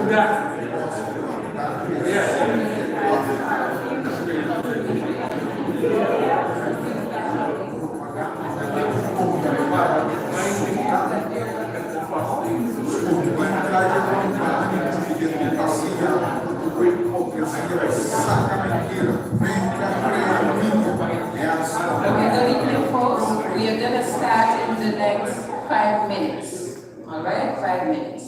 We are going to start in the next 5 minutes. All right, 5 minutes.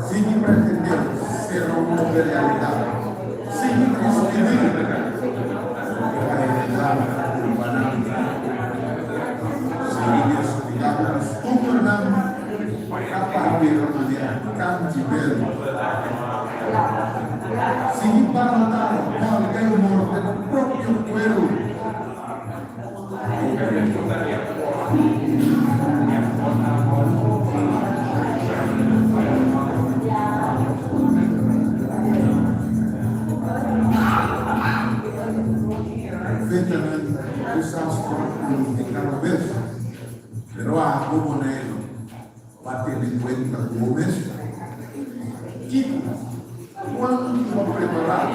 Sin pretender ser una realidad, sin transmitir la realidad urbana, sin explicarnos tornando capaz de manera cautiveira, sin parar qualquer humor do próprio cuero. Usamos de cada vez, pero a como negro va a tener en cuenta como es y cuando preparado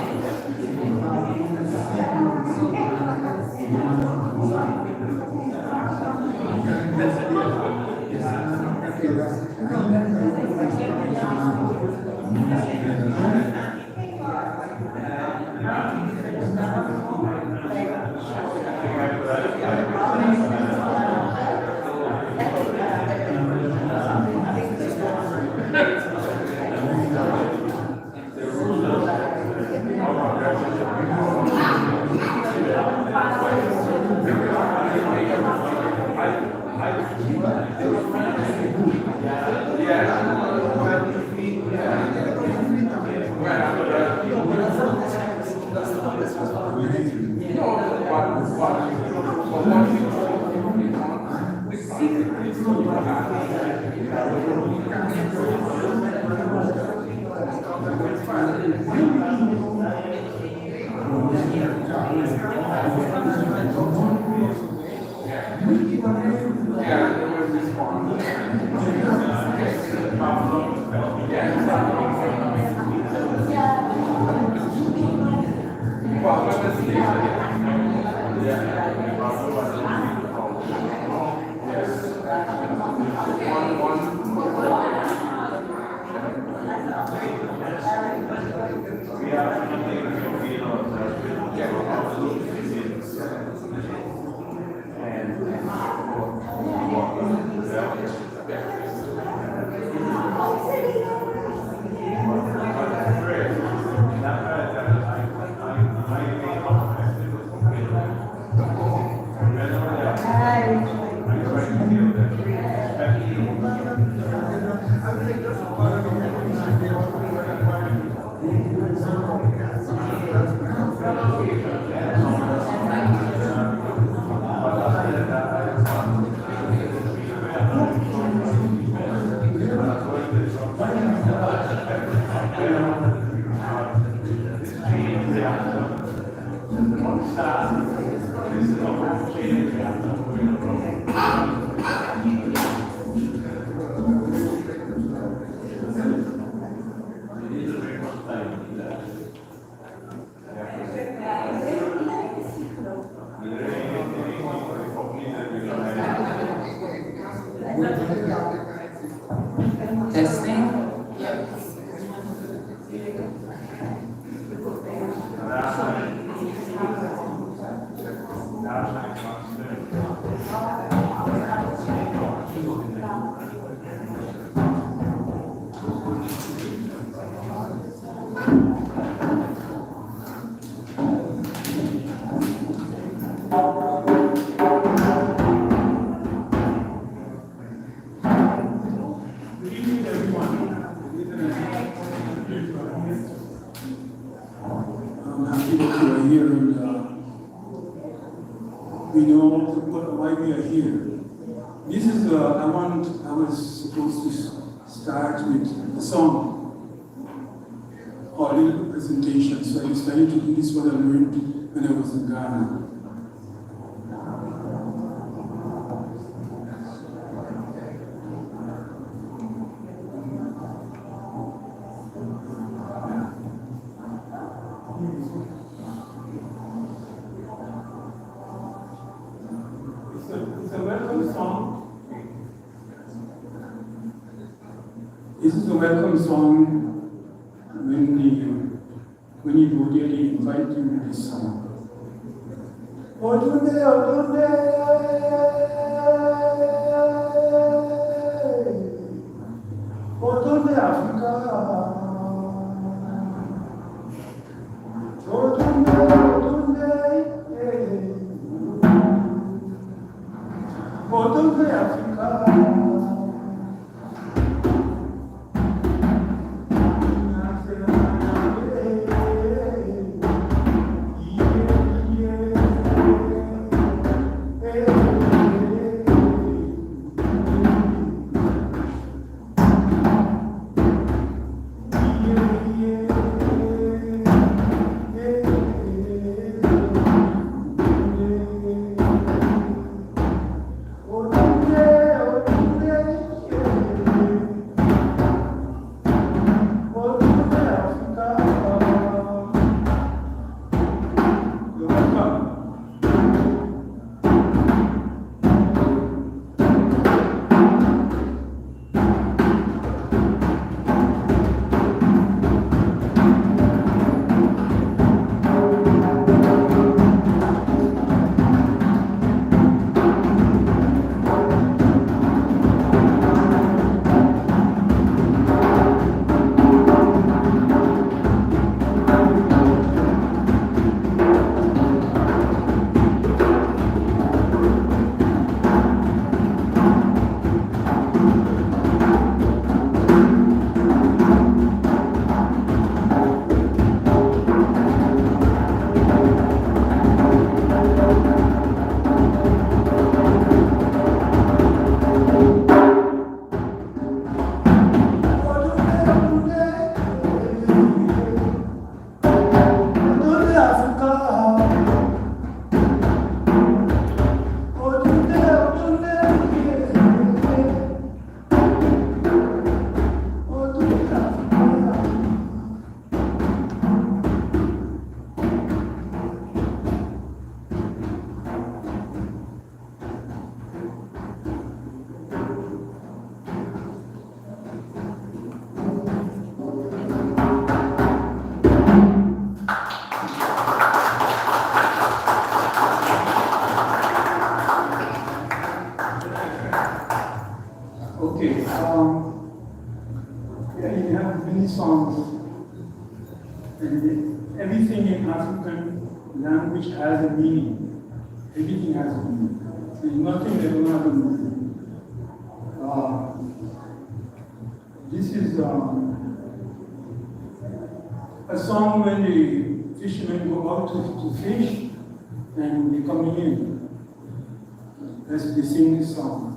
Testing. why we are here. This is I was supposed to start with a song or a little presentation. So I decided to do this what I learned when I was in Ghana. It's a welcome song. This is a welcome song when you go there, they invite you to this song. Odunde, Odunde, Odunde Africa, Odunde, Odunde, Odunde Africa. Okay, yeah, you have many songs, and everything in African language has a meaning. Everything has a meaning. There's nothing that don't have a meaning. This is a song when the fishermen go out to fish and they come in. As they sing this song.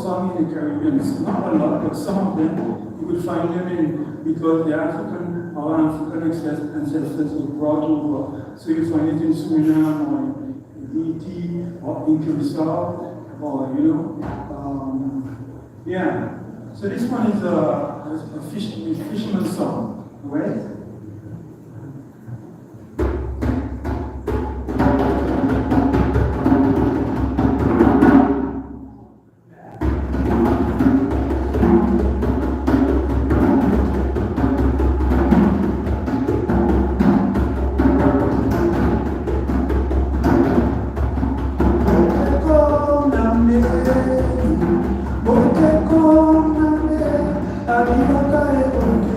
Sung in the Caribbean. It's not a lot, but some of them you will find them in because our African ancestors were brought over. So you find it in Suriname or in Haiti or in Curacao or yeah. So this one is a fisherman's song, right? Arriba cae porque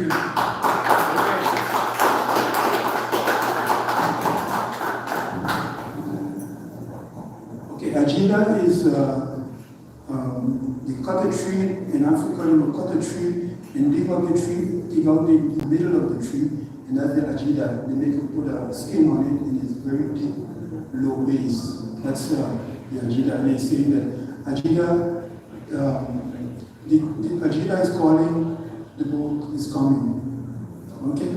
you. Okay, Ajida is you cut a tree in Africa, you cut a tree and dig out the tree, dig out the middle of the tree, and that's the Ajida. Then they can put a skin on it and it's very deep, low base. That's the Ajida. And they say that Ajida, the Ajida is calling, the boat is coming. Okay?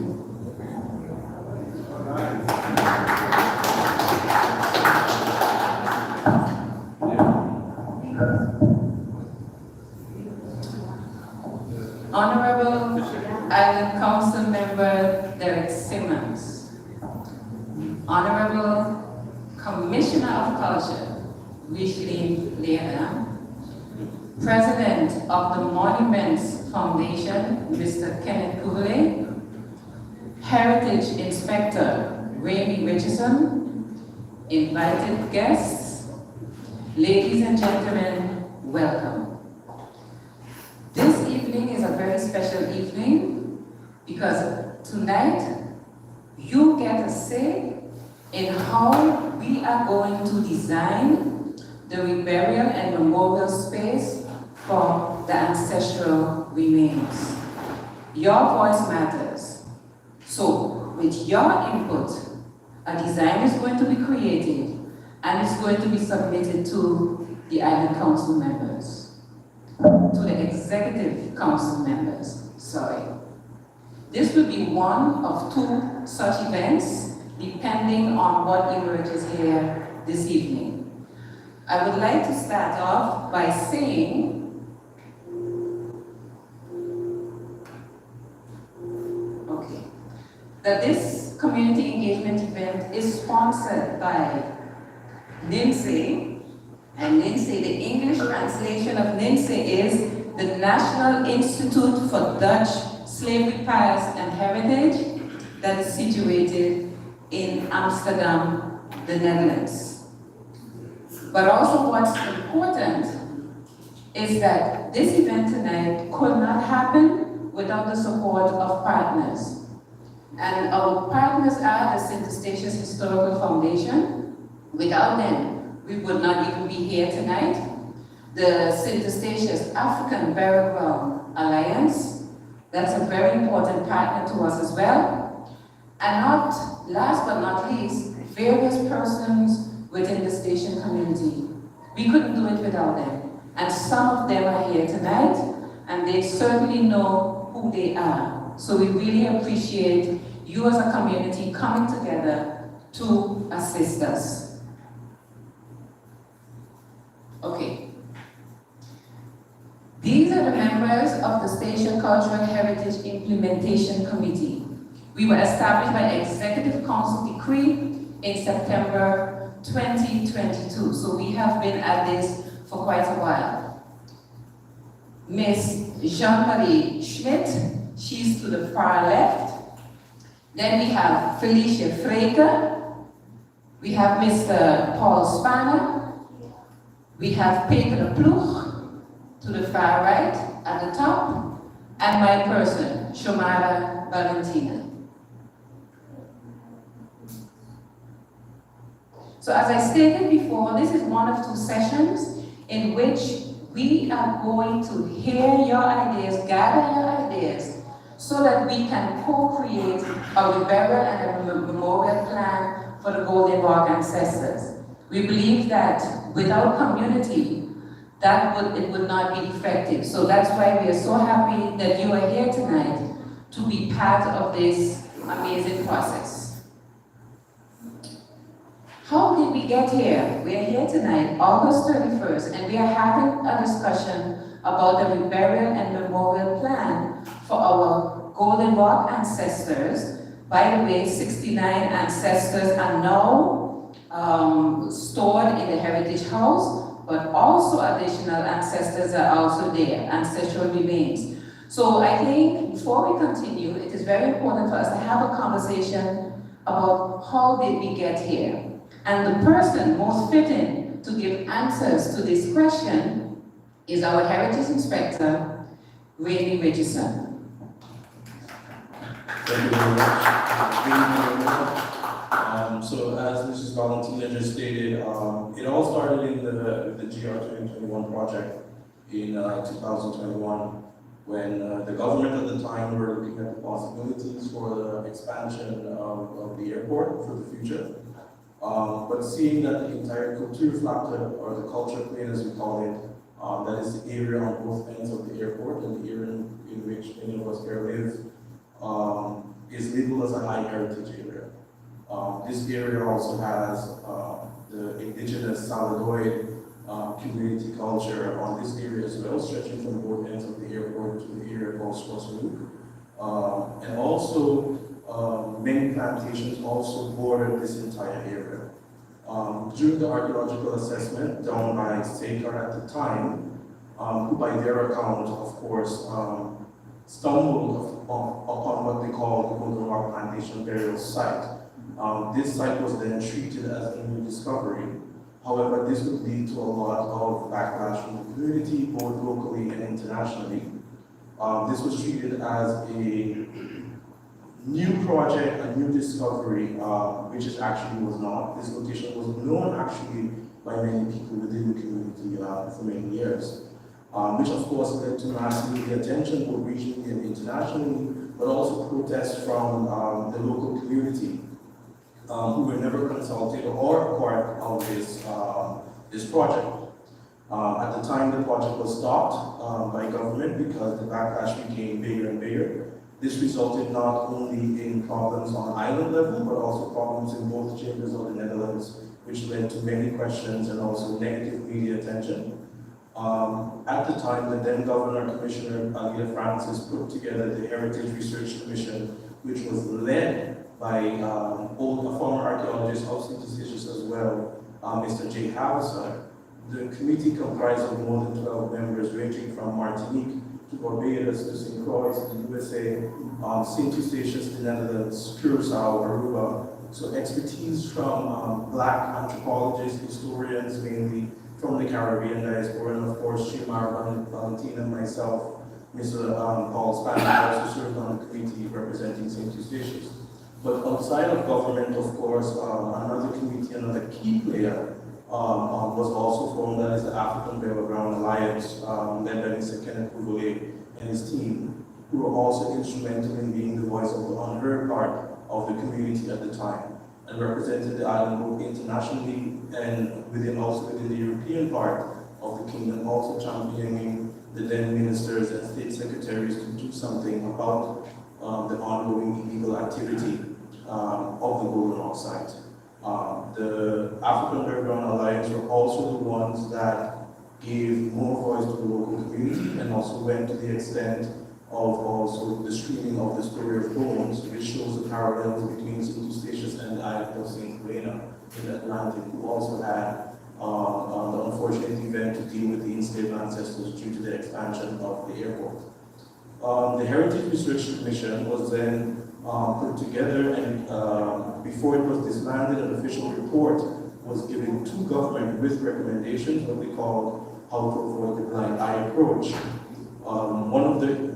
Honorable Island Council Member Derek Simmons, Honorable Commissioner of Culture Rishlene Leana, President of the Monuments Foundation Mr. Kenneth Kuvule, Heritage Inspector Raimi Richardson, invited guests, ladies and gentlemen, welcome. This evening is a very special evening because tonight you get a say in how we are going to design the Reburial and Memorial space for the ancestral remains. Your voice matters. So with your input, a design is going to be created and it's going to be submitted to the Island Council members. To the executive council members, sorry. This will be one of two such events, depending on what emerges here this evening. I would like to start off by saying, that this community engagement event is sponsored by NINSE. And NINSE, the English translation of NINSE is the National Institute for Dutch Slavery Past and Heritage, that is situated in Amsterdam, the Netherlands. But also what's important is that this event tonight could not happen without the support of partners. And our partners are the St. Eustatius Historical Foundation. Without them, we would not even be here tonight. The St. Eustatius African Burial Ground Alliance, that's a very important partner to us as well. And last but not least, various persons within the station community. We couldn't do it without them. And some of them are here tonight, and they certainly know who they are. So we really appreciate you as a community coming together to assist us. Okay. These are the members of the Station Cultural Heritage Implementation Committee. We were established by Executive Council Decree in September 2022. So we have been at this for quite a while. Ms. Jean-Marie Schmidt, she's to the far left. Then we have Felicia Freke. We have Mr. Paul Spanner. We have Peter de Ploeg to the far right at the top. And my person, Shomara Valentina. So as I stated before, this is one of two sessions in which we are going to hear your ideas, gather your ideas, so that we can co-create a reburial and a memorial plan for the Golden Rock ancestors. We believe that without community, it would not be effective. So that's why we are so happy that you are here tonight to be part of this amazing process. How did we get here? We are here tonight, August 31st, and we are having a discussion about the reburial and memorial plan for our Golden Rock ancestors. By the way, 69 ancestors are now stored in the Heritage House, but also additional ancestors are also there, ancestral remains. So I think before we continue, it is very important for us to have a conversation about how did we get here. And the person most fitting to give answers to this question is our Heritage Inspector, Raimi Richardson. Thank you very much. Good evening, everyone. So as Mrs. Valentina just stated, it all started in the GR 2021 project in 2021, when the government at the time were looking at the possibilities for the expansion of the airport for the future. But seeing that the entire Kulturflatte, or the culture plane as we call it, that is the area on both ends of the airport and the area in which many of us here live, is labeled as a high heritage area. This area also has the indigenous Saladoid community culture on this area as well, stretching from both ends of the airport to the area called Squassook. And also, many plantations also border this entire area. During the archaeological assessment done by Sekar at the time, who by their account, of course, stumbled upon what they call the Golden Rock Plantation Burial Site. This site was then treated as a new discovery. However, this would lead to a lot of backlash from the community, both locally and internationally. This was treated as a new project, a new discovery, which it actually was not. This location was known actually by many people within the community for many years, which of course led to mass media attention both regionally and internationally, but also protests from the local community who were never consulted or part of this project. At the time, the project was stopped by government because the backlash became bigger and bigger. This resulted not only in problems on island level, but also problems in both chambers of the Netherlands, which led to many questions and also negative media attention. At the time, the then Governor Commissioner Alia Francis put together the Heritage Research Commission, which was led by a former archaeologist, also decisions as well, Mr. J. Havasar. The committee comprised of more than 12 members, ranging from Martinique to Barbados to St. Croix to the USA, St. Eustatius, the Netherlands, Curacao, Aruba. So expertise from Black anthropologists, historians, mainly from the Caribbean diaspora, and of course, Shimar, Valentina, and myself, Mr. Paul Spanish also served on the committee representing St. Eustatius. But outside of government, of course, another committee, another key player, was also formed, that is the African Burial Ground Alliance, led by Mr. Kenneth Kuvule and his team, who were also instrumental in being the voice of the unheard part of the community at the time, and represented the island both internationally and also within the European part of the kingdom, also championing the then ministers and state secretaries to do something about the ongoing illegal activity of the Golden Rock site. The African Burial Alliance were also the ones that gave more voice to the local community and also went to the extent of also the streaming of the story of bones, which shows the parallels between St. Eustatius and the island of St. Helena in the Atlantic, who also had the unfortunate event to deal with the enslaved ancestors due to the expansion of the airport. The Heritage Research Commission was then put together, and before it was disbanded, an official report was given to government with recommendations, what we called how to avoid the blind eye approach. One of the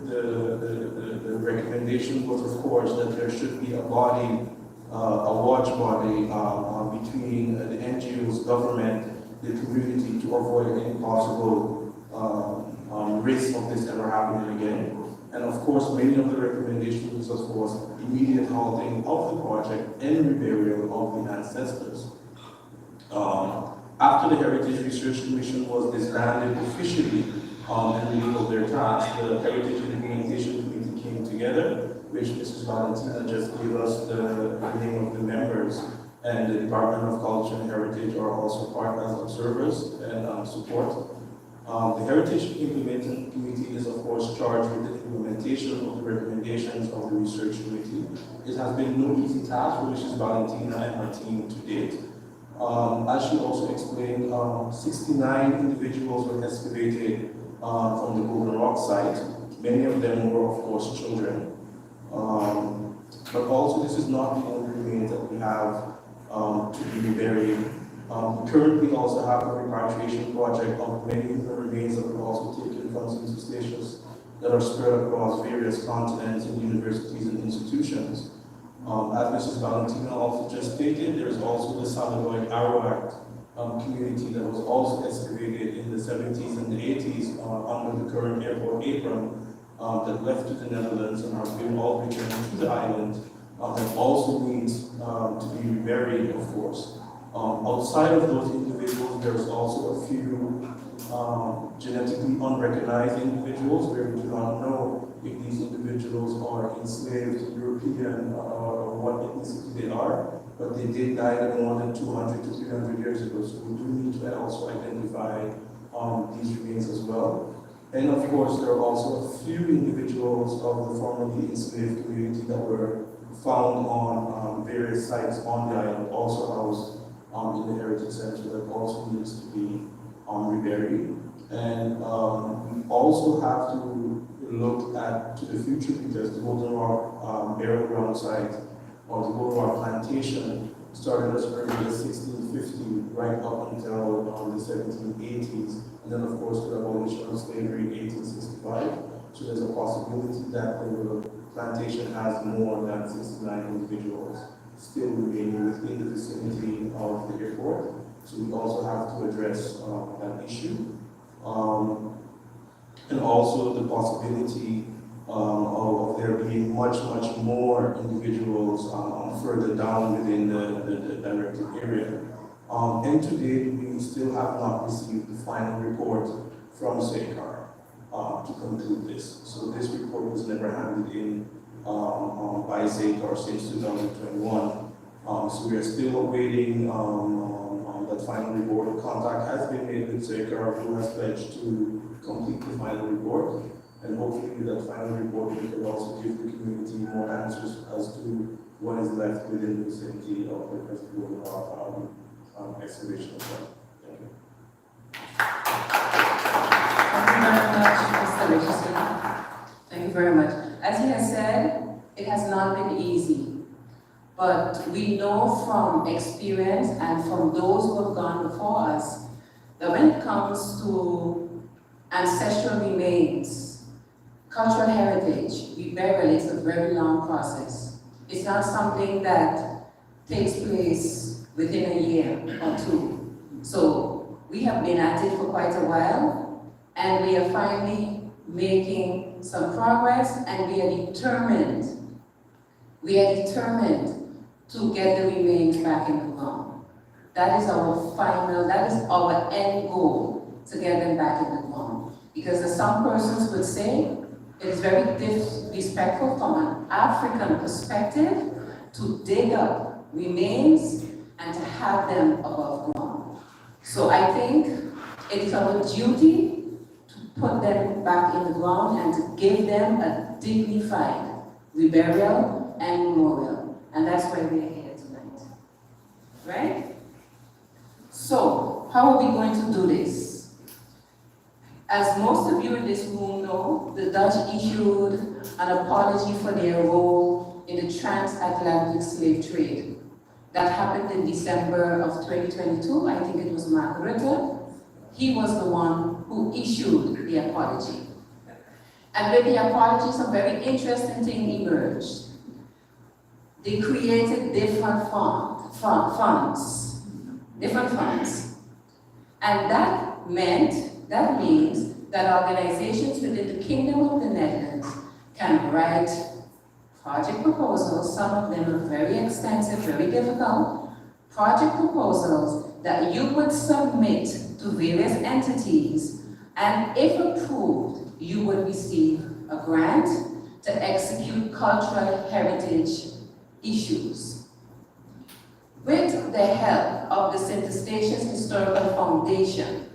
recommendations was, of course, that there should be a body, a watch body between the NGOs, government, the community to avoid any possible risk of this ever happening again. And of course, many of the recommendations was, of course, immediate halting of the project and reburial of the ancestors. After the Heritage Research Commission was disbanded officially and relieved of their task, the Heritage Implementation Committee came together, which Mrs. Valentina just gave us the name of the members, and the Department of Culture and Heritage are also part as observers and support. The Heritage Implementation Committee is, of course, charged with the implementation of the recommendations of the Research Committee. It has been no easy task for Mrs. Valentina and her team to date. As she also explained, 69 individuals were excavated from the Golden Rock site. Many of them were, of course, children. But also, this is not the only remains that we have to be buried. We currently also have a repatriation project of many of the remains that were also taken from St. Eustatius that are spread across various continents and universities and institutions. As Mrs. Valentina also just stated, there is also the Celluloid Arawak community that was also excavated in the 70s and the 80s under the current airport apron that left to the Netherlands and have been all returned to the island, that also needs to be reburied, of course. Outside of those individuals, there's also a few genetically unrecognized individuals where we do not know if these individuals are enslaved European or what ethnicity they are, but they did die more than 200 to 300 years ago, so we do need to also identify these remains as well. And of course, there are also a few individuals of the formerly enslaved community that were found on various sites on the island, also housed in the Heritage Center, that also needs to be reburied. And we also have to look to the future, because the Golden Rock burial ground site, or the Golden Rock plantation, started as early as 1650, right up until the 1780s, and then of course the abolition of slavery in 1865. So there's a possibility that the plantation has more than 69 individuals still remaining within the vicinity of the airport. So we also have to address that issue. And also the possibility of there being much more individuals further down within the directed area. And to date, we still have not received the final report from SECAR to conclude this. So this report was never handed in by SECAR since 2021. So we are still awaiting that final report. Contact has been made with SECAR, who has pledged to complete the final report. And hopefully that final report will also give the community more answers as to what is left within the vicinity of the festival excavation as well. Thank you. Thank you very much, Mr. Richardson. Thank you very much. As he has said, it has not been easy. But we know from experience and from those who have gone before us that when it comes to ancestral remains, cultural heritage, reburial is a very long process. It's not something that takes place within a year or two. So we have been at it for quite a while, and we are finally making some progress, and we are determined to get the remains back in the ground. That is our end goal, to get them back in the ground. Because as some persons would say, it is very disrespectful from an African perspective to dig up remains and to have them above ground. So I think it is our duty to put them back in the ground and to give them a dignified reburial and memorial. And that's why we are here tonight. Right? So, how are we going to do this? As most of you in this room know, the Dutch issued an apology for their role in the transatlantic slave trade. That happened in December of 2022. I think it was Mark Rutte. He was the one who issued the apology. And with the apology, some very interesting things emerged. They created different funds. And that means that organizations within the Kingdom of the Netherlands can write project proposals. Some of them are very extensive, very difficult. Project proposals that you would submit to various entities, and if approved, you would receive a grant to execute cultural heritage issues. With the help of the St. Eustatius Historical Foundation,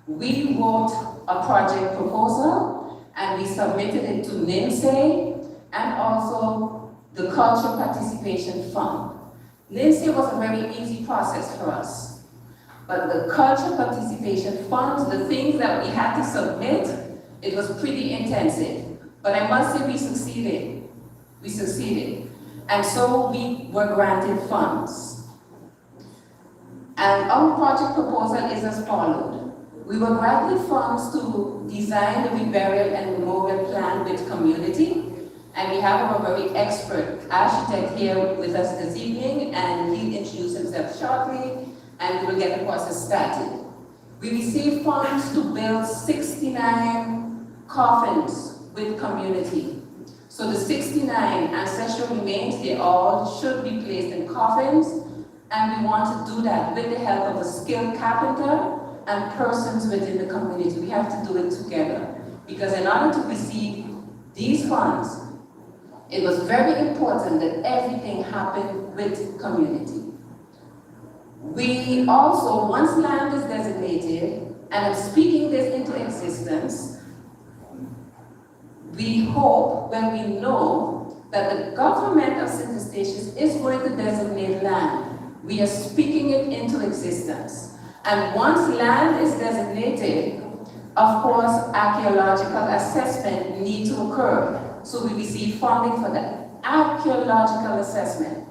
we wrote a project proposal and we submitted it to NINSE and also the Cultural Participation Fund. NINSE was a very easy process for us, but the Cultural Participation Fund, the things that we had to submit, it was pretty intensive. But I must say we succeeded. And so we were granted funds. And our project proposal is as followed. We were granted funds to design the Reburial and Memorial Plan with community, and we have our very expert architect here with us this evening, and he'll introduce himself shortly, and we will get the process started. We received funds to build 69 coffins with community. So the 69 ancestral remains, they all should be placed in coffins, and we want to do that with the help of a skilled carpenter and persons within the community. We have to do it together, because in order to receive these funds, it was very important that everything happened with community. We also, once land is designated, and I'm speaking this into existence, we hope, when we know that the government of St. Eustatius is going to designate land, we are speaking it into existence. And once land is designated, of course, archaeological assessment needs to occur. So we receive funding for that archaeological assessment.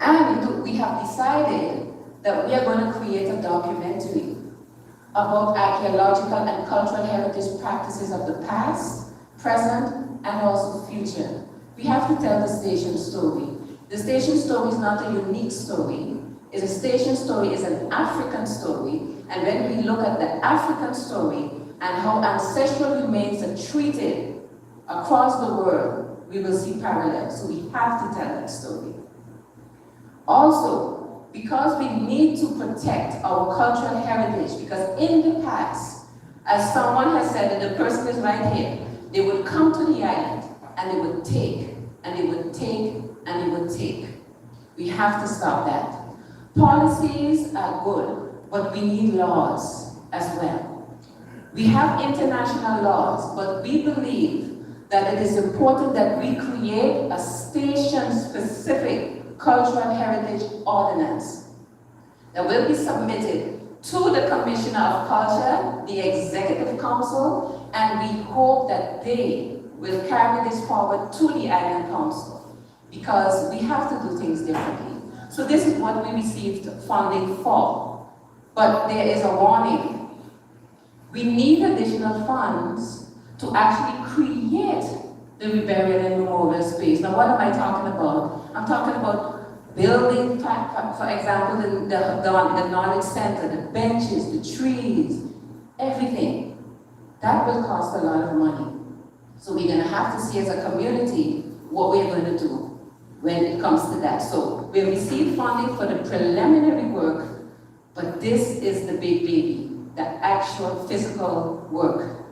And we have decided that we are going to create a documentary about archaeological and cultural heritage practices of the past, present, and also future. We have to tell the station story. The station story is not a unique story. A station story is an African story, and when we look at the African story and how ancestral remains are treated across the world, we will see parallels. So we have to tell that story. Also, because we need to protect our cultural heritage, because in the past, as someone has said, and the person is right here, they would come to the island and they would take, and they would take, and they would take. We have to stop that. Policies are good, but we need laws as well. We have international laws, but we believe that it is important that we create a station-specific cultural heritage ordinance that will be submitted to the Commissioner of Culture, the Executive Council, and we hope that they will carry this forward to the Island Council, because we have to do things differently. So this is what we received funding for. But there is a warning. We need additional funds to actually create the Reburial and Memorial space. Now what am I talking about? I'm talking about building, for example, the knowledge center, the benches, the trees, everything. That will cost a lot of money. So we're gonna have to see as a community what we're going to do when it comes to that. So we received funding for the preliminary work, but this is the big baby, the actual physical work.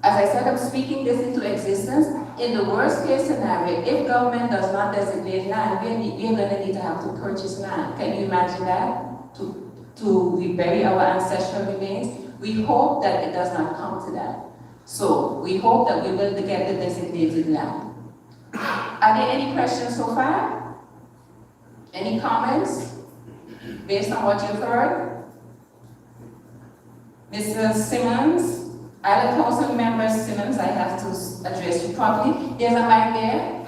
As I said, I'm speaking this into existence. In the worst case scenario, if government does not designate land, we're going to need to have to purchase land. Can you imagine that? To rebury our ancestral remains? We hope that it does not come to that. So we hope that we will get the designated land. Are there any questions so far? Any comments based on what you've heard? Mr. Simmons, Island Council Member Simmons, I have to address you properly. There's a mic there.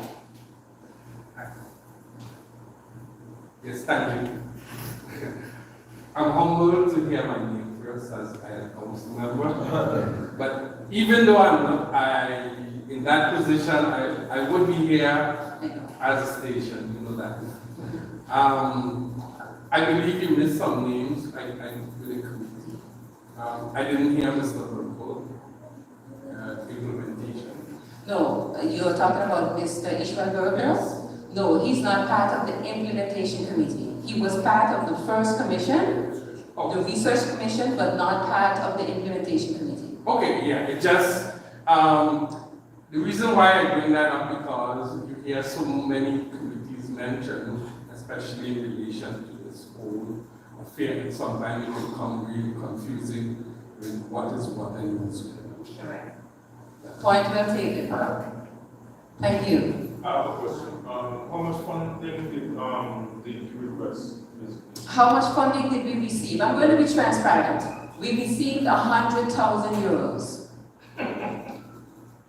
Yes, thank you. I'm humbled to hear my name first as Island Council Member. But even though I'm not, in that position, I would be here as a station, you know that. I believe you missed some names. I really couldn't. I didn't hear Mr. Purple, implementation. No, you're talking about Mr. Ishmael Burger? Yes. No, he's not part of the implementation committee. He was part of the first commission, the research commission, but not part of the implementation committee. Okay, yeah, it just, the reason why I bring that up because you hear so many committees mentioned, especially in relation to this whole affair, and sometimes it can become really confusing with what is what and who's what. Correct. Point well taken. Thank you. I have a question. How much funding did you request? How much funding did we receive? I'm going to be transparent. We received 100,000 euros.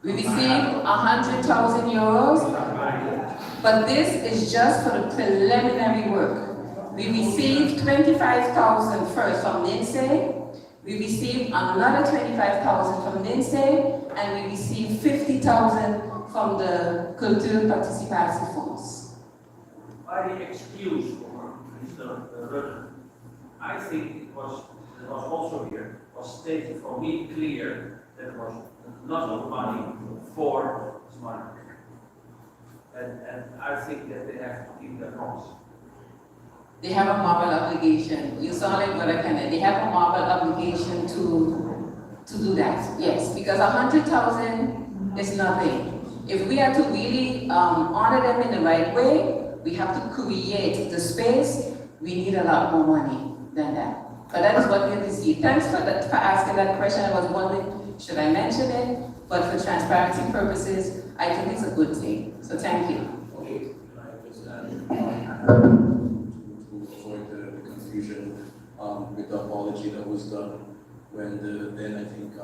We received 100,000 euros, but this is just for the preliminary work. We received 25,000 first from Lindsay. We received another 25,000 from Lindsay, and we received 50,000 from the Cultural Participation Funds. By the excuse for Mr. Rutte, I think it was also here, was stated for me clear that there was not enough money for smart. And I think that they have to keep their promise. They have a moral obligation. You saw it, Brother Kenneth. They have a moral obligation to do that. Yes, because 100,000 is nothing. If we are to really honor them in the right way, we have to create the space. We need a lot more money than that. But that is what we received. Thanks for asking that question. I was wondering, should I mention it? But for transparency purposes, I think it's a good thing. So thank you. To avoid the confusion with the apology that was done when then I think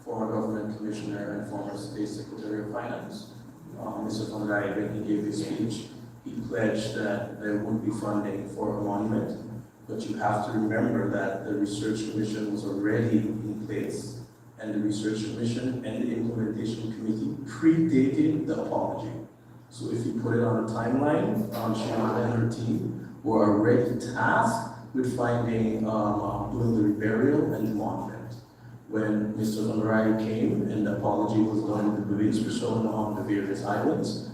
former government commissioner and former state secretary of finance, Mr. Van Rij, when he gave his speech, he pledged that there would be funding for a monument. But you have to remember that the research commission was already in place, and the research commission and the implementation committee predated the apology. So if you put it on a timeline, Shimada and her team were already tasked with finding, doing the reburial and the monument. When Mr. Van Rij came and the apology was done, the Bewijspersonen on the various islands,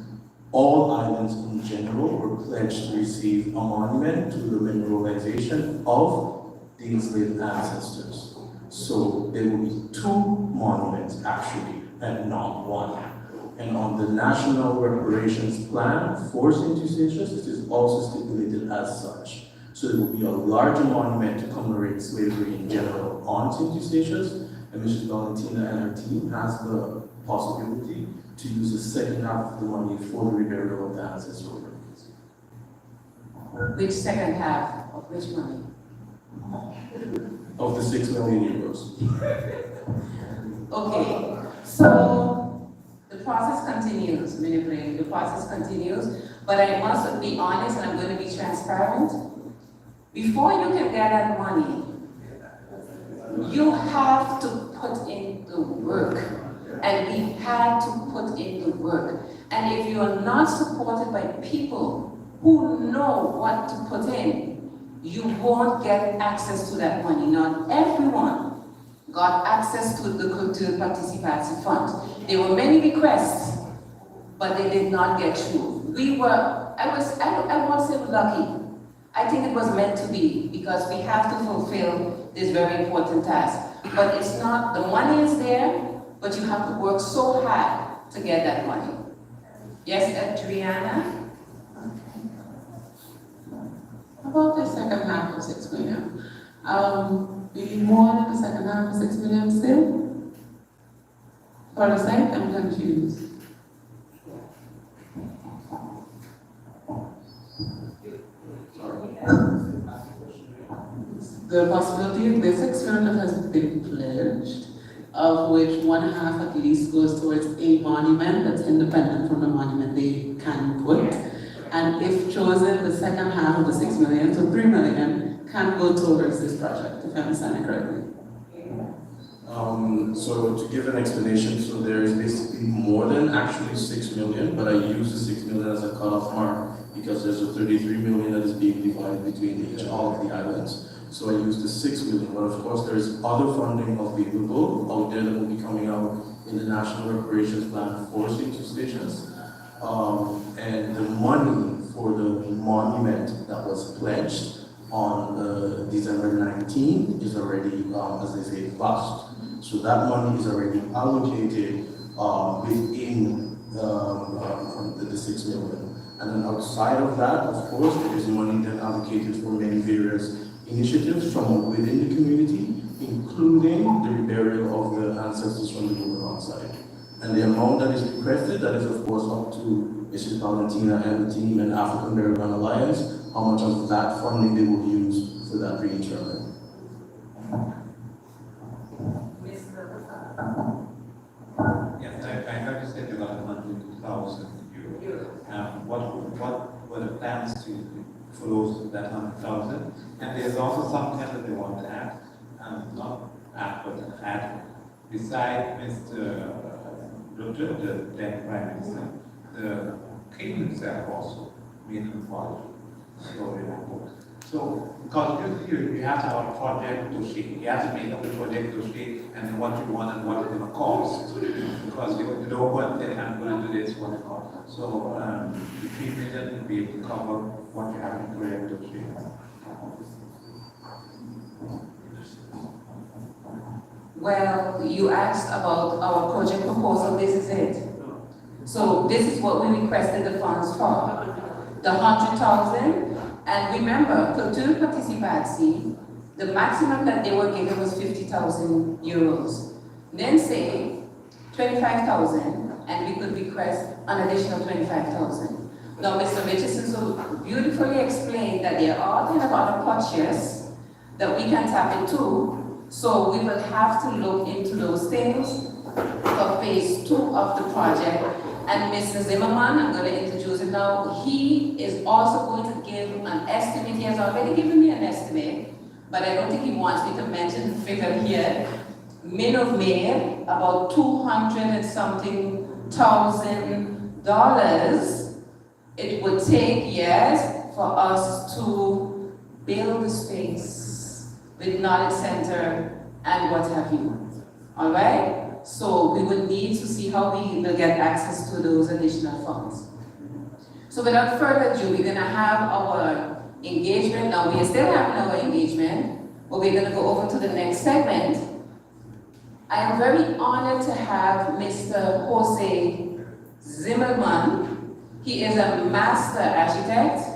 all islands in general were pledged to receive a monument to the memorialization of the enslaved ancestors. So there will be 2 monuments actually, and not 1. And on the National Reparations Plan for St. Eustatius, it is also stipulated as such. So there will be a larger monument to commemorate slavery in general on St. Eustatius, and Mrs. Valentina and her team has the possibility to use the second half of the money for the reburial of the ancestral remains. Which second half of which money? Of the 6 million euros. Okay, so the process continues, the process continues, but I must be honest and I'm going to be transparent. Before you can get that money, you have to put in the work. And we had to put in the work. And if you are not supported by people who know what to put in, you won't get access to that money. Not everyone got access to the Cultural Participation Fund. There were many requests, but they did not get through. I won't say lucky. I think it was meant to be, because we have to fulfill this very important task. But it's not, the money is there, but you have to work so hard to get that money. Yes, Adriana? About the second half of 6 million. We need more than the second half of 6 million still? For the site, I'm confused. The possibility of the 6 million that has been pledged, of which 1/2 at least goes towards a monument that's independent from the monument they can put. And if chosen, the second half of the 6 million, so 3 million, can go towards this project, if I understand it correctly. So to give an explanation, so there is basically more than actually 6 million, but I use the 6 million as a cutoff mark because there's a 33 million that is being divided between all of the islands. So I use the 6 million, but of course there is other funding available out there that will be coming out in the National Reparations Plan for St. Eustatius. And the money for the monument that was pledged on December 19 is already, as they say, passed. So that money is already allocated within the 6 million. And then outside of that, of course, there is money then allocated for many various initiatives from within the community, including the reburial of the ancestors from the Darkside. And the amount that is requested, that is of course up to Mrs. Valentina and the team and African American Alliance, how much of that funding they will use for that reinterment. Yes, I noticed that you got 100,000 euros. What were the plans for those that 100,000. And there's also something that they want to add, not add, but add, beside Mr. Rutte, the then Prime Minister, the King himself also made an apology. So, because you have to have a project to see, you have to make up the project to see, and what you want and what it's going to cost. Because you don't want to say, I'm going to do this, what it costs. So, the 3 million will be able to cover what you have in the project to see. Well, you asked about our project proposal, this is it. So this is what we requested the funds for. The 100,000, and remember, culture participation, the maximum that they were given was 50,000 euros. Then say 25,000, and we could request an additional 25,000. Now, Mr. Richardson so beautifully explained that there are kind of other purchases that we can tap into. So we will have to look into those things for phase 2 of the project. And Mr. Zimmerman, I'm going to introduce him now, he is also going to give an estimate. He has already given me an estimate, but I don't think he wants me to mention the figure here. Mid of May, about $200 and something thousand it would take years for us to build a space with knowledge center and what have you. All right? So we would need to see how we will get access to those additional funds. So without further ado, we're gonna have our engagement. Now we are still having our engagement, but we're gonna go over to the next segment. I am very honored to have Mr. Jose Zimmerman. He is a master architect.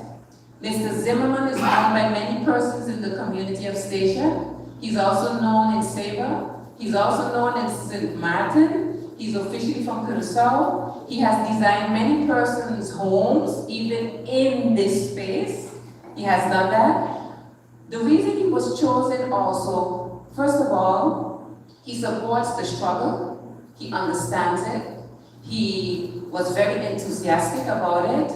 Mr. Zimmerman is known by many persons in the community of Statia. He's also known in Sabre. He's also known in St. Martin. He's officially from Curacao. He has designed many persons' homes, even in this space. He has done that. The reason he was chosen also, first of all, he supports the struggle. He understands it. He was very enthusiastic about it.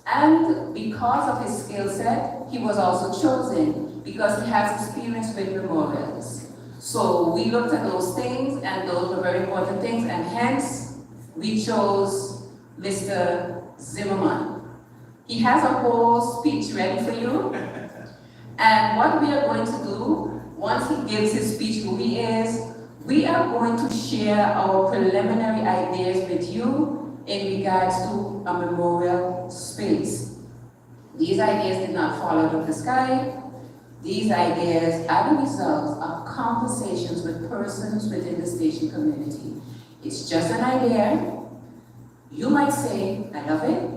And because of his skill set, he was also chosen because he has experience with memorials. So we looked at those things, and those were very important things, and hence we chose Mr. Zimmerman. He has a whole speech ready for you. And what we are going to do, once he gives his speech who he is, we are going to share our preliminary ideas with you in regards to a memorial space. These ideas did not fall out of the sky. These ideas are the results of conversations with persons within the station community. It's just an idea. You might say, I love it.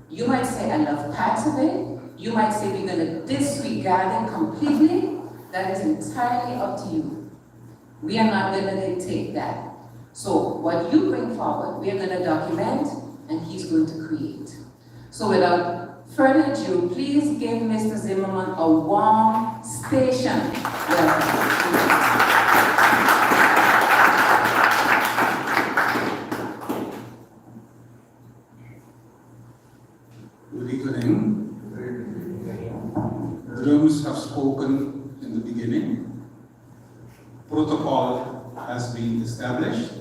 You might say, I love parts of it. You might say, we're going to disregard it completely. That is entirely up to you. We are not going to dictate that. So what you bring forward, we are going to document, and he's going to create. So without further ado, please give Mr. Zimmerman a warm station welcome. Good evening. Drums have spoken in the beginning. Protocol has been established,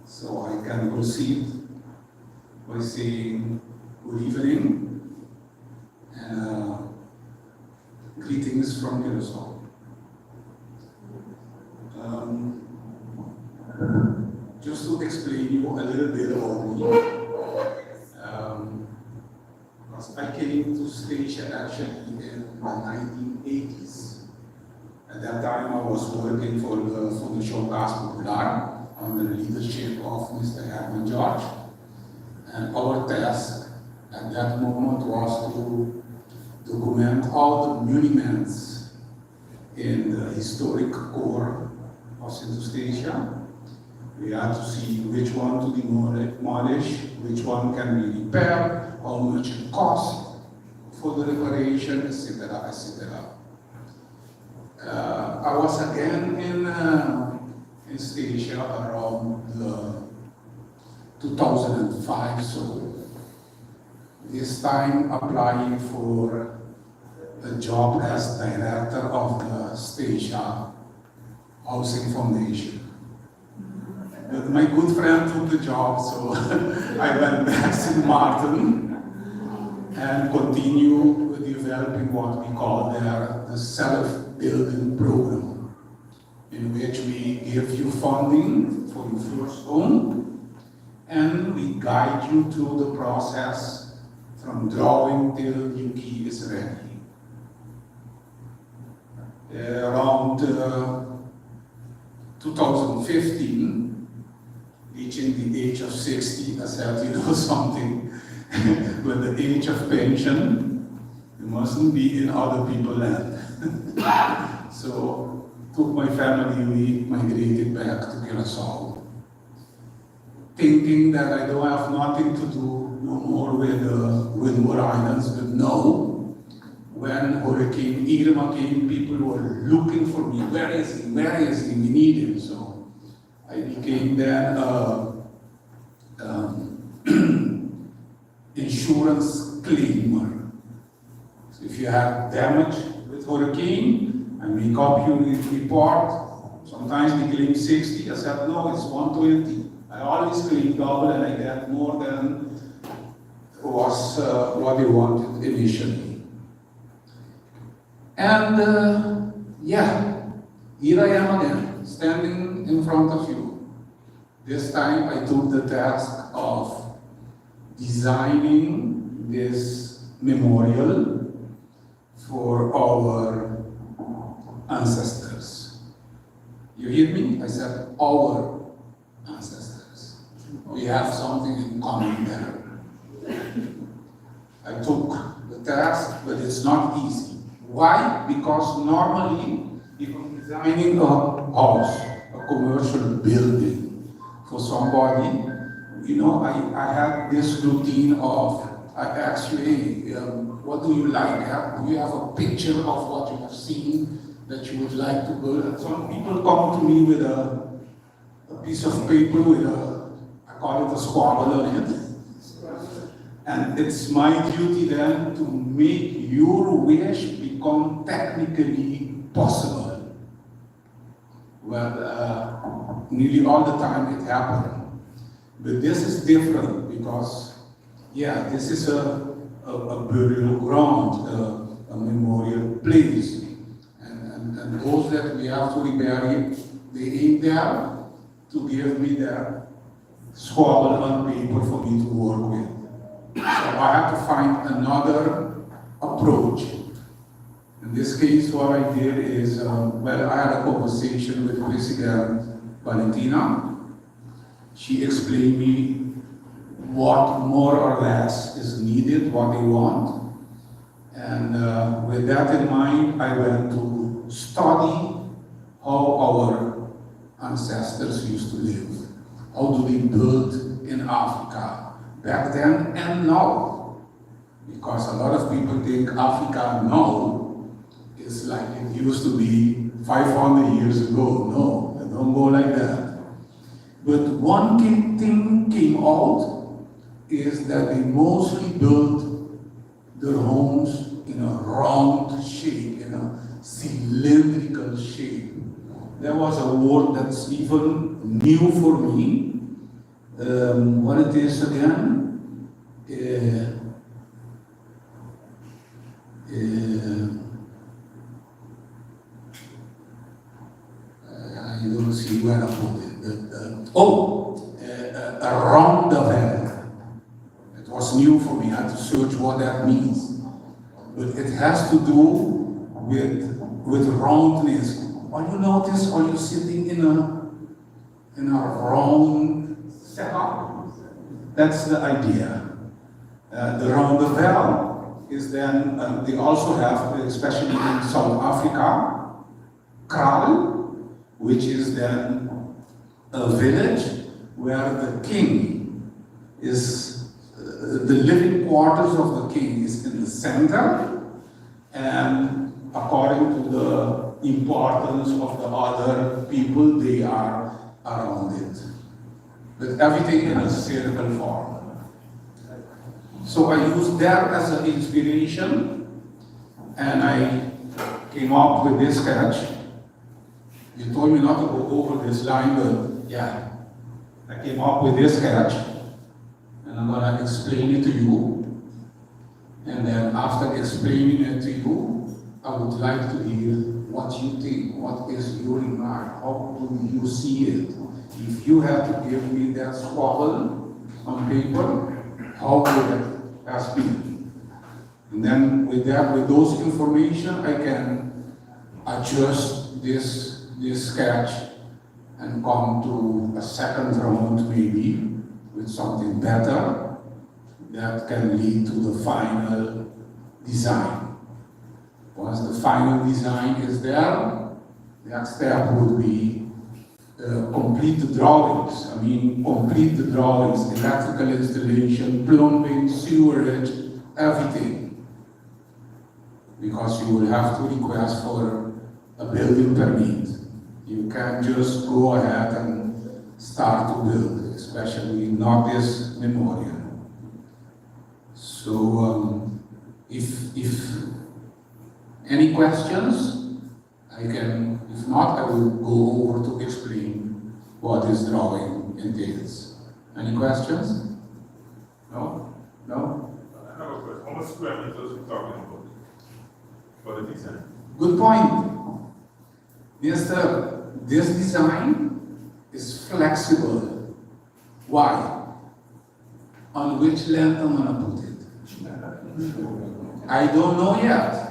so I can proceed by saying good evening and greetings from Curacao. Just to explain you a little bit about me, because I came to Statia actually in the 1980s. At that time, I was working for the Fundación Gas Popular under the leadership of Mr. Herman George. And our task at that moment was to document all the monuments in the historic core of Central Statia. We had to see which one to demolish, which one can be repaired, how much it costs for the reparation, etc., etc. I was again in Statia around 2005, so this time applying for a job as director of the Stasia Housing Foundation. But my good friend took the job, so I went back to St. Martin and continue developing what we call there the self-building program, in which we give you funding for your first home, and we guide you through the process from drawing till your key is ready. Around 2015, reaching the age of 60, I said, you know something, with the age of pension, you mustn't be in other people's land. So, took my family, we migrated back to Curacao, thinking that I don't have nothing to do no more with Windward Islands, but no. When Hurricane Irma came, people were looking for me. Where is he? Where is he? We need him. So I became then insurance claimer. So if you have damage with hurricane, I make up your report. Sometimes we claim 60. I said, no, it's 120. I always claim double and I get more than was what they wanted initially. And yeah, here I am again, standing in front of you. This time I took the task of designing this memorial for our ancestors. You hear me? I said our ancestors. We have something in common there. I took the task, but it's not easy. Why? Because normally, if I'm designing a house, a commercial building for somebody, you know, I had this routine of, I ask you, hey, what do you like? Do you have a picture of what you have seen that you would like to build? And some people come to me with a piece of paper with I call it a squabble on it. And it's my duty then to make your wish become technically possible. Well, nearly all the time it happened. But this is different because, yeah, this is a burial ground, a memorial place. And those that we have to rebury, they ain't there to give me their squabble on paper for me to work with. So I have to find another approach. In this case, what I did is, well, I had a conversation with President Valentina. She explained me what more or less is needed, what they want. And with that in mind, I went to study how our ancestors used to live. How do they build in Africa? Back then and now, because a lot of people think Africa now is like it used to be 500 years ago. No, it don't go like that. But one thing came out is that they mostly built their homes in a round shape, in a cylindrical shape. There was a word that's even new for me. What it is again? I don't see where I put it. A rondavel. It was new for me. I had to search what that means. But it has to do with roundness. When you notice, are you sitting in a round setup? That's the idea. The roundabout is then, they also have, especially in South Africa, kraal, which is then a village where the king is, the living quarters of the king is in the center, and according to the importance of the other people, they are around it. But everything in a circle form. So I use that as an inspiration, and I came up with this sketch. You told me not to go over this line, but yeah, I came up with this sketch, and I'm gonna explain it to you. And then after explaining it to you, I would like to hear what you think, what is your remark, how do you see it? If you had to give me that squabble on paper, how would it have been? And then with that, with those information, I can adjust this sketch and come to a second round maybe with something better that can lead to the final design. Once the final design is there, the next step would be complete the drawings. I mean, complete the drawings, electrical installation, plumbing, sewerage, everything. Because you will have to request for a building permit. You can't just go ahead and start to build, especially not this memorial. So, if any questions, I can, if not, I will go over to explain what this drawing entails. Any questions? No? No? I have a question. How much square meters are we talking about for the design? Good point. This design is flexible. Why? On which land I'm gonna put it? I don't know yet.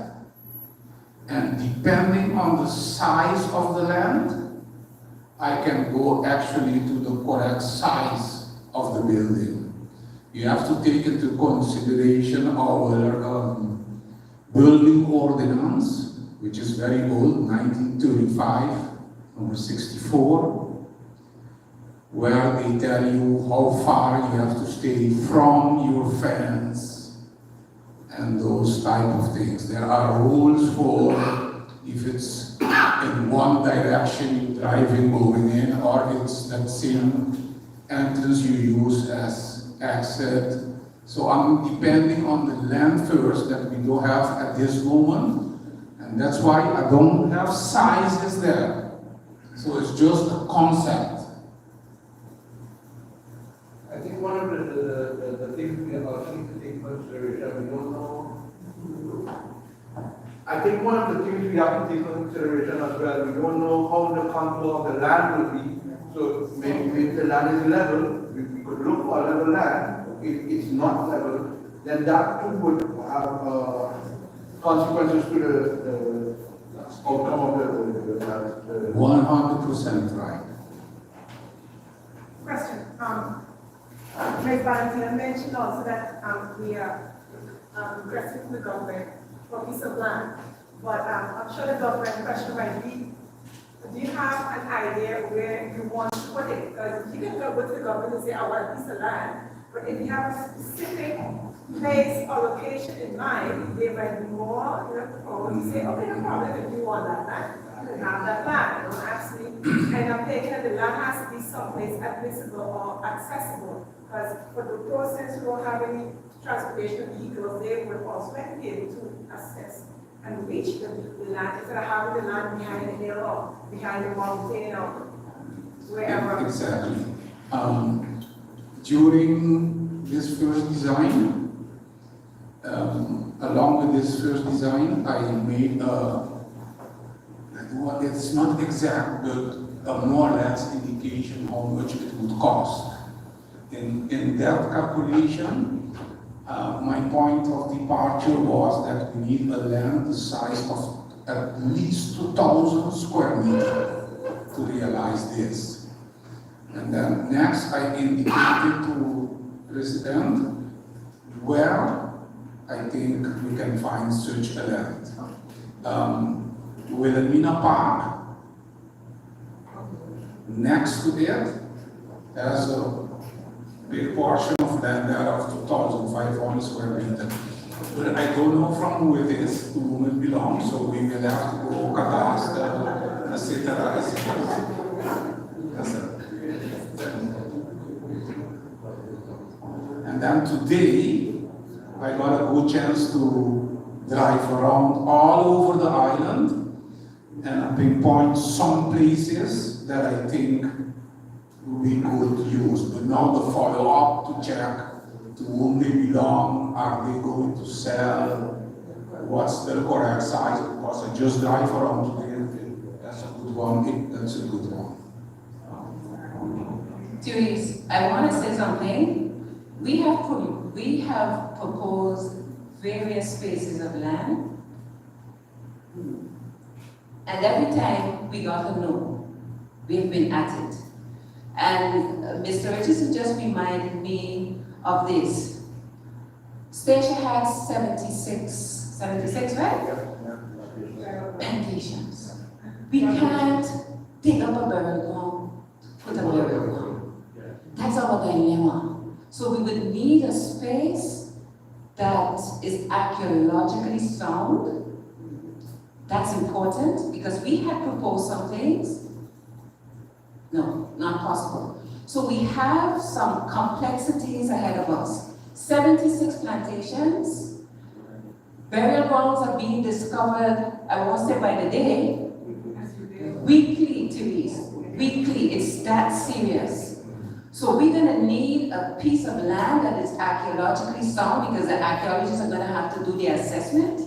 And depending on the size of the land, I can go actually to the correct size of the building. You have to take into consideration our building ordinance, which is very old, 1935, number 64, where they tell you how far you have to stay from your fence and those type of things. There are rules for if it's in one direction you're driving going in, or it's that same entrance you use as exit. So I'm depending on the land first that we don't have at this moment, and that's why I don't have sizes there. So it's just a concept. I think one of the things we also need to take into consideration, we don't know. I think one of the things we have to take into consideration as well, we don't know how the contour of the land will be. So maybe if the land is level, we could look for a level land. If it's not level, then that too would have consequences to the outcome of the 100% right. Question. Ms. Valentina mentioned also that we are requesting from the government for a piece of land, but I'm sure the government question might be, do you have an idea where you want to put it? Because you can go with the government and say, I want a piece of land, but if you have a specific place or location in mind, they might be more, or you say, okay, no problem, if you want that land, you can have that land. Don't ask me. And I'm thinking that the land has to be someplace admissible or accessible, because for the process, we don't have any transportation vehicles, they will also be able to access and reach the land instead of having the land behind the hill or behind the mountain or wherever. Exactly. During this first design, along with this first design, I made it's not exact, but a more or less indication how much it would cost. In that calculation, my point of departure was that we need a land the size of at least 2,000 square meters to realize this. And then next I indicated to President where I think we can find such a land. Wilhelmina Park, next to it, there's a big portion of land there of 2,500 square meters. But I don't know from who it is, to whom it belongs, so we will have to go cadastre, etc. And then today, I got a good chance to drive around all over the island and pinpoint some places that I think we could use. But now the follow-up to check to whom they belong, are they going to sell, what's the correct size, because I just drive around today, that's a good one, that's a good one. Therese, I want to say something. We have proposed various spaces of land, and every time we got a no. We've been at it. And Mr. Richardson just reminded me of this. Stacia has 76, right? Plantations. We can't take up a burial ground, put a burial ground. That's our dilemma. So we would need a space that is archaeologically sound. That's important because we had proposed some things. No, not possible. So we have some complexities ahead of us. 76 plantations. Burial grounds are being discovered, I won't say by the day, weekly, Therese. Weekly, it's that serious. So we're going to need a piece of land that is archaeologically sound because the archaeologists are going to have to do the assessment.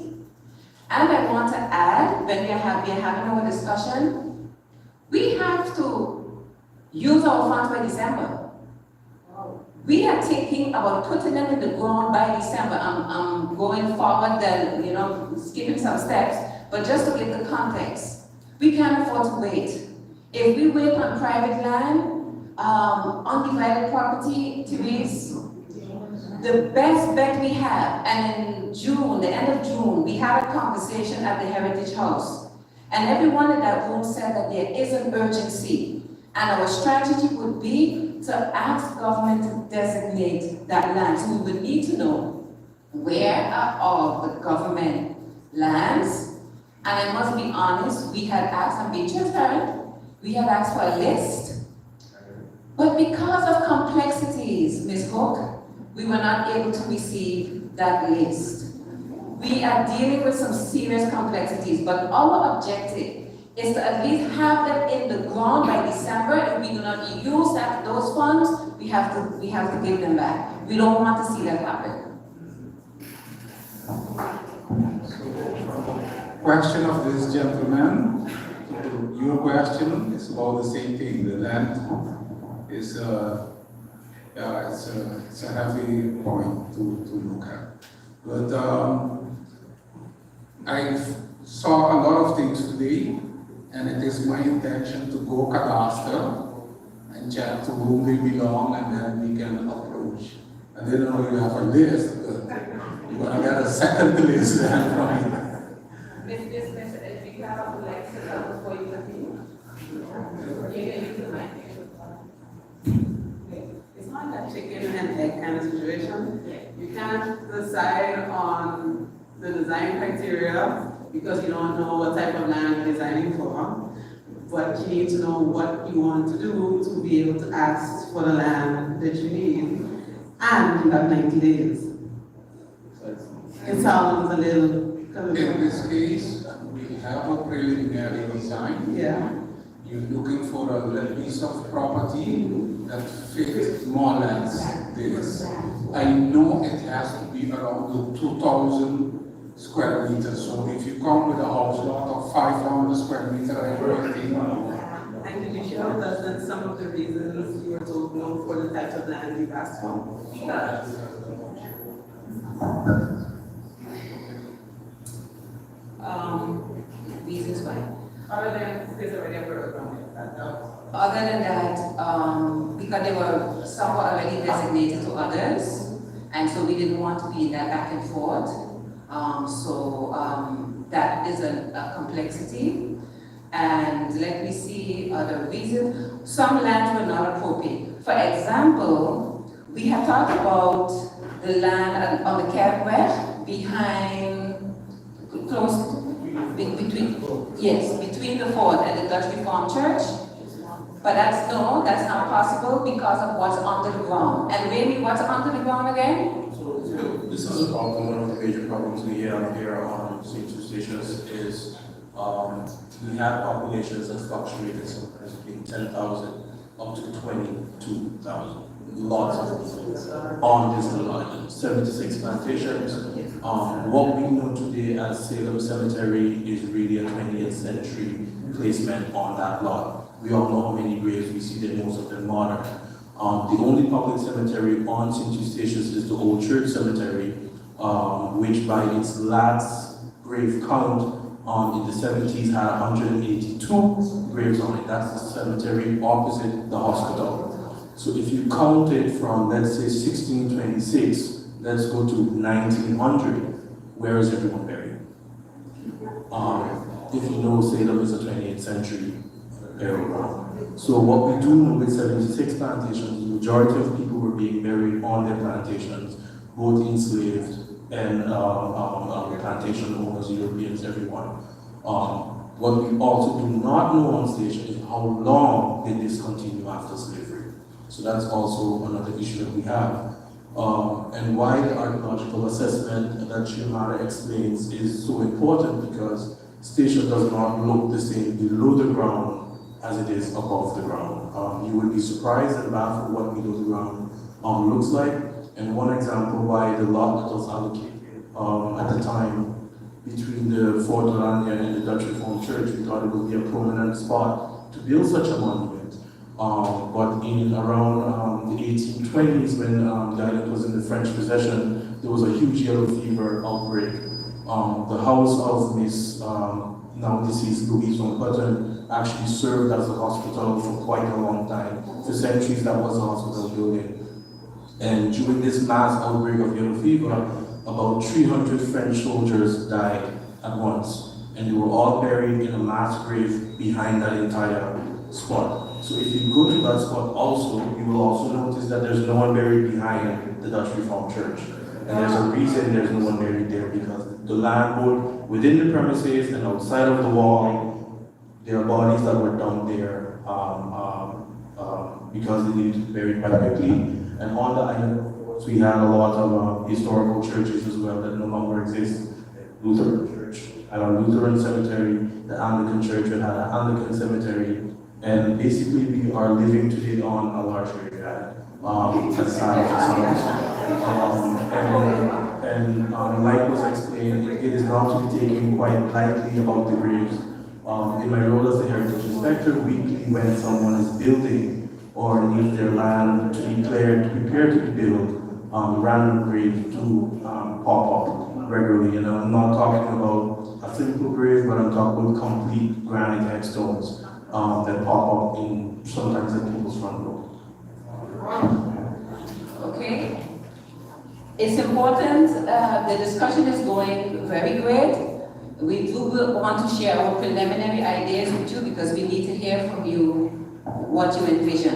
And I want to add, when we are having our discussion, we have to use our funds by December. We are thinking about putting them in the ground by December. I'm going forward then, skipping some steps, but just to give the context. We can't afford to wait. If we wait on private land, undivided property, Therese, the best bet we have, and in June, the end of June, we had a conversation at the Heritage House, and everyone in that room said that there is an urgency, and our strategy would be to ask government to designate that land. So we would need to know where are all the government lands, and I must be honest, we had asked, and be transparent, we had asked for a list, but because of complexities, Ms. Hook, we were not able to receive that list. We are dealing with some serious complexities, but our objective is to at least have them in the ground by December. If we do not use those funds, we have to give them back. We don't want to see that happen. Question of this gentleman, your question is about the same thing. The land is it's a heavy point to look at. But I saw a lot of things today, and it is my intention to go cadastre and check to whom they belong, and then we can approach. I didn't know you have a list, but you're gonna get a second list then from me. If you have a like sit down before you continue, you can use the mic. It's not that chicken and egg kind of situation. You can't decide on the design criteria because you don't know what type of land you're designing for, but you need to know what you want to do to be able to ask for the land that you need, and you have 90 days. It sounds a little... In this case, we have a preliminary design. Yeah. You're looking for a piece of property that fits more or less this. I know it has to be around the 2,000 square meters. So if you come with a house lot of 500 square meters, everything. And did you share with us then some of the reasons you were told no for the types of land you've asked for? Reasons why. Other than there's already a program. Other than that, because they were somewhat already designated to others, and so we didn't want to be in that back and forth. That is a complexity. And let me see other reasons. Some lands were not appropriate. For example, we have talked about the land on the Caribbean behind, close, between the fort and the Dutch Reformed Church. But that's not possible because of what's under the ground. And maybe what's under the ground again? So this is a problem. One of the major problems we have here on St. Stations is we have populations that fluctuate sometimes between 10,000 up to 22,000. Lots of people on this little island. 76 plantations. What we know today as Salem Cemetery is really a 20th century placement on that lot. We all know how many graves we see there, most of them modern. The only public cemetery on St. Eustatius is the Old Church Cemetery, which by its last grave count in the 70s had 182 graves on it. That's the cemetery opposite the hospital. So if you count it from, let's say, 1626, let's go to 1900, where is everyone buried? If you know, Salem is a 20th century burial ground. So what we do know with 76 plantations, the majority of people were being buried on their plantations, both enslaved and plantation owners, Europeans, everyone. What we also do not know on station is how long did this continue after slavery. So that's also another issue that we have. And why the archaeological assessment that Shimara explains is so important, because station does not look the same below the ground as it is above the ground. You will be surprised and baffled what below the ground looks like. And one example why the lot that was allocated at the time between the Fort Oranje and the Dutch Reformed Church, we thought it would be a prominent spot to build such a monument. But in around the 1820s, when the island was in the French possession, there was a huge yellow fever outbreak. The house of Miss, now deceased Louise von Putten, actually served as a hospital for quite a long time. For centuries, that was a hospital building. And during this mass outbreak of yellow fever, about 300 French soldiers died at once. And they were all buried in a mass grave behind that entire spot. So if you go to that spot also, you will also notice that there's no one buried behind the Dutch Reformed Church. And there's a reason there's no one buried there, because the land, both within the premises and outside of the wall, there are bodies that were dumped there because they needed to be buried quite quickly. And on the island, of course, we had a lot of historical churches as well that no longer exist. Lutheran Church had a Lutheran cemetery, the Anglican Church had an Anglican cemetery, and basically we are living today on a large graveyard. Like was explained, it is not to be taken quite lightly about the graves. In my role as a heritage inspector, weekly when someone is building or needs their land to be cleared, to prepare to be built, random graves do pop up regularly. And I'm not talking about a simple grave, but I'm talking about complete granite headstones that pop up in sometimes at people's front door. Okay. It's important, the discussion is going very great. We do want to share our preliminary ideas with you because we need to hear from you what you envision.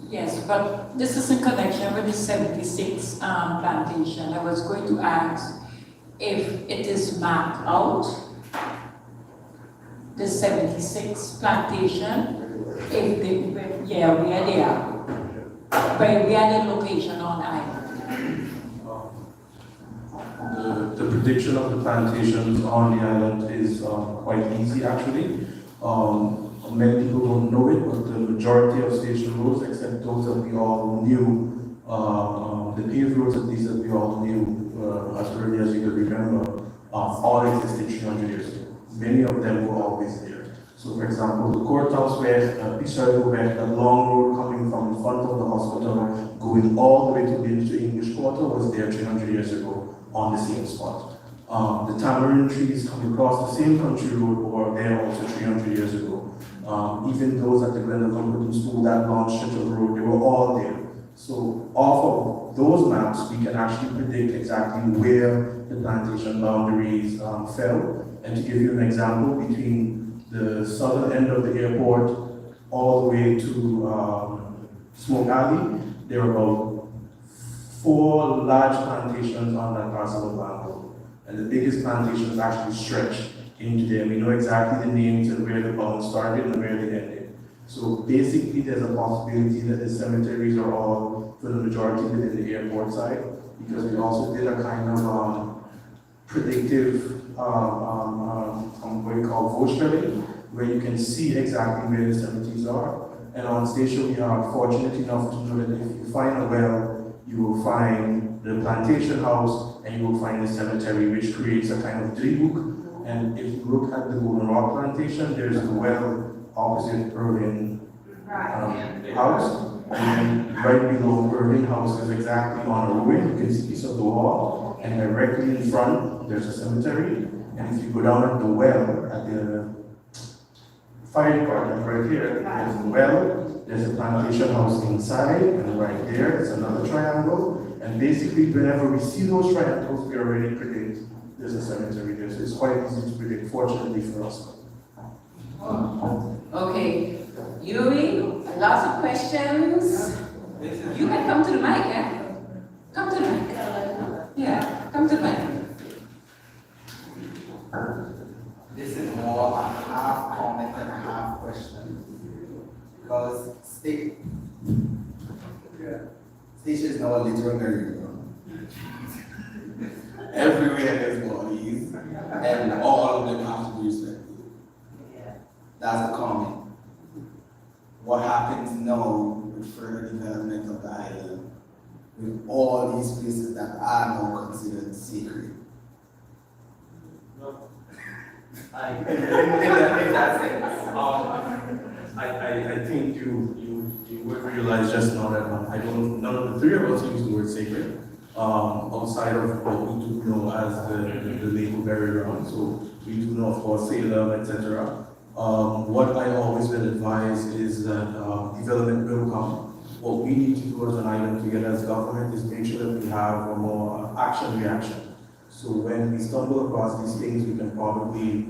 Yes, but this is in connection with the 76 plantation. I was going to ask if it is mapped out, the 76 plantation, if they, where they are, where the location on island. The prediction of the plantations on the island is quite easy actually. Many people don't know it, but the majority of station roads, except those that we all knew, the paved roads at least that we all knew as early as you could remember, all existed 300 years ago. Many of them were always there. So for example, the courthouse where that long road coming from in front of the hospital, going all the way to the English Quarter was there 300 years ago on the same spot. The tamarind trees coming across the same country road were there also 300 years ago. Even those at the Glendale Company School, that long stretch of road, they were all there. So off of those maps, we can actually predict exactly where the plantation boundaries fell. And to give you an example, between the southern end of the airport all the way to Smoke Alley, there are about 4 large plantations on that parcel of land. And the biggest plantations actually stretch into there. We know exactly the names and where the bounds started and where they ended. So basically, there's a possibility that the cemeteries are all, for the majority, within the airport side, because we also did a kind of predictive, what we call vote where you can see exactly where the cemeteries are. And on station, we are fortunate enough to know that if you find a well, you will find the plantation house, and you will find the cemetery, which creates a kind of driehoek. And if you look at the Golden Rock plantation, there's the well opposite Irving house. And then right below Irving house is exactly on a ruin. You can see a piece of the wall. And directly in front, there's a cemetery. And if you go down at the well, at the fire department right here, there's a well, there's a plantation house inside, and right there is another triangle. And basically, whenever we see those triangles, we already predict there's a cemetery there. So it's quite easy to predict, fortunately for us. Okay, Yuri, lots of questions. You can come to the mic, yeah? Come to the mic. Yeah, come to the mic. This is more a half comment and a half question. Because station is now a literal merry-go-round. Everywhere there's bodies, and all of them have to be respected. That's the comment. What happens now with further development of the island, with all these places that are now considered sacred? In that sense, I think you would realize just now that none of the three of us use the word sacred, outside of what we do know as the label burial ground. So we do know, of course, Salem, etc. What I always will advise is that development will come. What we need to do as an island together as government is make sure that we have a more action-reaction. So when we stumble across these things, we can probably,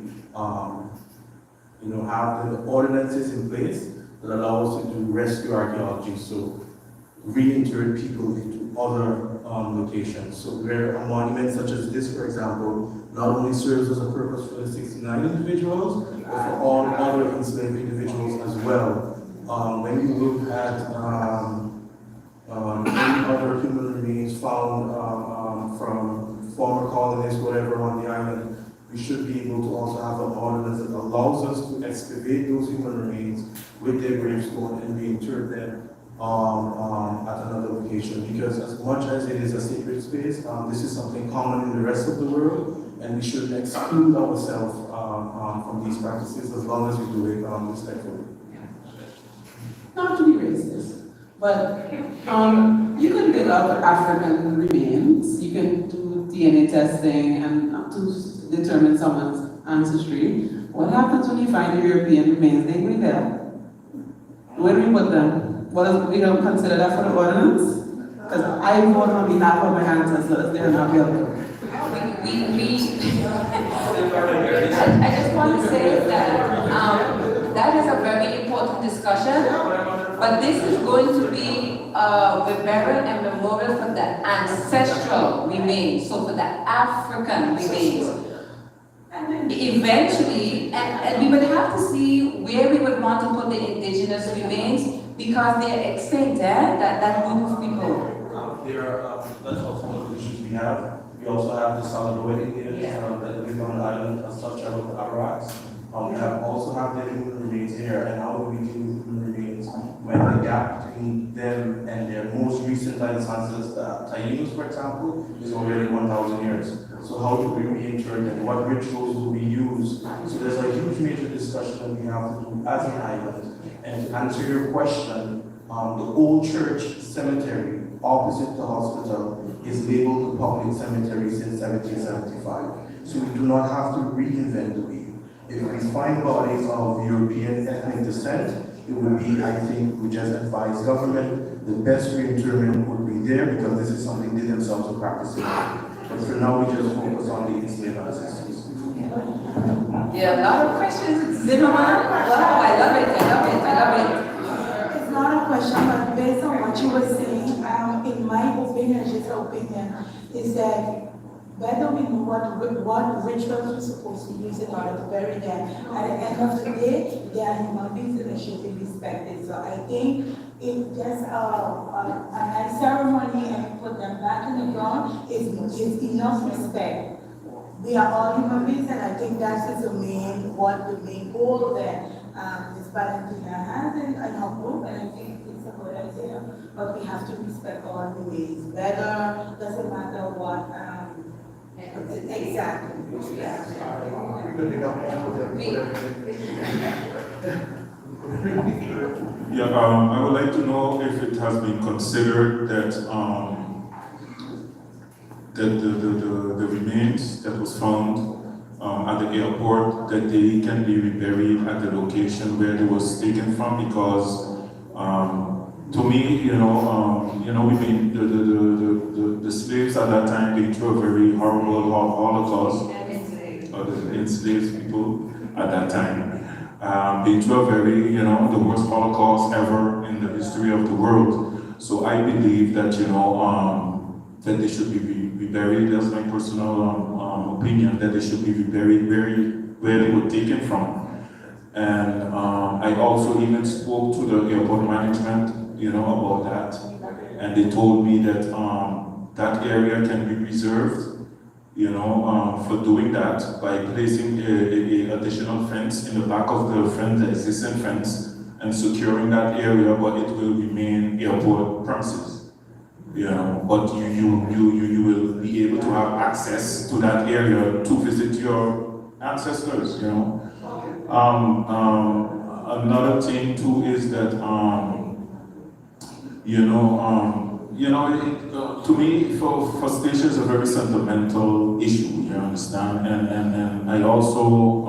have the ordinances in place that allow us to do rescue archaeology. So reinter people into other locations. So where a monument such as this, for example, not only serves as a purpose for the 69 individuals, but for all other enslaved individuals as well. When you look at any other human remains found from former colonists, whatever, on the island, we should be able to also have an ordinance that allows us to excavate those human remains with their gravestone and reinter them at another location. Because as much as it is a sacred space, this is something common in the rest of the world, and we shouldn't exclude ourselves from these practices as long as we do it respectfully. Not to be racist, but you can dig up African remains, you can do DNA testing and to determine someone's ancestry. What happens when you find the European remains? They bring them. Where do we put them? We don't consider that for the ordinance? Because I vote on behalf of my ancestors, they're not guilty. I just want to say that that is a very important discussion, but this is going to be a burial and memorial for the ancestral remains, so for the African remains. Eventually, and we would have to see where we would want to put the indigenous remains, because they are extinct, that group of people. That's also one of the issues we have. We also have the Salado Indians that live on the island as such as the Arawaks. We also have the human remains here, and how do we deal with human remains when the gap between them and their most recent ancestors, Taínos, for example, is already 1,000 years. So how do we reinter them? What rituals do we use? So there's a huge major discussion that we have to do as an island. And to answer your question, the old church cemetery opposite the hospital is labeled the public cemetery since 1775. So we do not have to reinvent the wheel. If we find bodies of European ethnic descent, it would be, I think, we just advise government, the best reinterment would be there, because this is something they themselves are practicing. But for now, we just focus on the enslaved ancestors. There are a lot of questions. Zimmerman, wow, I love it. It's not a question, but based on what you were saying, in my opinion, just opinion, is that whether we know what rituals we're supposed to use in order to bury them, at the end of the day, they are human beings and they should be respected. So I think if just a nice ceremony and put them back in the ground is enough respect. We are all human beings, and I think that is the main goal that Ms. Valentina has in her group, and I think it's a good idea. But we have to respect all the ways, whether, doesn't matter what, exactly. I would like to know if it has been considered that the remains that was found at the airport, that they can be reburied at the location where they was taken from, because to me, we've been the slaves at that time been through a very horrible Holocaust, or the enslaved people at that time, been through a very, the worst Holocaust ever in the history of the world. So I believe that, that they should be reburied. That's my personal opinion, that they should be reburied where they were taken from. And I also even spoke to the airport management, about that. And they told me that that area can be preserved, for doing that by placing a additional fence in the back of the existing fence, and securing that area, but it will remain airport premises. But you will be able to have access to that area to visit your ancestors. Another thing too is that to me, for Stacia, is a very sentimental issue. You understand, and I also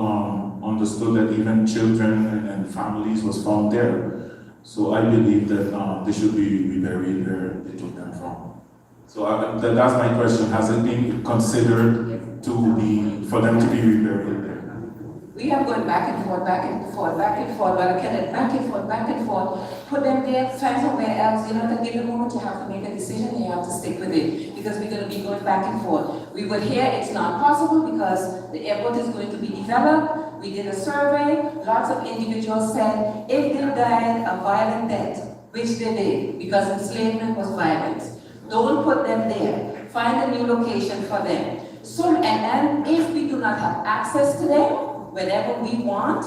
understood that even children and families was found there. So I believe that they should be reburied where they took them from. So that's my question. Has it been considered for them to be reburied there? We have gone back and forth, back and forth, back and forth, but I can back and forth, back and forth. Put them there, find somewhere else. To give the moment you have to make a decision, you have to stick with it, because we're going to be going back and forth. We would hear it's not possible because the airport is going to be developed. We did a survey. Lots of individuals said if they died a violent death, which they did, because enslavement was violent, don't put them there. Find a new location for them. And if we do not have access to them, whenever we want,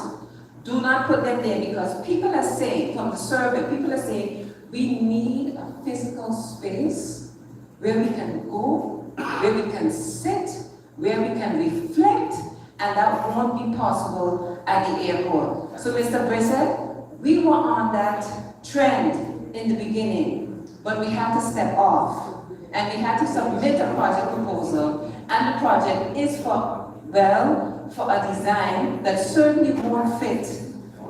do not put them there, because people are saying, from the survey, people are saying, we need a physical space where we can go, where we can sit, where we can reflect, and that won't be possible at the airport. So Mr. Brissett, we were on that trend in the beginning, but we had to step off, and we had to submit a project proposal, and the project is for a design that certainly won't fit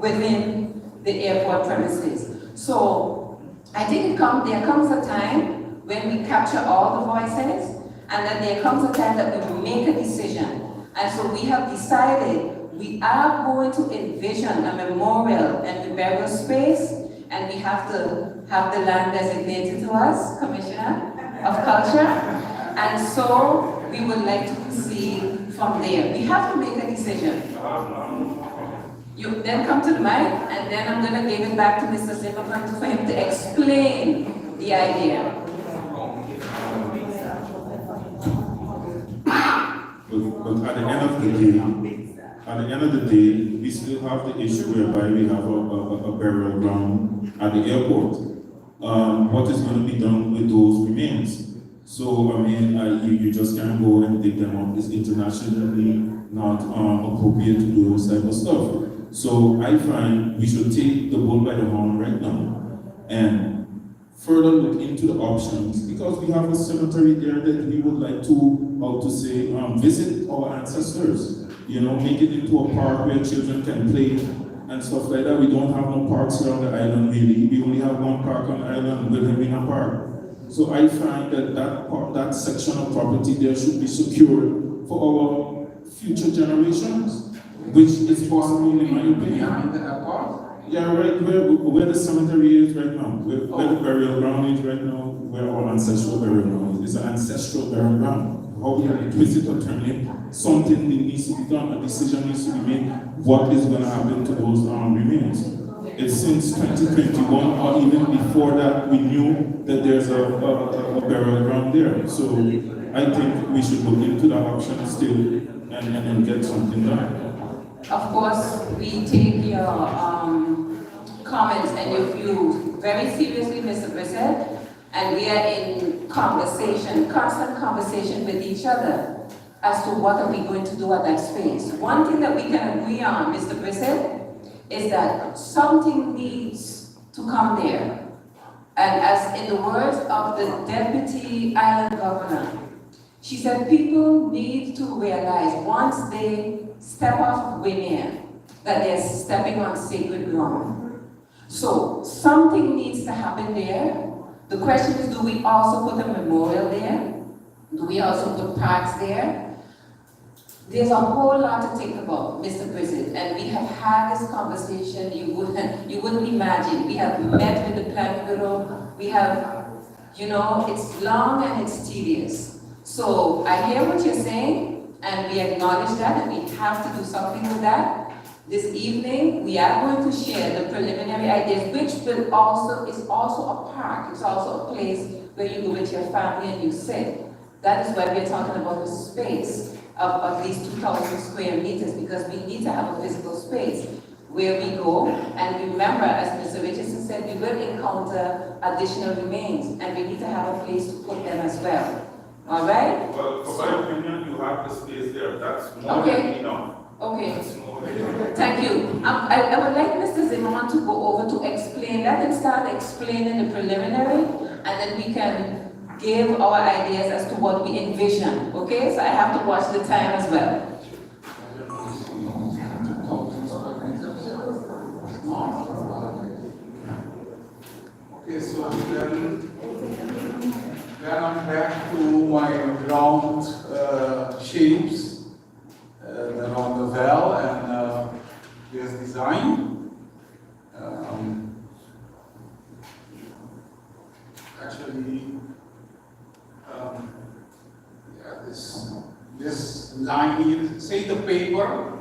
within the airport premises. So I think there comes a time when we capture all the voices, and then there comes a time that we will make a decision. And so we have decided we are going to envision a memorial and reburial space, and we have to have the land designated to us, Commissioner of Culture. And so we would like to proceed from there. We have to make a decision. You then come to the mic, and then I'm going to give it back to Mr. Zimmerman for him to explain the idea. But at the end of the day, we still have the issue whereby we have a burial ground at the airport. What is going to be done with those remains? So, you just can't go and dig them up. It's internationally not appropriate to do those type of stuff. So I find we should take the bull by the horn right now and further look into the options, because we have a cemetery there that we would like to, visit our ancestors. Make it into a park where children can play and stuff like that. We don't have no parks around the island really. We only have one park on the island, Wilhelmina Park. So I find that section of property there should be secured for our future generations, which is possible in my opinion. Yeah, right where the cemetery is right now, where the burial ground is right now, where our ancestral burial ground is. it's an ancestral burial ground. How we are twist it or turn it, something needs to be done, a decision needs to be made, what is going to happen to those remains. It's since 2021 or even before that we knew that there's a burial ground there. So I think we should look into that option still and get something done. Of course, we take your comments and your views very seriously, Mr. Brissett, and we are in conversation, constant conversation with each other as to what are we going to do at that space. One thing that we can agree on, Mr. Brissett, is that something needs to come there. And as in the words of the Deputy Island Governor, she said people need to realize once they step off of Winier that they're stepping on sacred ground. So something needs to happen there. The question is, do we also put a memorial there? Do we also put parks there? There's a whole lot to think about, Mr. President, and we have had this conversation, you wouldn't imagine. We have met with the planning bureau, we have, it's long and it's tedious. So I hear what you're saying, and we acknowledge that, and we have to do something with that. This evening, we are going to share the preliminary ideas, which is also a park, it's also a place where you go with your family and you sit. That is why we're talking about the space of at least 2,000 square meters, because we need to have a physical space where we go. And remember, as Mr. Richardson said, we will encounter additional remains, and we need to have a place to put them as well. All right? Well, for my opinion, you have the space there. That's more than enough. Okay. That's more than enough. Thank you. I would like Mr. Zimmerman to go over to explain that and start explaining the preliminary, and then we can give our ideas as to what we envision. Okay? So I have to watch the time as well. Okay, so then I'm back to my round shapes around the well and this design. Actually, this line here, say the paper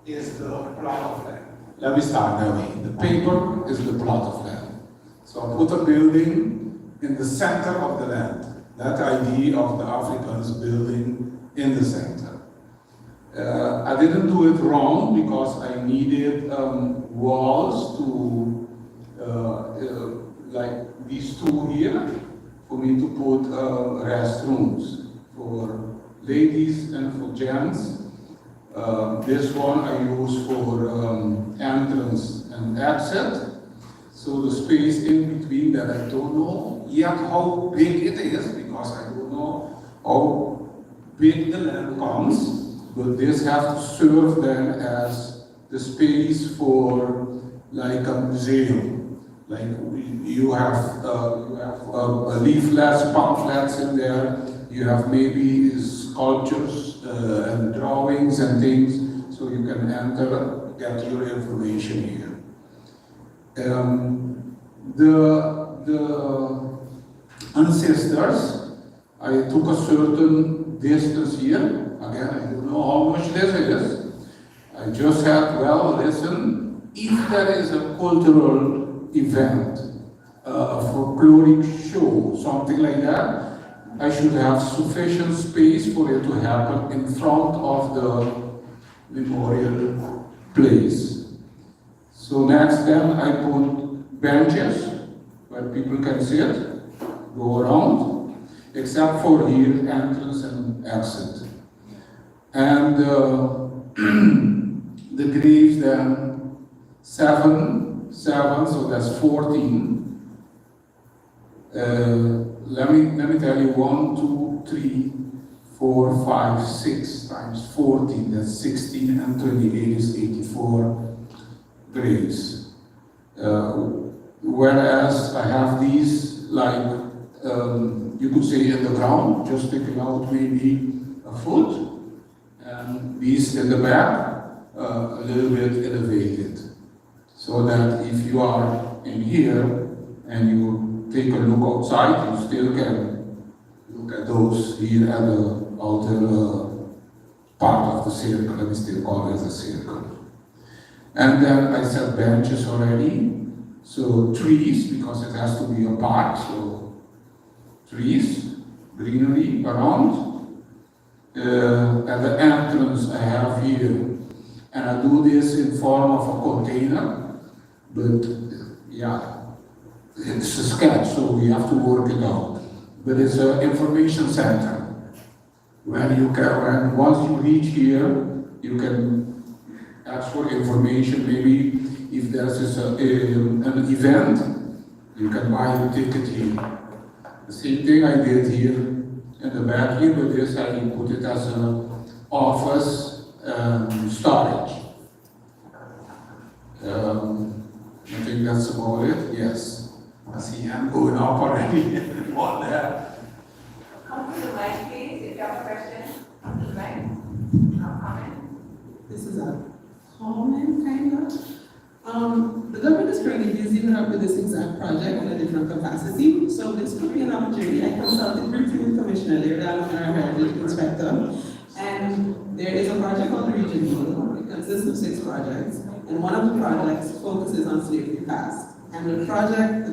is the plot of land. Let me start that way. The paper is the plot of land. So I put a building in the center of the land. That idea of the Africans building in the center. I didn't do it wrong because I needed walls to, like these two here, for me to put restrooms for ladies and for gents. This one I use for entrance and exit. So the space in between that I don't know yet how big it is, because I don't know how big the land comes. But this has to serve then as the space for like a museum. Like you have leaflets, pamphlets in there. You have maybe sculptures and drawings and things, so you can enter, get your information here. The ancestors, I took a certain distance here. Again, I don't know how much this is. I just had, well, listen, if there is a cultural event, a folkloric show, something like that, I should have sufficient space for it to happen in front of the memorial place. So next then I put benches where people can sit, go around, except for here, entrance and exit. And the graves then, seven, so that's 14. Let me tell you, 1, 2, 3, 4, 5, 6 times 14, that's 16, and 28 is 84 graves. Whereas I have these, like, you could say in the ground, just sticking out maybe a foot, and these in the back, a little bit elevated. So that if you are in here and you take a look outside, you still can look at those here at the outer part of the circle, and we still call it a circle. And then I said benches already, so trees, because it has to be a park, so trees, greenery around. At the entrance I have here, and I do this in form of a container, but yeah, it's a sketch, so we have to work it out. But it's an information center. When once you reach here, you can ask for information. Maybe if there's an event, you can buy a ticket here. The same thing I did here in the back here, but this I put it as an office storage. I think that's about it. Yes. I see I'm going up already. What there? Come to the mic, please, if you have a question. Come to the mic. Comment. This is a comment, kind of. The government is currently busy with this exact project in a different capacity, so this could be an opportunity. I consulted briefly with Commissioner Laird, our heritage inspector, and there is a project called the Regional. It consists of 6 projects, and one of the projects focuses on slavery past. And the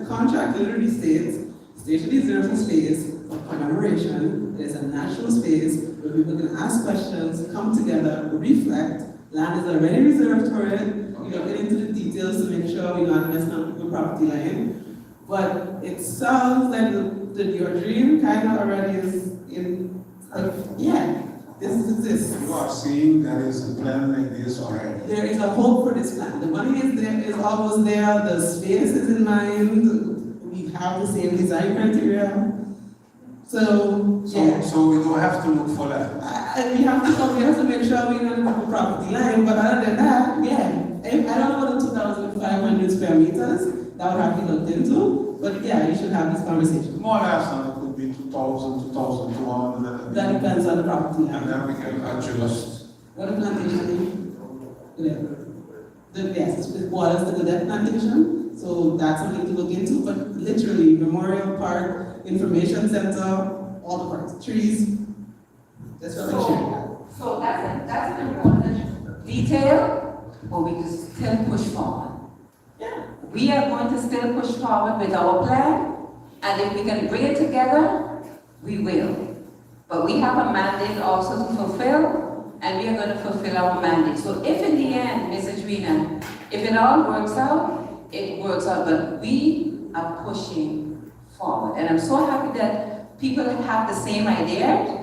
contract literally states, station reserves a space for commemoration. There's a natural space where people can ask questions, come together, reflect. Land is already reserved for it. We don't get into the details to make sure we're not messing up people's property line. But it sounds like your dream kind of already is in, yeah, this exists. You are seeing there is a plan like this already. There is a hope for this plan. The money is there, is almost there, the space is in mind, we have the same design criteria. So yeah. So we don't have to look for that. We have to make sure we don't have a property line, but other than that, yeah. I don't know the 2,500 square meters, that would have to be looked into, but yeah, you should have this conversation. More or less, and it could be 2,000, 2,200. That depends on the property line. And then we can adjust. What a plantation, yes, it's borders to the death plantation, so that's something to look into, but literally, Memorial Park, Information Center, all the parks, trees, that's what I share. So that's an important detail, but we can still push forward. Yeah. We are going to still push forward with our plan, and if we can bring it together, we will. But we have a mandate also to fulfill, and we are going to fulfill our mandate. So if in the end, Mrs. Rena, if it all works out, it works out, but we are pushing forward. And I'm so happy that people have the same idea.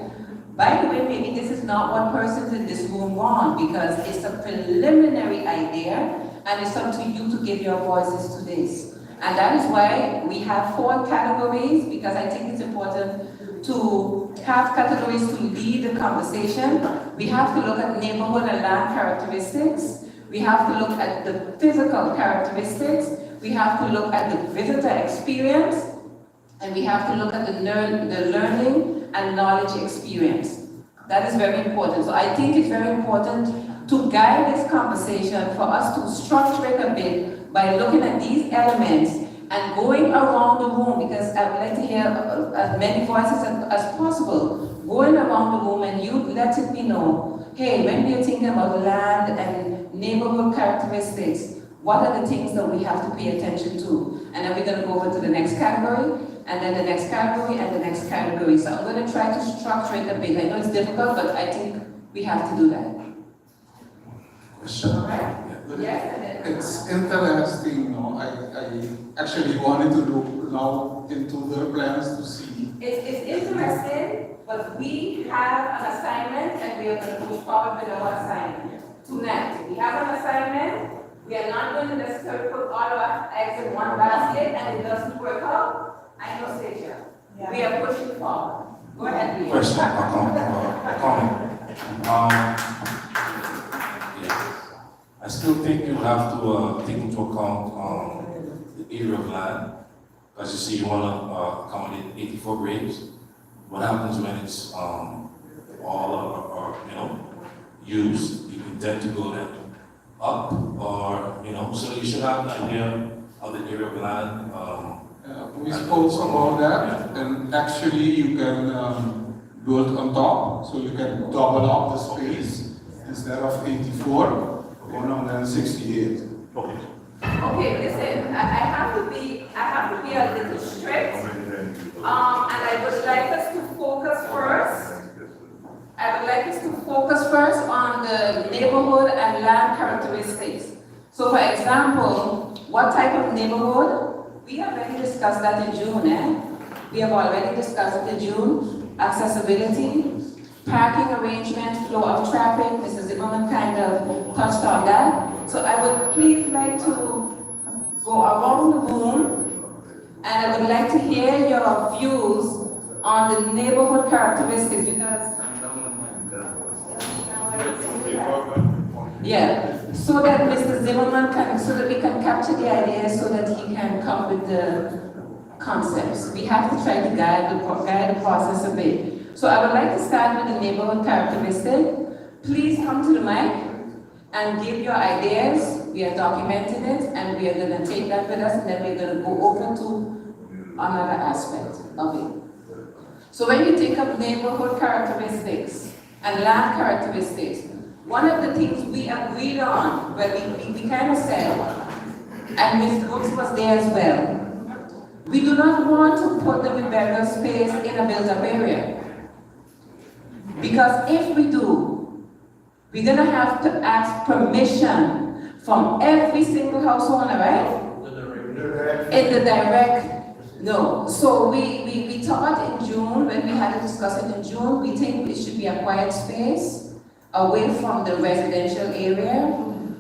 By the way, maybe this is not what persons in this room want, because it's a preliminary idea, and it's up to you to give your voices to this. And that is why we have 4 categories, because I think it's important to have categories to lead the conversation. We have to look at neighborhood and land characteristics. We have to look at the physical characteristics. We have to look at the visitor experience. And we have to look at the learning and knowledge experience. That is very important. So I think it's very important to guide this conversation for us to structure it a bit by looking at these elements and going around the room, because I would like to hear as many voices as possible, going around the room and you letting me know, hey, when we are thinking about land and neighborhood characteristics, what are the things that we have to pay attention to? And then we're going to go over to the next category, and then the next category, and the next category. So I'm going to try to structure it a bit. I know it's difficult, but I think we have to do that. Question. All right? Yes. It's interesting, I actually wanted to look now into their plans to see. It's interesting, but we have an assignment, and we are going to move forward with our assignment. Tonight, we have an assignment. We are not going to necessarily put all our eggs in one basket, and it doesn't work out. I know, Stacia. Yeah. We are pushing forward. Go ahead, Leah. Question, comment. Yes. I still think you have to take into account the area of land, because you see you want to accommodate 84 graves. What happens when it's all used? You intend to go then up, or so you should have an idea of the area of land. We spoke about that, and actually you can build on top, so you can double up the space. Instead of 84, 168. Okay, listen, I have to be a little strict. And I would like us to focus first. I would like us to focus first on the neighborhood and land characteristics. So for example, what type of neighborhood? We have already discussed that in June, We have already discussed it in June. Accessibility, parking arrangement, flow of traffic. Mrs. Zimmerman kind of touched on that. So I would please like to go around the room, and I would like to hear your views on the neighborhood characteristics, because so that Mr. Zimmerman can, so that we can capture the ideas, so that he can come with the concepts. We have to try to guide the process a bit. So I would like to start with the neighborhood characteristic. Please come to the mic and give your ideas. We are documenting it, and we are going to take that with us, and then we're going to go over to another aspect of it. So when you take up neighborhood characteristics and land characteristics, one of the things we agreed on, where we kind of said, and Ms. Brooks was there as well, we do not want to put the reburial space in a built-up area. Because if we do, we're going to have to ask permission from every single house owner, right? In the direct, no. So we thought in June, when we had to discuss it in June, we think it should be a quiet space away from the residential area,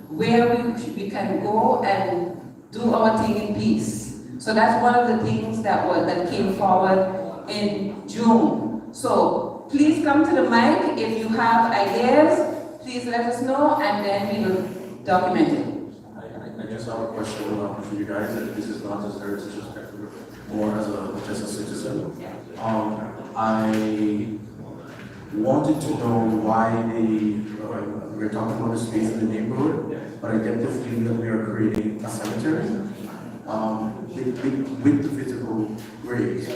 where we can go and do our thing in peace. So that's one of the things that came forward in June. So please come to the mic if you have ideas. Please let us know, and then we will document it. I guess I have a question for you guys. This is not just heritage perspective, more as just a citizen. I wanted to know why we're talking about the space in the neighborhood, but I get the feeling that we are creating a cemetery with the physical graves.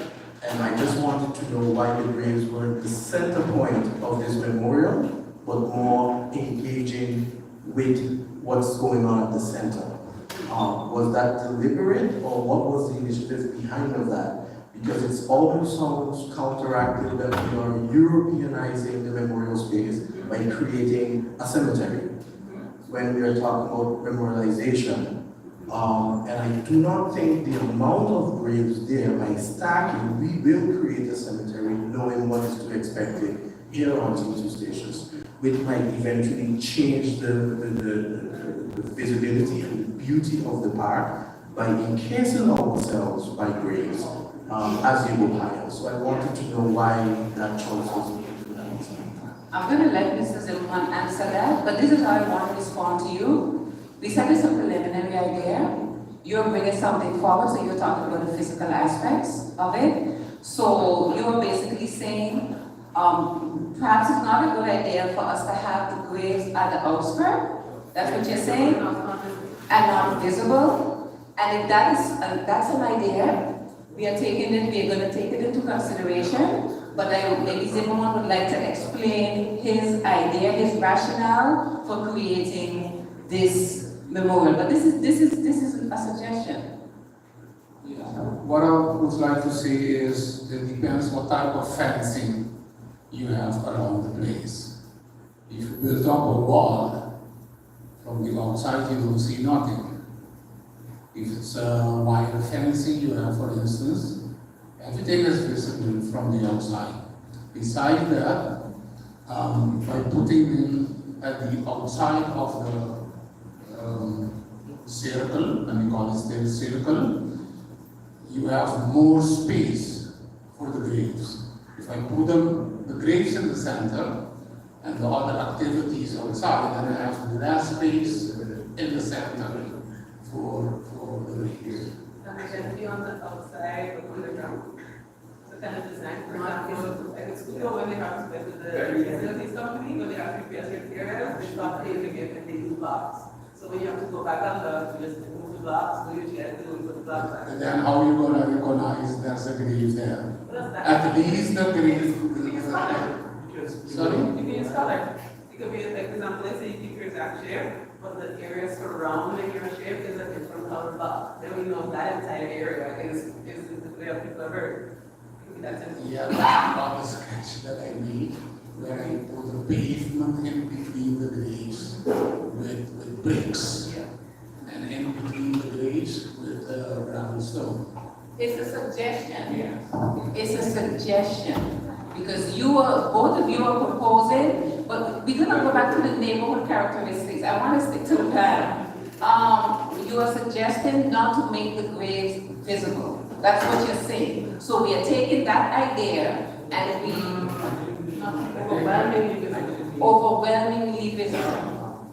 And I just wanted to know why the graves were the center point of this memorial, but more engaging with what's going on at the center. Was that deliberate, or what was the initiative behind of that? Because it's almost sounds counteractive that we are Europeanizing the memorial space by creating a cemetery when we are talking about memorialization. And I do not think the amount of graves there, by stacking, we will create a cemetery knowing what is to be expected here on T2 stations, which might eventually change the visibility and the beauty of the park by encasing ourselves by graves as you go higher. So I wanted to know why that choice was made. I'm going to let Mr. Zilman answer that, but this is how I want to respond to you. We said it's a preliminary idea. You're bringing something forward, so you're talking about the physical aspects of it. So you're basically saying, perhaps it's not a good idea for us to have the graves at the outskirts. That's what you're saying? And not visible. And if that's an idea, we are taking it, we are going to take it into consideration. But maybe Zimmerman would like to explain his idea, his rationale for creating this memorial. But this is a suggestion. Yeah. What I would like to say is it depends what type of fencing you have around the place. If you build up a wall, from the outside you don't see nothing. If it's a wire fencing you have, for instance, everything is visible from the outside. Besides that, by putting them at the outside of the circle, and we call it still circle, you have more space for the graves. If I put the graves in the center and the other activities outside, then I have less space in the center for the graves. And they can be on the outside or on the ground. So kind of design, for example, like a studio when they have to go to the facilities company, when they have to prepare certain areas, they start paving it and they do blocks. So when you have to go back on the, you just move blocks, do you get to the blocks? And then how you gonna recognize there's a grave there? At least the grave. Sorry? It could be a scholar. It could be, like, for example, let's say you keep your exact shape, but the area surrounding your shape is a different color block. Then we know that entire area is the way of people are buried. Yeah, that's not the sketch that I made, where I put the pavement in between the graves with bricks. And in between the graves with gravel stone. It's a suggestion. Yes. It's a suggestion. Because both of you are proposing, but we're gonna go back to the neighborhood characteristics. I wanna stick to the plan. You are suggesting not to make the graves visible. That's what you're saying. So we are taking that idea and we overwhelmingly visible.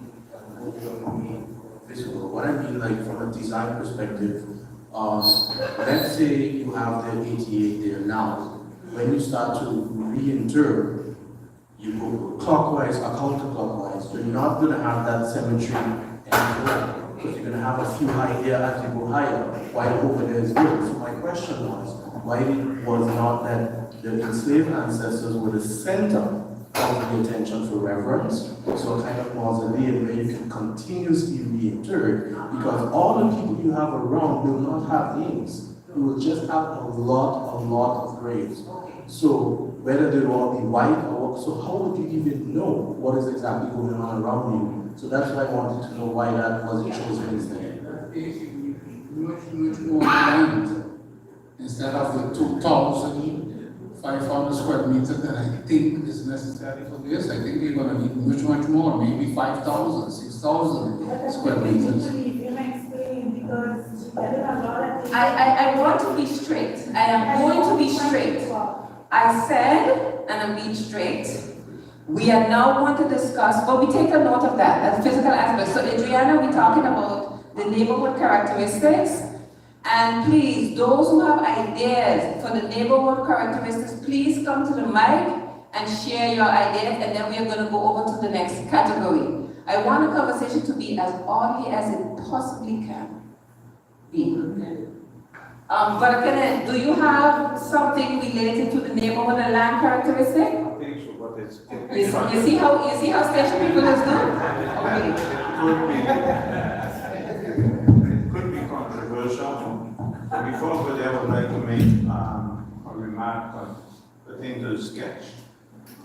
Visible. What I mean, like from a design perspective, let's say you have the 88 there now. When you start to reinter, you go clockwise or counterclockwise. You're not going to have that symmetry anymore because you're going to have a few high there as you go higher, while over there is good. So my question was, why was not that the enslaved ancestors were the center of the attention for reverence? So a kind of mausoleum where you can continuously be interred, because all the people you have around will not have names. You will just have a lot of graves. So whether they will all be white or what, so how would you even know what is exactly going on around you? So that's why I wanted to know why that wasn't chosen instead. Much more land. Instead of the 2,500 square meters that I think is necessary for this, I think we're going to need much more, maybe 5,000, 6,000 square meters. I want to be straight. I am going to be straight. I said, and I'm being straight, we are now going to discuss, but we take a note of that, as a physical aspect. So Adriana, we're talking about the neighborhood characteristics. And please, those who have ideas for the neighborhood characteristics, please come to the mic and share your ideas, and then we are going to go over to the next category. I want the conversation to be as orderly as it possibly can be. But do you have something related to the neighborhood and land characteristic? I think so, but it's You see how station people is doing? It could be controversial. But before we there, I would like to make a remark on the thing to the sketch.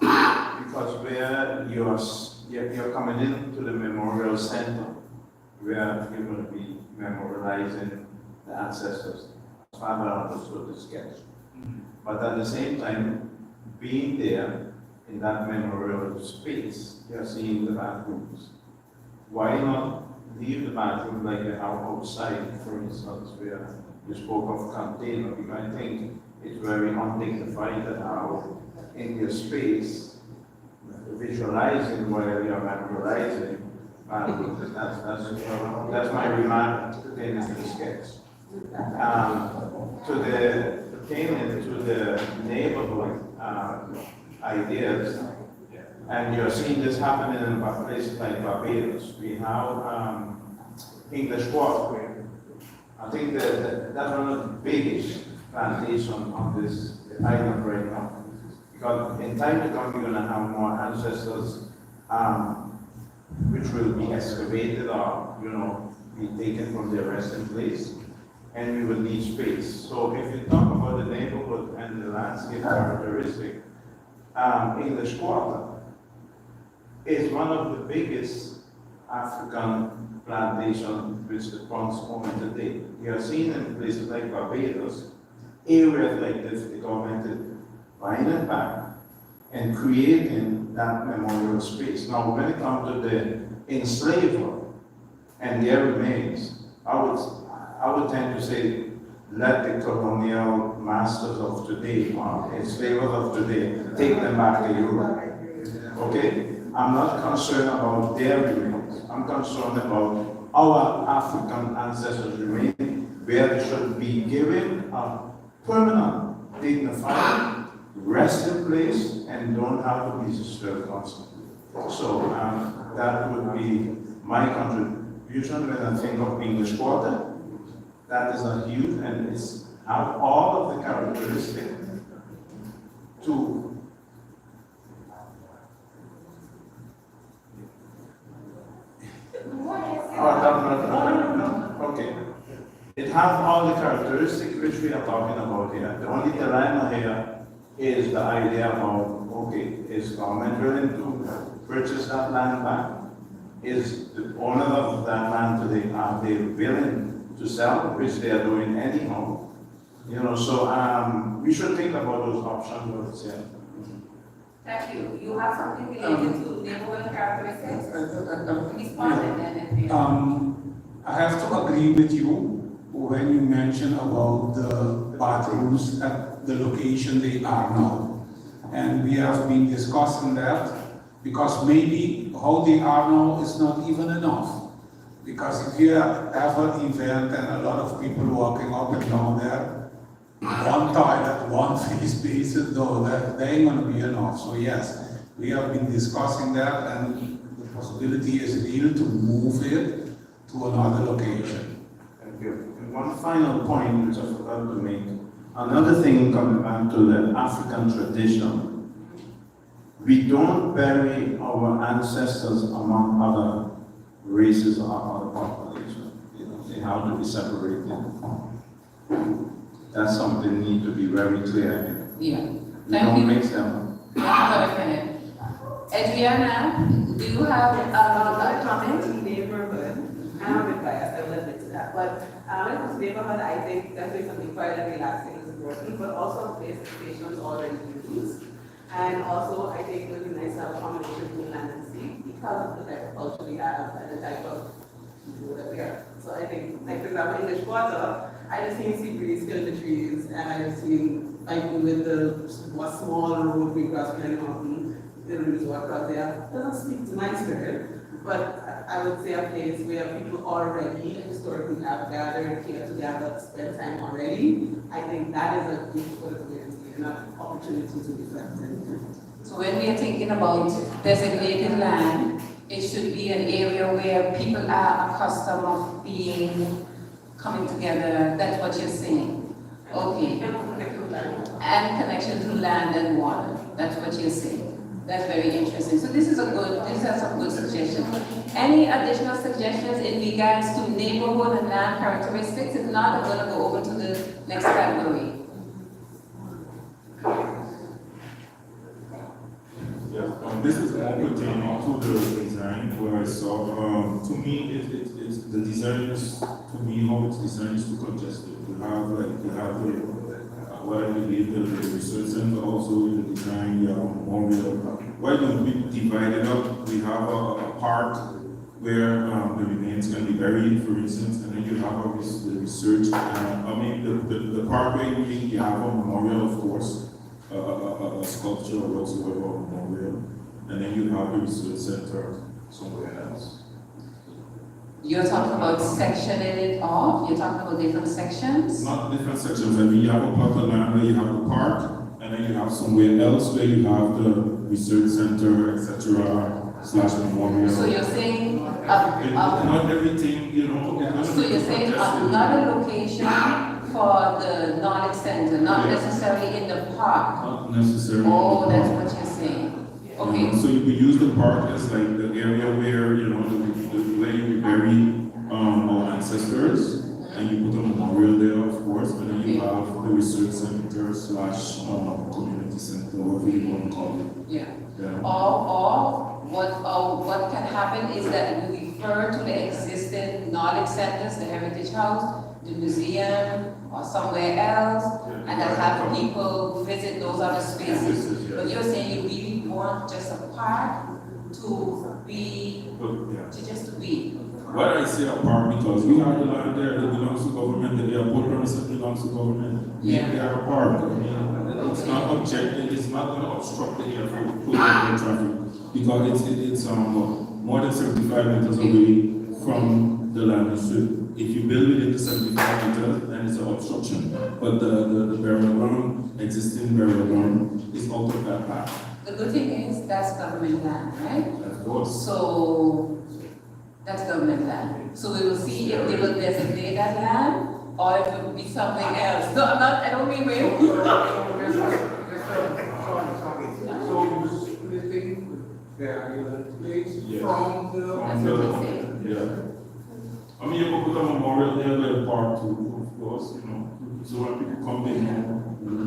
Because where you're coming into the memorial center, where you're going to be memorializing the ancestors. As far as I understood the sketch. But at the same time, being there in that memorial space, you're seeing the bathrooms. Why not leave the bathroom like you have outside, for instance, where you spoke of container? Because I think it's very undignified that how in your space, visualizing while you're memorializing, that's my remark pertaining to the sketch. To the neighborhood ideas, and you're seeing this happening in places like Barbados. We have English Quarter. I think that's one of the biggest plantations on this island right now. Because in time to come, we're going to have more ancestors which will be excavated or, be taken from their resting place. And we will need space. So if you talk about the neighborhood and the landscape characteristic, English Quarter is one of the biggest African plantations which runs only today. You are seeing in places like Barbados, areas like this, the government is buying it back and creating that memorial space. Now, when it comes to the enslaver and their remains, I would tend to say, let the colonial masters of today, or enslavers of today, take them back to Europe. Okay? I'm not concerned about their remains. I'm concerned about our African ancestors' remains, where they should be given a permanent, dignified, resting place, and don't have to be disturbed constantly. So that would be my contribution when I think of English Quarter. that is a huge, and it's have all of the characteristics to okay. It has all the characteristics which we are talking about here. The only dilemma here is the idea of, okay, is government willing to purchase that land back? Is the owner of that land today, are they willing to sell, which they are doing anyhow? You know, so we should think about those options. Yeah. Thank you. You have something related to neighborhood characteristics? Respond and then. I have to agree with you when you mention about the bathrooms at the location they are now. And we have been discussing that because maybe how they are now is not even enough. Because if you have an event and a lot of people walking up and down there, one toilet, one free spaces, though, that ain't gonna be enough. So yes, we have been discussing that, and the possibility is real to move it to another location. Thank you. And one final point which I forgot to make. Another thing coming back to the African tradition, we don't bury our ancestors among other races or other populations. You know, they have to be separated. That's something need to be very clear. Yeah. We don't mix them. Adriana, do you have a comment? Neighborhood. I'm a bit biased, I will admit to that. But when it comes to neighborhood, I think definitely something quiet and relaxing is important, but also a place that stations already used. And also, I think it would be nice to have a combination between land and sea because of the type of culture we have and the type of people that we are. So I think, like for example, English Quarter, I just seen sea breeze kill the trees, and I just seen fighting with the small road we cross behind the mountain, the resort across there. Doesn't speak to my spirit, but I would say a place where people already historically have gathered here together, spend time already. I think that is a beautiful community and an opportunity to reflect in. So when we are thinking about designated land, it should be an area where people are accustomed of coming together. That's what you're saying. Okay. And connection to land and water. That's what you're saying. That's very interesting. So these are some good suggestions. Any additional suggestions in regards to neighborhood and land characteristics? If not, I'm going to go over to the next category. This is more pertaining to the design where I saw, to me, it's the design is, to me, how it's designed is too congested. You have the what I believe the research center also in the design, you have a memorial. Why don't we divide it up? We have a park where the remains can be buried, for instance, and then you have the research. The park where you have a memorial, of course, a sculpture or whatsoever, a memorial, and then you have the research center somewhere else. You're talking about sectioning it off? You're talking about different sections? Not different sections. I mean, you have a plot of land where you have the park, and then you have somewhere else where you have the research center, etc. / memorial. So you're saying not everything, you know. So you're saying another location for the knowledge center, not necessarily in the park. Not necessarily. Oh, that's what you're saying. Okay. So you could use the park as like the area where where you bury our ancestors, and you put a memorial there, of course, but then you have the research center / community center, whatever you want to call it. Yeah. Or what can happen is that we refer to the existing knowledge centers, the Heritage House, the museum, or somewhere else, and then have people visit those other spaces. But you're saying you really want just a park to be, just to be. Why I say a park? Because we have the land there that belongs to government, the airport premises belongs to government. Yeah. We have a park. I mean, it's not objective, it's not going to obstruct the airport traffic because it's more than 75 meters away from the land strip. If you build within the 75 meters, then it's an obstruction. But the burial ground, existing burial ground, is out of that path. The good thing is that's government land, right? Of course. So that's government land. So we will see if they will designate that land or it would be something else. No, I don't mean way. So you splitting the island place from the. Yeah. I mean, you could put a memorial there, like part two, of course, you know, so when people come in,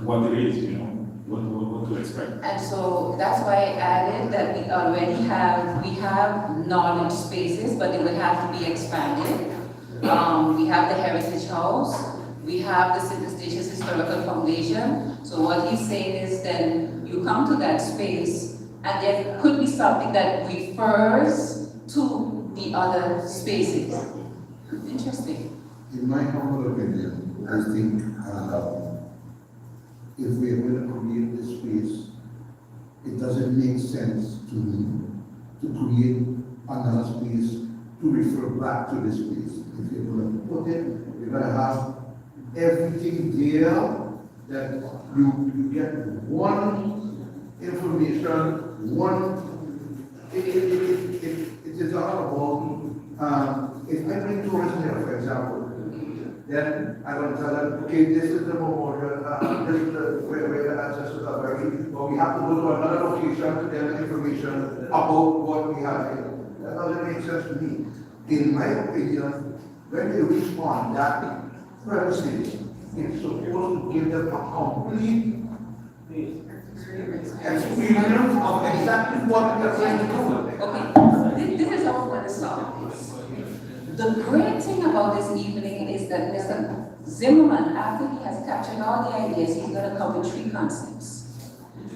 what it is, you know, what to expect. And so that's why I added that we already have knowledge spaces, but they would have to be expanded. We have the Heritage House, we have the City Stations Historical Foundation. So what he's saying is then you come to that space and there could be something that refers to the other spaces. Interesting. In my humble opinion, I think if we are going to create this space, it doesn't make sense to me to create another space to refer back to this space. If you're going to put it, you're going to have everything there that you get one information, it is all about, if I bring tourists here, for example, then I'm going to tell them, okay, this is the memorial, this is where the ancestors are buried, but we have to go to another location to get the information about what we have here. That doesn't make sense to me. In my opinion, when they respond that premises, it's supposed to give them a complete experience of exactly what we are trying to do. Okay, this is how I'm going to solve this. The great thing about this evening is that Mr. Zimmerman, after he has captured all the ideas, he's going to cover 3 concepts.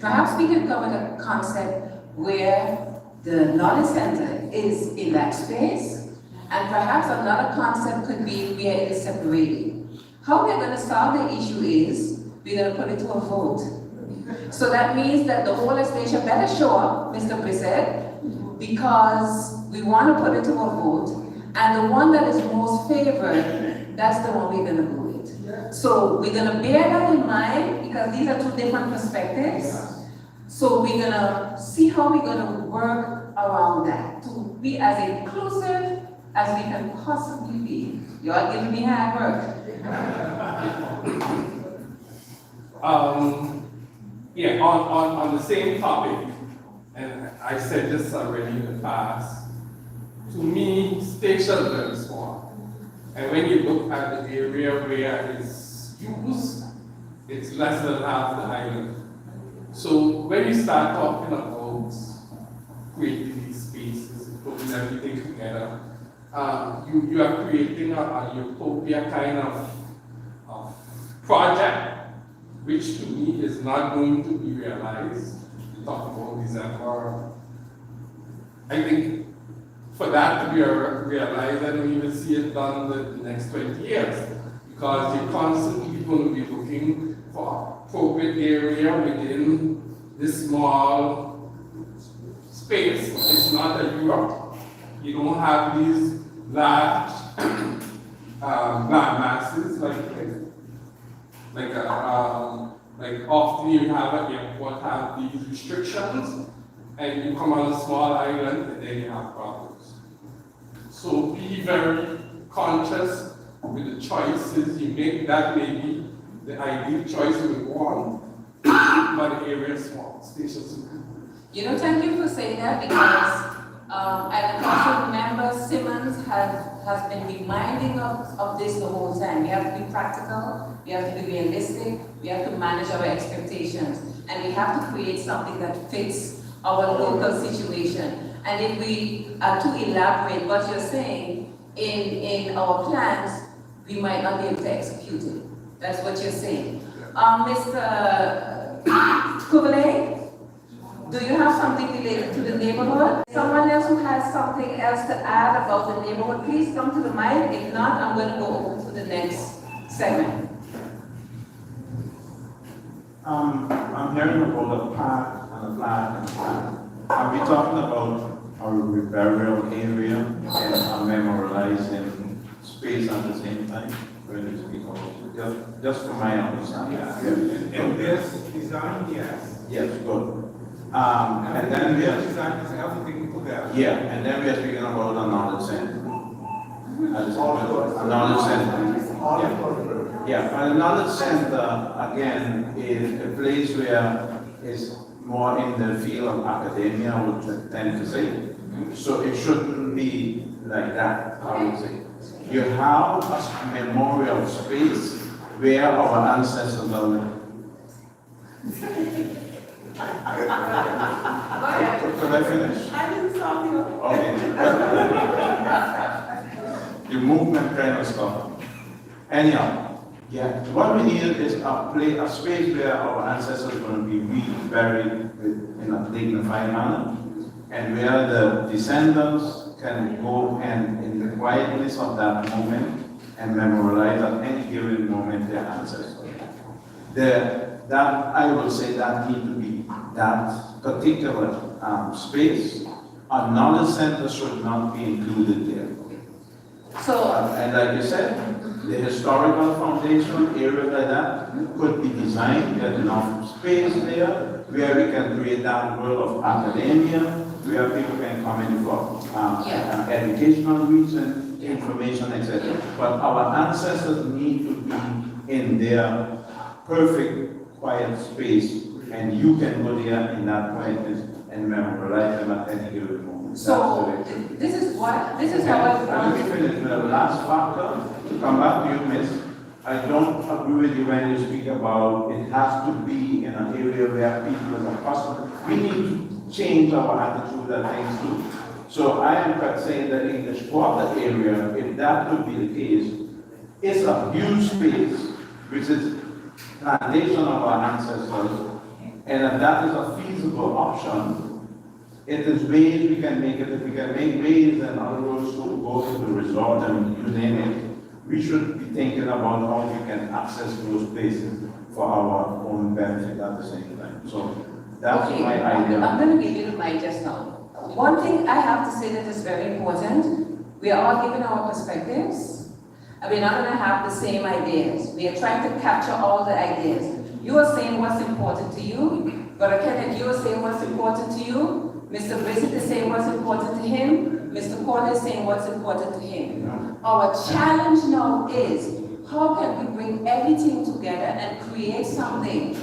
Perhaps we can cover the concept where the knowledge center is in that space, and perhaps another concept could be where it is separated. How we're going to solve the issue is we're going to put it to a vote. So that means that the whole station better show up, Mr. Brissett, because we want to put it to a vote. And the one that is most favored, that's the one we're going to go with. So we're going to bear that in mind because these are 2 different perspectives. So we're going to see how we're going to work around that to be as inclusive as we can possibly be. You all giving me hard work. Yeah, on the same topic, and I said this already in the past, to me, stations are very small. And when you look at the area where it's used, it's less than half the island. So when you start talking about creating these spaces, putting everything together, you are creating a utopia kind of project, which to me is not going to be realized. You talk about December. I think for that to be realized, I don't even see it done in the next 20 years, because you're constantly going to be looking for appropriate area within this small space. It's not a Europe. You don't have these large land masses like often you have at the airport have these restrictions, and you come on a small island and then you have problems. So be very conscious with the choices you make. That may be the ideal choice you would want, but the area is small, stations. You know, thank you for saying that, because and also remember, Simmons has been reminding us of this the whole time. We have to be practical, we have to be realistic, we have to manage our expectations, and we have to create something that fits our local situation. And if we are to elaborate what you're saying in our plans, we might not be able to execute it. That's what you're saying. Mr. Kubale, do you have something related to the neighborhood? Someone else who has something else to add about the neighborhood, please come to the mic. If not, I'm going to go over to the next segment. I'm hearing about a park and a flag and flag. Are we talking about our reburial area and a memorializing space at the same time? When you speak of just from my understanding. In this design, yes. Yes, good. And then we are design is everything together. yeah, and then we are speaking about a knowledge center. A knowledge center. horticulture. Yeah, but another center, again, is a place where it's more in the field of academia, I would tend to say. So it shouldn't be like that, I would say. You have a memorial space where our ancestors are. Could I finish? I didn't stop you. Okay. Your movement kind of stopped. Anyhow, yeah, what we need is a space where our ancestors are going to be buried in a dignified manner, and where the descendants can go and, in the quietness of that moment, and memorialize at any given moment their ancestors. That I will say that need to be that particular space. A knowledge center should not be included there. So, and like you said, the historical foundation area like that could be designed, get enough space there where we can create that world of academia, where people can come in for educational reasons, information, etc. But our ancestors need to be in their perfect quiet space, and you can go there in that quietness and memorialize them at any given moment. So this is how I want to finish with the last factor. To come back to you, Miss, I don't agree with you when you speak about it has to be in an area where people are accustomed. We need to change our attitude at things too. So I am saying that in the Quarter area, if that could be the case, it's a huge space, which is plantation of our ancestors, and if that is a feasible option, it is ways we can make it. If we can make ways and other roads to go to the resort and you name it, we should be thinking about how we can access those places for our own benefit at the same time. So that's my idea. I'm going to give you my just now. One thing I have to say that is very important, we are all giving our perspectives, and we're not going to have the same ideas. We are trying to capture all the ideas. You are saying what's important to you, but Kenneth, you are saying what's important to you, Mr. Blizzard is saying what's important to him, Mr. Corner is saying what's important to him. Our challenge now is, how can we bring everything together and create something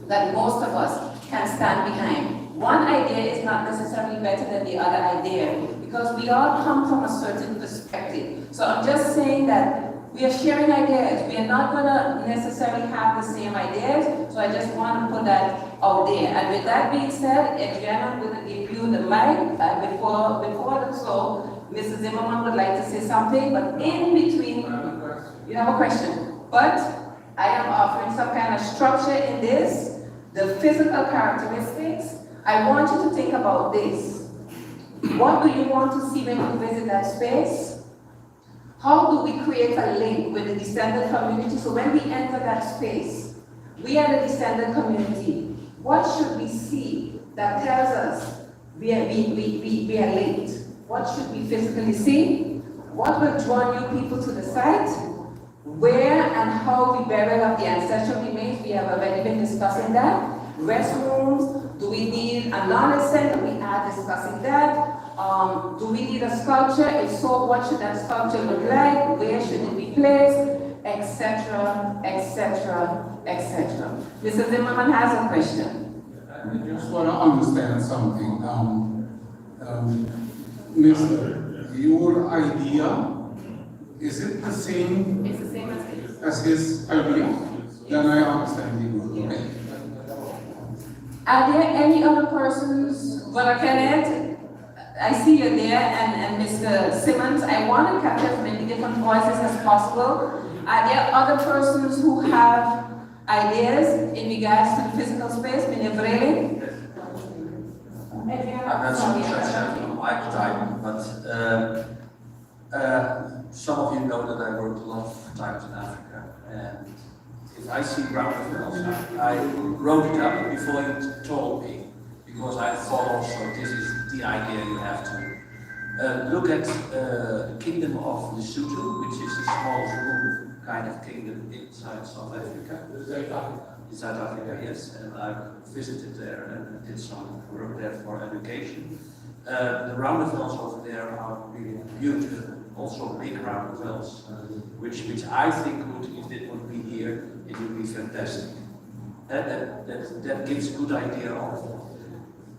that most of us can stand behind? One idea is not necessarily better than the other idea, because we all come from a certain perspective. So I'm just saying that we are sharing ideas. We are not going to necessarily have the same ideas, so I just want to put that out there. And with that being said, Adriana, I'm going to give you the mic. Before the show, Mrs. Zimmerman would like to say something, but in between, you have a question. But I am offering some kind of structure in this, the physical characteristics. I want you to think about this. What do you want to see when you visit that space? How do we create a link with the descendant community? So when we enter that space, we are the descendant community. What should we see that tells us we are linked? What should we physically see? What will draw new people to the site? Where and how we bury up the ancestral remains? We have already been discussing that. Restrooms. Do we need a knowledge center? We are discussing that. Do we need a sculpture? If so, what should that sculpture look like? Where should it be placed? Etc., etc., etc. Mr. Zimmerman has a question. I just want to understand something. Mr. Your idea, is it the same? It's the same as his idea? Then I understand you. Okay. Are there any other persons, Brother Kenneth? I see you there, and Mr. Simmons. I want to capture as many different voices as possible. Are there other persons who have ideas in regards to the physical space? Reburial? I'm not so interested in mic time, but some of you know that I worked a lot of times in Africa, and if I see ground fields, I wrote it up before you told me, because I thought also this is the idea you have to look at the kingdom of Lesotho, which is a small kind of kingdom inside South Africa. In South Africa, yes, and I visited there and did some work there for education. The roundabouts over there are really beautiful. also big roundabouts, which I think would, if it would be here, it would be fantastic. That gives a good idea of.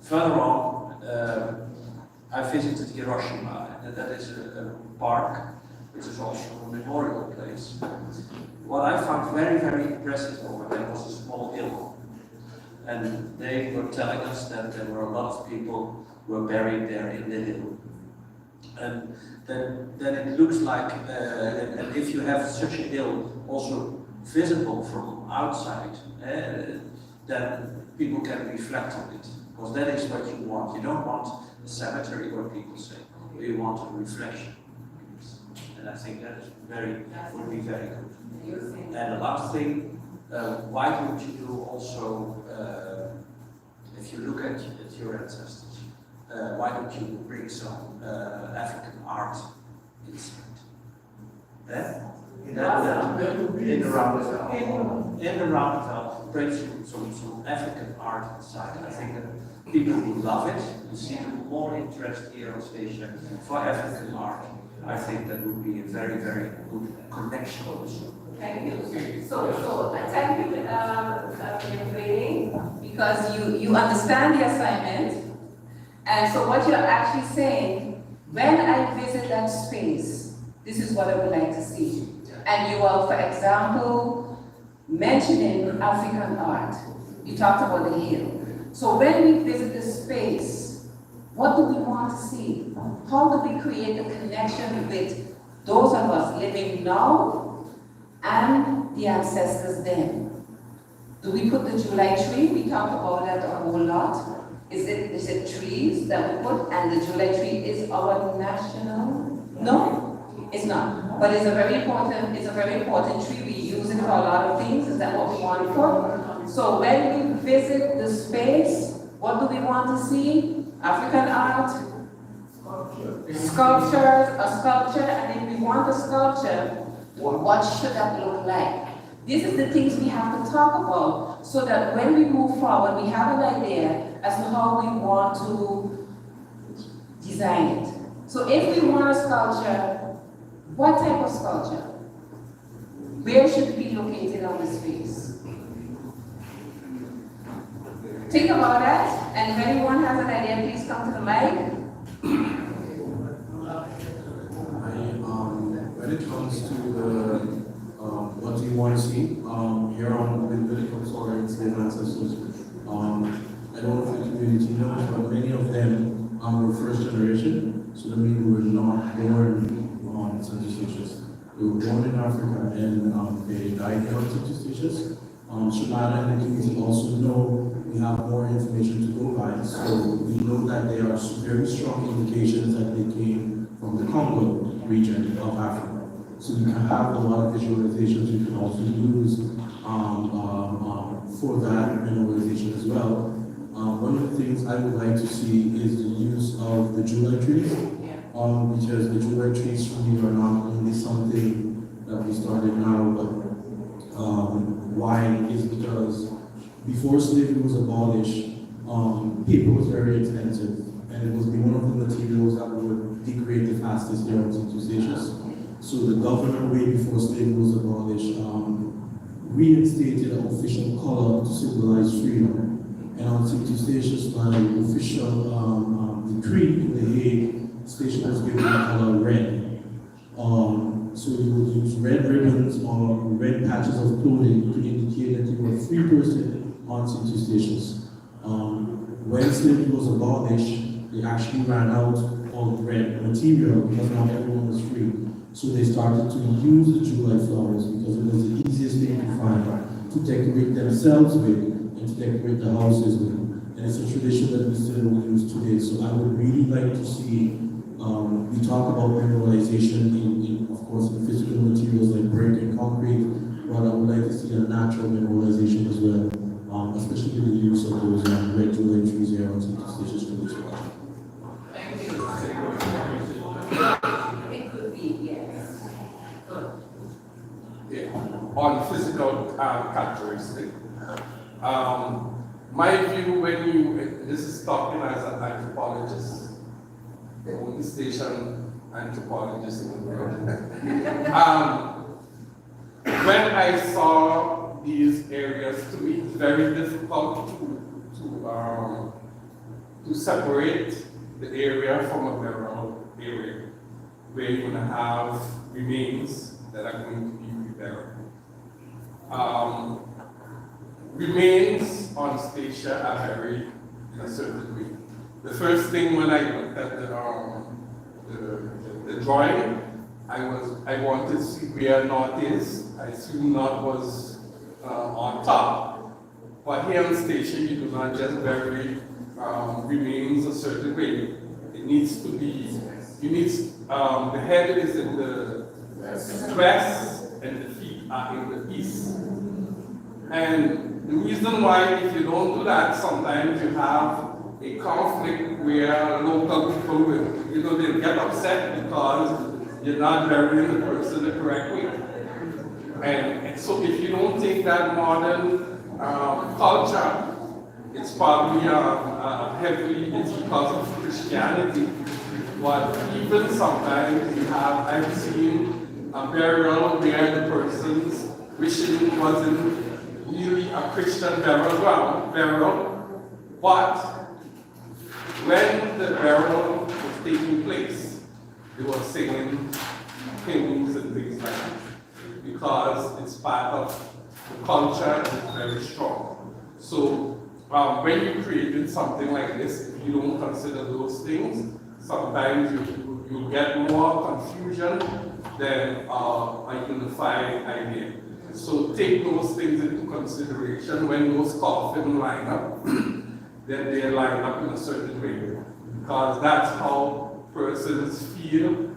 Further on, I visited Hiroshima, and that is a park, which is also a memorial place. What I found very, very impressive over there was a small hill. And they were telling us that there were a lot of people who were buried there in the hill. And then it looks like, and if you have such a hill also visible from outside, then people can reflect on it. Because that is what you want. You don't want a cemetery where people say, you want a reflection. And I think that is would be very good. And the last thing, why don't you do also, if you look at your ancestors, why don't you bring some African art inside? In the roundabout. In the roundabout, bring some African art inside. I think that people will love it. You see more interest here on station for African art. I think that would be a very, very good connection also. Thank you. So thank you for training, because you understand the assignment. And so what you're actually saying, when I visit that space, this is what I would like to see. And you are, for example, mentioning African art. You talked about the hill. So when we visit the space, what do we want to see? How do we create a connection with those of us living now and the ancestors then? Do we put the July tree? We talked about that a whole lot. Is it trees that we put, and the July tree is our national? No, it's not. But it's a very important tree. We use it for a lot of things. Is that what we want it for? So when we visit the space, what do we want to see? African art, sculptures, a sculpture, and if we want a sculpture, what should that look like? These are the things we have to talk about, so that when we move forward, we have an idea as to how we want to design it. So if we want a sculpture, what type of sculpture? Where should it be located on the space? Think about that, and if anyone has an idea, please come to the mic. When it comes to what we want to see here on Videographer At and Ancestral, I don't know if the community knows, but many of them were first generation, so that means we were not born on Central Stations. We were born in Africa and they died here on Central Stations. Shemada and the community also know we have more information to go by, so we know that there are very strong indications that they came from the Congo region of Africa. So you can have a lot of visualizations you can also use for that mineralization as well. One of the things I would like to see is the use of the July trees, because the July trees for me are not only something that we started now, but why is because before slavery was abolished, paper was very expensive, and it was one of the materials that would degrade the fastest here on Central Stations. So the government, way before slavery was abolished, reinstated an official color to symbolize freedom. And on Central Stations, by official decree in The Hague, station was given the color red. So you would use red ribbons or red patches of clothing to indicate that you were a free person on Central Stations. When slavery was abolished, they actually ran out of red material because not everyone was free. So they started to use the July flowers because it was the easiest thing to find to decorate themselves with and to decorate the houses with. And it's a tradition that we still use today. So I would really like to see, we talk about mineralization in of course, in physical materials like brick and concrete, but I would like to see a natural mineralization as well, especially the use of those red July trees here on Central Stations for this project. It could be, yes. Yeah. On physical characteristic. My view when this is talking as an anthropologist, the only station anthropologist in the world. When I saw these areas, to me it's very difficult to separate the area from a burial area, where you're going to have remains that are going to be reburied. Remains on Statia are buried in a certain way. The first thing when I looked at the drawing, I wanted to see where north is. I assumed north was on top. But here on Statia, you do not just bury remains a certain way. It needs to be, the head is in the west and the feet are in the east. And the reason why, if you don't do that, sometimes you have a conflict where local people will, they'll get upset because you're not burying the person the correct way. And so if you don't take that modern culture, it's probably heavily, it's because of Christianity. But even sometimes I've seen a burial where the person's wishing wasn't really a Christian burial, but when the burial was taking place, they were singing hymns and things like that, because it's part of the culture and it's very strong. So when you're creating something like this, if you don't consider those things, sometimes you get more confusion than a unified idea. So take those things into consideration when those coffins line up, then they line up in a certain way, because that's how persons feel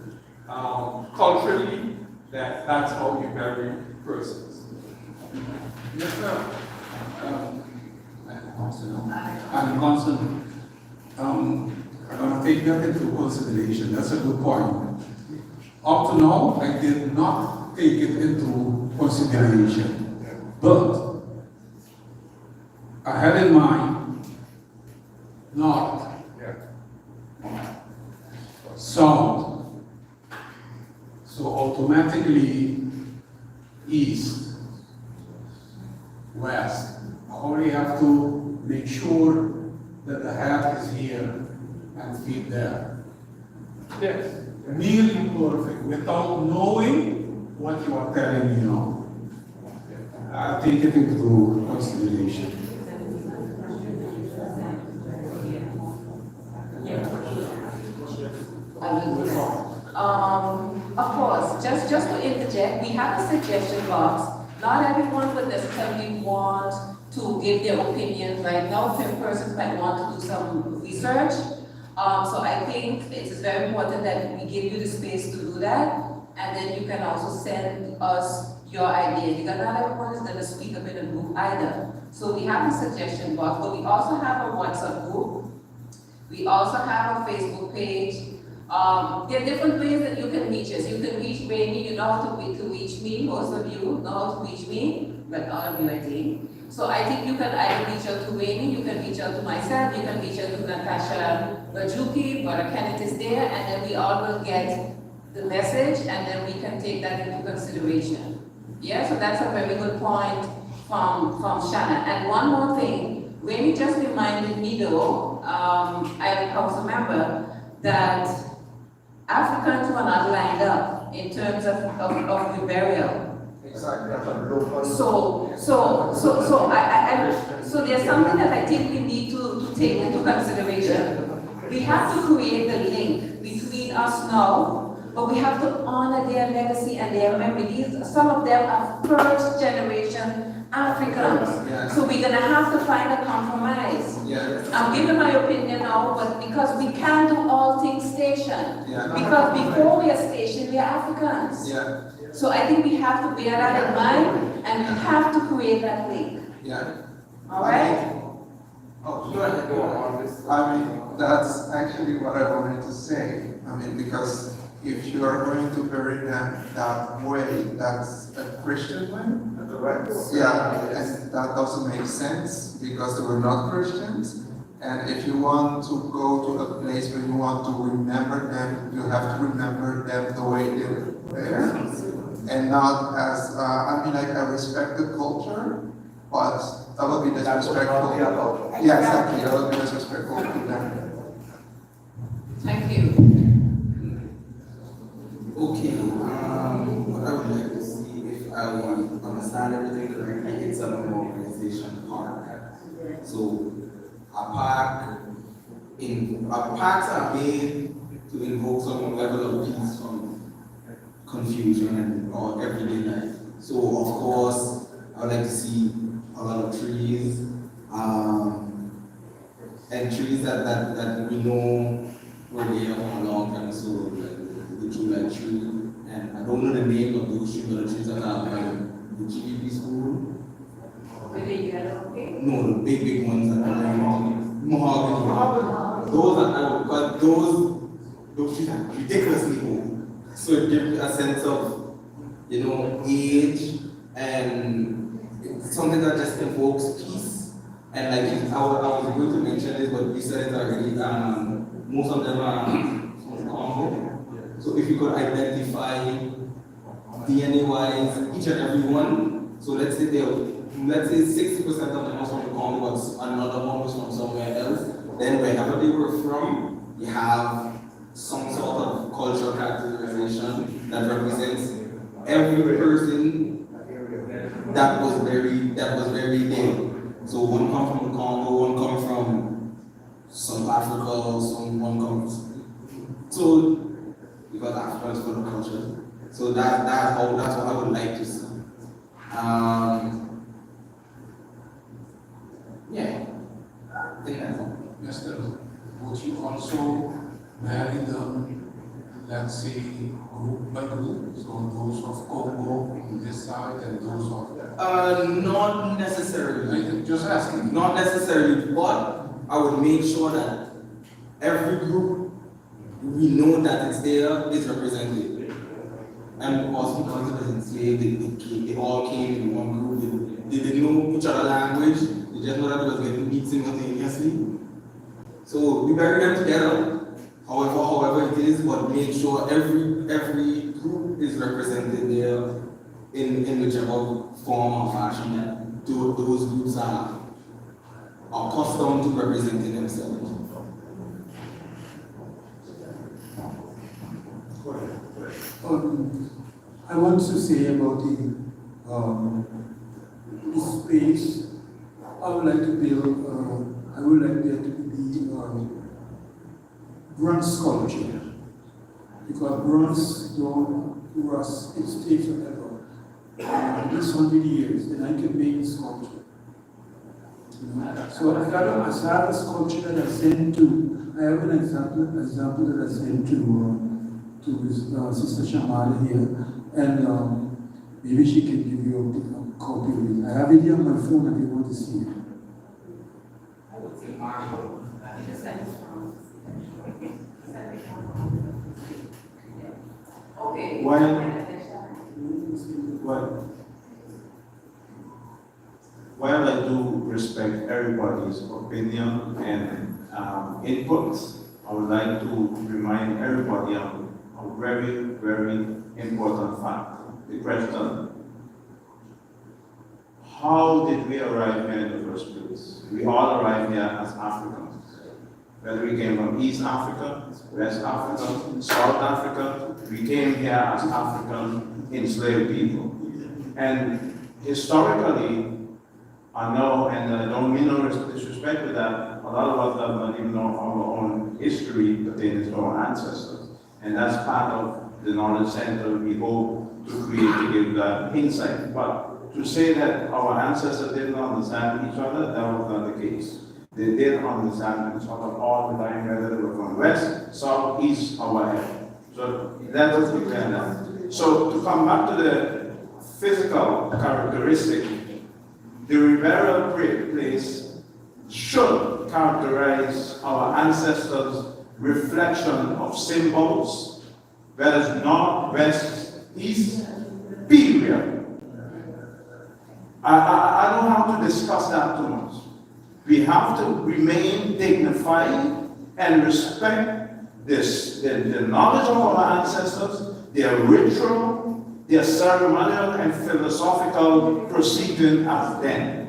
culturally, that's how you bury persons. Yes, sir. And Consul, take that into consideration. That's a good point. Up to now, I did not take it into consideration, but I had in mind north, south, so automatically east, west. Only have to make sure that the head is here and feet there. Yes. Nearly perfect, without knowing what you are telling me now. I'll take it into consideration. Of course, just to interject, we have a suggestion box. Not everyone would necessarily want to give their opinion right now. Some persons might want to do some research. So I think it is very important that we give you the space to do that, and then you can also send us your ideas, because not everyone is going to speak up in a group either. So we have a suggestion box, but we also have a WhatsApp group. We also have a Facebook page. There are different ways that you can reach us. You can reach Rainy, you know how to reach me. Most of you know how to reach me, but all of you, I think. So I think you can either reach out to Rainy, you can reach out to myself, you can reach out to Natasha Bajuki, Brother Kenneth is there, and then we all will get the message, and then we can take that into consideration. Yeah, so that's a very good point from Shanna. And one more thing, Rainy just reminded me though, I am a council member, that Africans were not lined up in terms of reburial. Exactly. So there's something that I think we need to take into consideration. We have to create the link between us now, but we have to honor their legacy and their memory. Some of them are first generation Africans. Yeah. So we're gonna have to find a compromise. Yeah. I'm giving my opinion now, but because we can't do all things station. Yeah. Because before we are stationed, we are Africans. Yeah. So I think we have to bear that in mind, and we have to create that link. Yeah. All right? Oh, go ahead, go on this. I mean, that's actually what I wanted to say. I mean, because if you are going to bury them that way, that's a Christian way. Right. Yeah, and that doesn't make sense because they were not Christians. And if you want to go to a place where you want to remember them, you have to remember them the way they were. And not as, I respect the culture, but that would be disrespectful. Yeah, exactly, that would be disrespectful to them. Thank you. Okay, what I would like to see, if I understand everything correctly, it's an organization park. So parks are made to invoke some level of peace from confusion or everyday life. So of course, I would like to see a lot of trees, and trees that we know were there for a long time. So like the July tree, and I don't know the name of those trees, but the trees that are like the GVP school. With the yellow thing? No, the big ones that are like mahogany. Those are, but those trees are ridiculously old. So it gives you a sense of, age, and it's something that just evokes peace. And like I was going to mention this, but you said it already. Most of them are from Congo. So if you could identify DNA-wise each and every one, so let's say 60% of them are from the Congo, but another one was from somewhere else. Then wherever they were from, you have some sort of cultural characterization that represents every person that was very there. So one come from the Congo, one come from South Africa, one comes. So because Africans for the culture. So that's what I would like to see. Yeah, I think that's all. Yes, would you also marry them, let's say, group by group? So those of Congo on this side and those of... Not necessarily. Just asking. Not necessarily, but I would make sure that every group, we know that it's there, is represented. And also because it was enslaved, they all came in one group. They didn't know each other's language. They just know that it was getting beat simultaneously. So we bury them together, however it is, but make sure every group is represented there in whichever form or fashion that those groups are accustomed to representing themselves. I want to say about the space. I would like to build. I would like there to be bronze sculpture, because bronze don't rust. It stays forever. This 100 years, then I can make a sculpture. So I have a sculpture that I sent to. I have an example that I sent to Sister Shamala here, and maybe she can give you a copy of it. I have it here on my phone if you want to see it. I would say Marshall. Okay. While I do respect everybody's opinion and inputs, I would like to remind everybody of a very, very important fact. The question, how did we arrive here in the first place? We all arrived here as Africans. Whether we came from East Africa, West Africa, South Africa, we came here as African enslaved people. And historically, I know, and I don't mean no disrespect to that, a lot of us do not even know our own history pertaining to our ancestors. And that's part of the knowledge center we hope to create to give that insight. But to say that our ancestors didn't understand each other, that was not the case. They did understand each other all the time, whether they were from west, south, east, or whatever. So that was the plan. So to come back to the physical characteristic, the Reburial place should characterize our ancestors' reflection of symbols, whether it's north, west, east, period. I don't have to discuss that too much. We have to remain dignified and respect this, the knowledge of our ancestors, their ritual, their ceremonial and philosophical proceeding as then.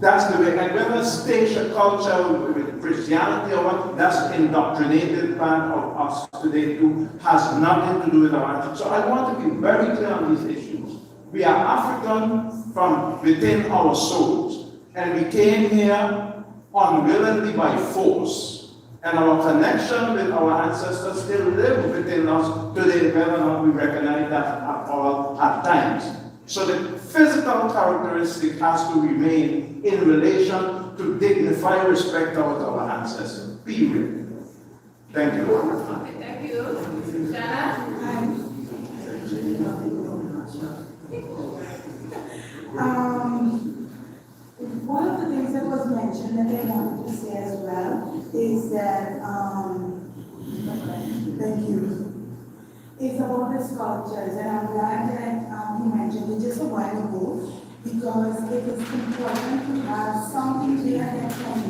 That's the way, and whether spatial culture with Christianity or what, that's indoctrinated part of us today too, has nothing to do with our ancestors. So I want to be very clear on these issues. We are African from within our souls, and we came here unwillingly by force. And our connection with our ancestors still live within us today, whether or not we recognize that at all at times. So the physical characteristic has to remain in relation to dignified respect of our ancestors. Period. Thank you. Okay, thank you. Shanna? One of the things that was mentioned that I wanted to say as well is that, thank you, it's about the sculptures, and I'm glad that you mentioned it just a while ago, because it is important to have something there that can,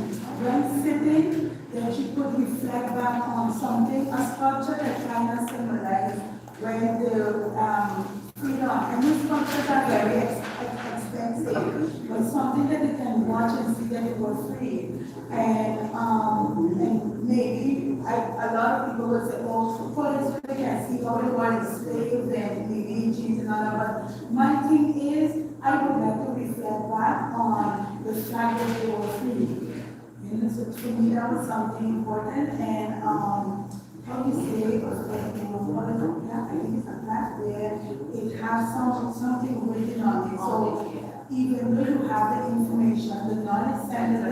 when sitting, that you could reflect back on something, a sculpture that kind of symbolizes when the freedom, and these sculptures are very expensive, but something that they can watch and see that it was free. And maybe a lot of people would say, oh, for this we can see how they were enslaved and maybe cheats and all that. But my thing is, I would like to reflect back on the fact that they were free. You know, so to me that was something important, and how you say it was like, you know, what is it? I think it's a plaque where it has something written on it. So even though you have the information, the knowledge center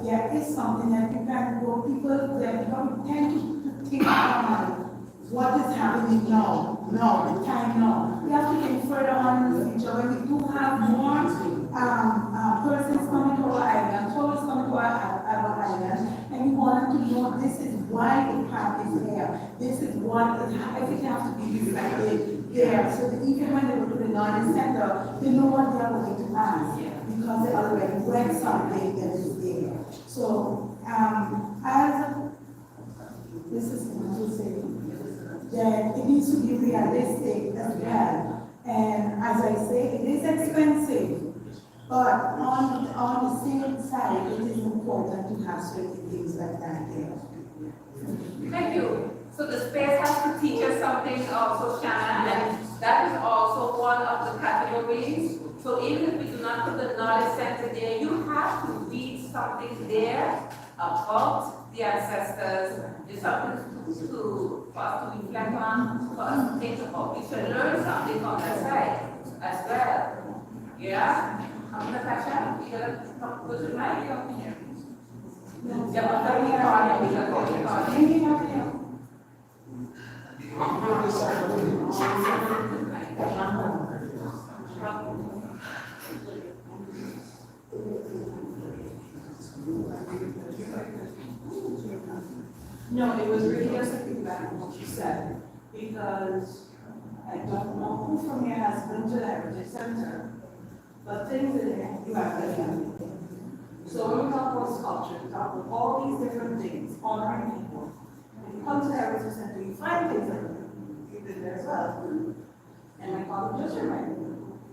there is something that you can go, people that don't tend to think on what is happening now, the time now. We have to think further on in the future when we do have more persons coming to our island, tourists coming to our island, and we want them to know this is why the park is there. This is what everything has to be reflected there. So that even when they go to the knowledge center, they know what they are going to ask because they already read something that is there. So as this is what to say, that it needs to be realistic as well. And as I say, it is expensive. But on the same side, it is important to have certain things like that there. Thank you. So the space has to teach us something also, Shanna, and that is also one of the categories. So even if we do not put the knowledge center there, you have to read something there about the ancestors. It's something for us to reflect on, for us to think about. We should learn something from that side as well. Yeah? Natasha, you gotta go to the mic. Yeah, but very hard. No, it was really just a feedback on what you said, because I don't know who from here has been to the Heritage Center, but things in there, you have to have. So when we talk about sculpture, we talk about all these different things, honoring people. If you come to the Heritage Center, you find things like that. You've been there as well. And my father just reminded me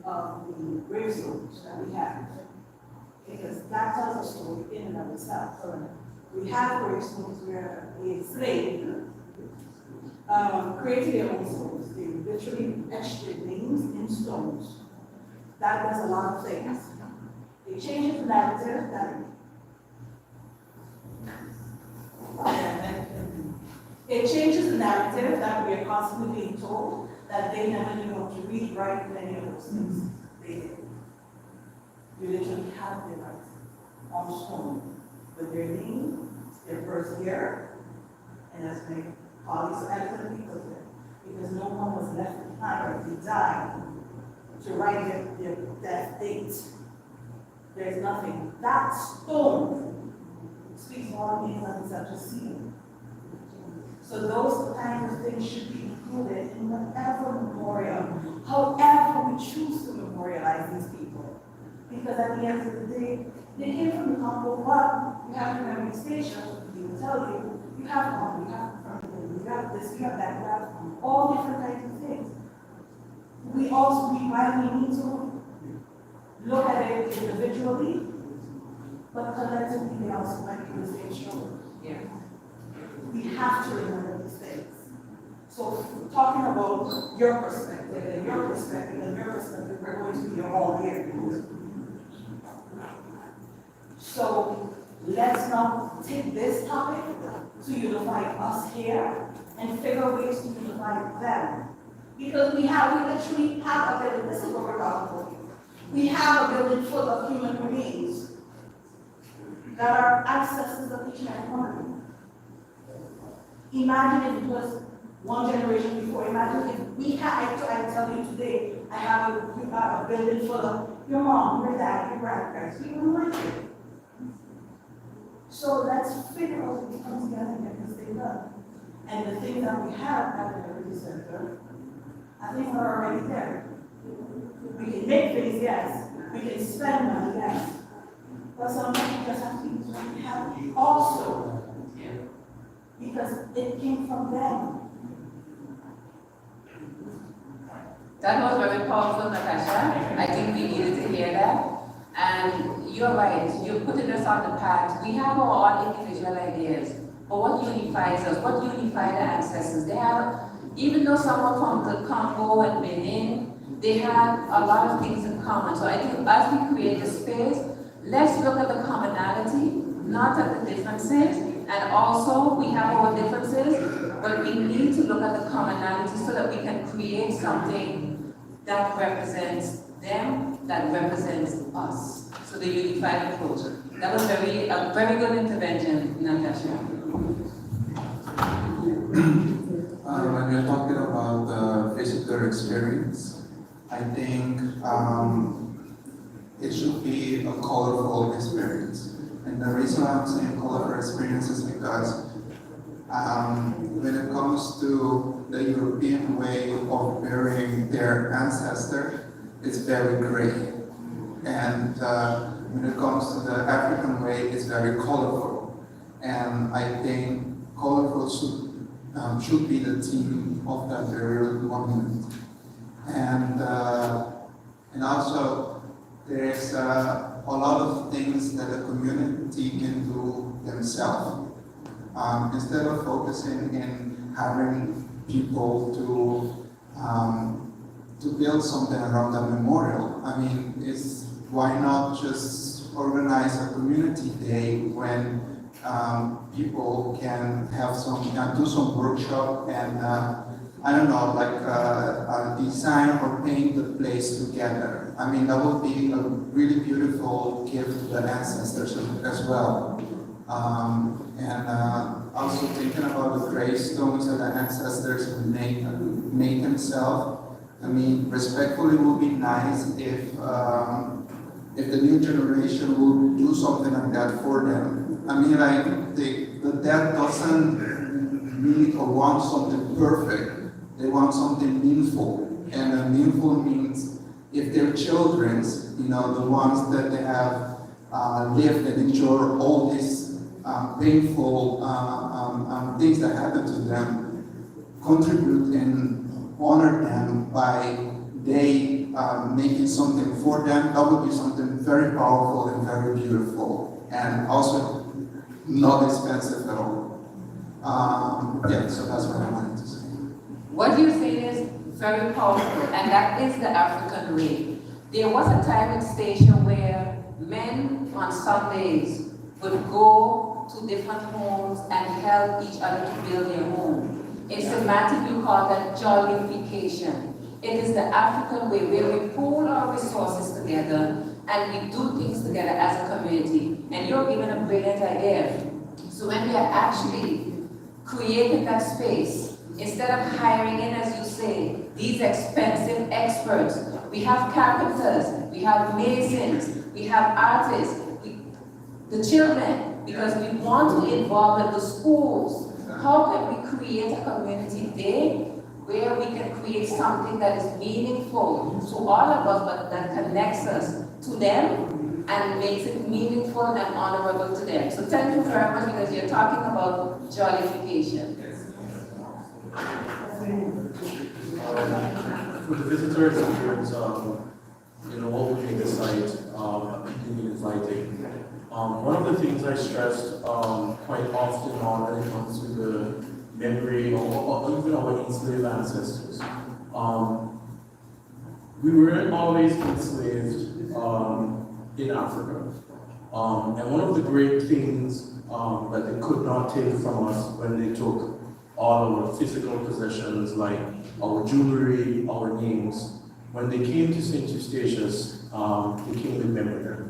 of the gravestones that we have, because that tells a story in and of itself. We have gravestones where the enslaved created their own stones. They literally etched their names in stones. That does a lot of things. It changes the narrative that we are constantly being told that they never knew how to read, write, any of those things. They did. You literally have their rights on stone with their name, their birth year, and as many colleagues and other people there, because no one was left behind. They died to write their death date. There's nothing. That stone speaks more things than such a scene. So those kinds of things should be included in whatever memorial, however we choose to memorialize these people. Because at the end of the day, They came from the Congo, but you have a memory station, they will tell you, you have one, you have you have this, you have that, you have all different kinds of things. We need to look at it individually, but collectively we also might do the same show. Yeah. We have to remember these things. So talking about your perspective and your perspective and your perspective, we're going to be all here. So let's not take this topic to unify us here and figure ways to unify them. Because we literally have a building, this is what we're talking about. We have a building full of human beings that are ancestors of each and every one of them. Imagine if it was one generation before. Imagine if we had, I tell you today, I have a building full of your mom, your dad, your grandparents. We wouldn't like it. So let's figure out what we come together and get this thing done. And the things that we have at the Heritage Center, I think are already there. We can make things, yes. We can spend money, yes. But sometimes we just have to use what we have also. Because it came from them. That was very powerful, Natasha. I think we needed to hear that. And you're right, you're putting us on the path. We have our own individual ideas. But what unifies us? What unified the ancestors? They have, even though some are from the Congo and Benin, they have a lot of things in common. So I think as we create the space, let's look at the commonality, not at the differences. And also, we have our differences, but we need to look at the commonality so that we can create something that represents them, that represents us. So the unified approach. That was a very good intervention, Natasha. When you're talking about the visitor experience, I think it should be a colorful experience. And the reason I'm saying colorful experience is because when it comes to the European way of burying their ancestors, it's very gray. And when it comes to the African way, it's very colorful. And I think colorful should be the theme of that burial monument. And also, there's a lot of things that a community can do themselves. Instead of focusing in having people to build something around a memorial. I mean, why not just organize a community day when people can have do some workshop and I don't know, like design or paint the place together. I mean, that would be a really beautiful gift to the ancestors as well. Also thinking about the gravestones that the ancestors made themselves. I mean, respectfully, it would be nice if the new generation would do something like that for them. I mean, like the dead doesn't need or want something perfect. They want something meaningful, and meaningful means if their children's, the ones that they have lived and endured all these painful things that happen to them, contribute and honor them by they making something for them. That would be something very powerful and very beautiful, and also not expensive at all. So that's what I wanted to say. What you're saying is very powerful, and that is the African way. There was a time in Station where men on Sundays would go to different homes and help each other to build their home. In semantic, you call that jollification. It is the African way where we pool our resources together and we do things together as a community. And you're given a brilliant idea. So when we are actually creating that space, instead of hiring in, as you say, these expensive experts, we have carpenters, we have masons, we have artists, the children, because we want to involve in the schools. How can we create a community day where we can create something that is meaningful to all of us, but that connects us to them and makes it meaningful and honorable to them. So thank you very much, because you're talking about jollification. For the visitor experience, what would make the site appealing and inviting? One of the things I stressed quite often when it comes to the memory or even our enslaved ancestors. We weren't always enslaved in Africa. And one of the great things that they could not take from us when they took all our physical possessions like our jewelry, our names, when they came to St. Eustatius, they came with memory.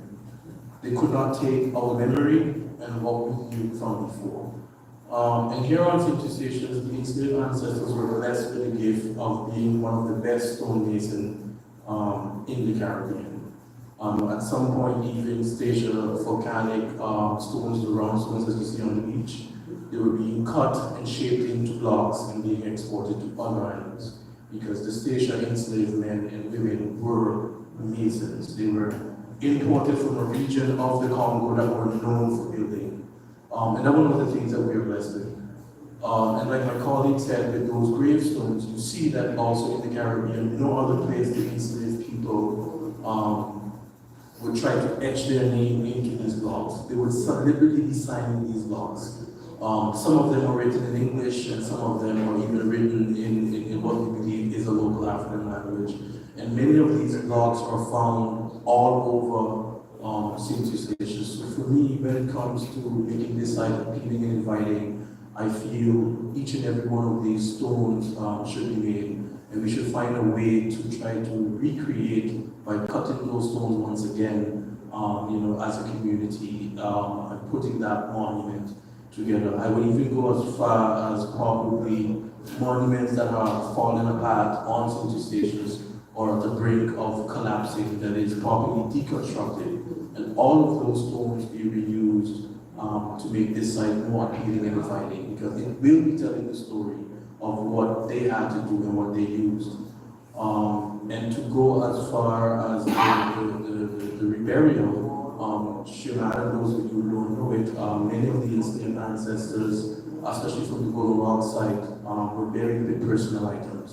They could not take our memory and what we knew from before. And here on St. Eustatius, the enslaved ancestors were blessed with the gift of being one of the best stonemasons in the Caribbean. At some point, even station volcanic stones, the round stones as you see on the beach, they were being cut and shaped into blocks and being exported to other islands, because the station enslaved men and women were masons. They were imported from a region of the Congo that were known for building. And that was one of the things that we are blessed with. And like my colleague said, with those gravestones, you see that also in the Caribbean, no other place the enslaved people would try to etch their name into these blocks. They would deliberately be signing these blocks. Some of them are written in English, and some of them are even written in what we believe is a local African language. And many of these blocks are found all over St. Eustatius. So for me, when it comes to making this site appealing and inviting, I feel each and every one of these stones should be made, and we should find a way to try to recreate by cutting those stones once again, as a community, and putting that monument together. I would even go as far as probably monuments that are falling apart on St. Eustatius or at the brink of collapsing, that is properly deconstructed, and all of those stones be reused to make this site more appealing and inviting, because it will be telling the story of what they had to do and what they used. And to go as far as the Reburial, Shimada, those of you who don't know it, many of the enslaved ancestors, especially from the Golden Rock site, were buried with personal items.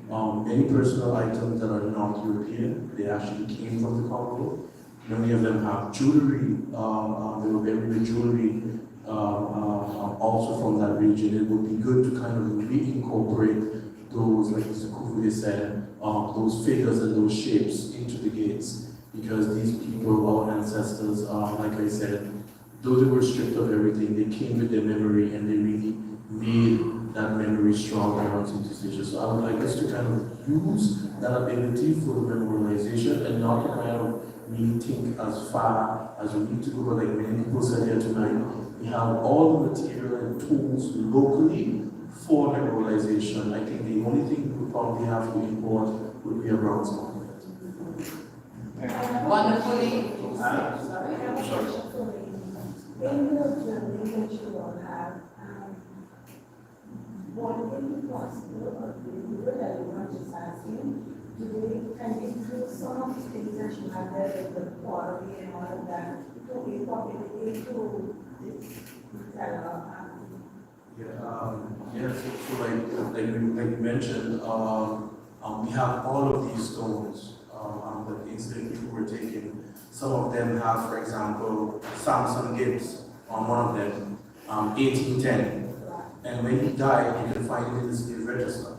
Many personal items that are not European, they actually came from the Congo. Many of them have jewelry, they were buried with jewelry also from that region. It would be good to kind of reincorporate those, like Mr. Kufude said, those figures and those shapes into the gates, because these people, our ancestors, like I said, though they were stripped of everything, they came with their memory and they really made that memory stronger on St. Eustatius. So I would like us to kind of use that ability for memorialization and not to kind of really think as far as we need to go, like many people said here tonight. We have all the material and tools locally for memorialization. I think the only thing we would probably have to import would be a bronze monument. Wonderfully. In the journey that you all have, what will be possible or will anyone just asking? Today, can you include some of the things that you have there, like the pottery and all of that, to incorporate to this? So like you mentioned, we have all of these stones that the enslaved people were taking. Some of them have, for example, Samson Gibbs on one of them, 1810. And when he died, you can find it in the slave register.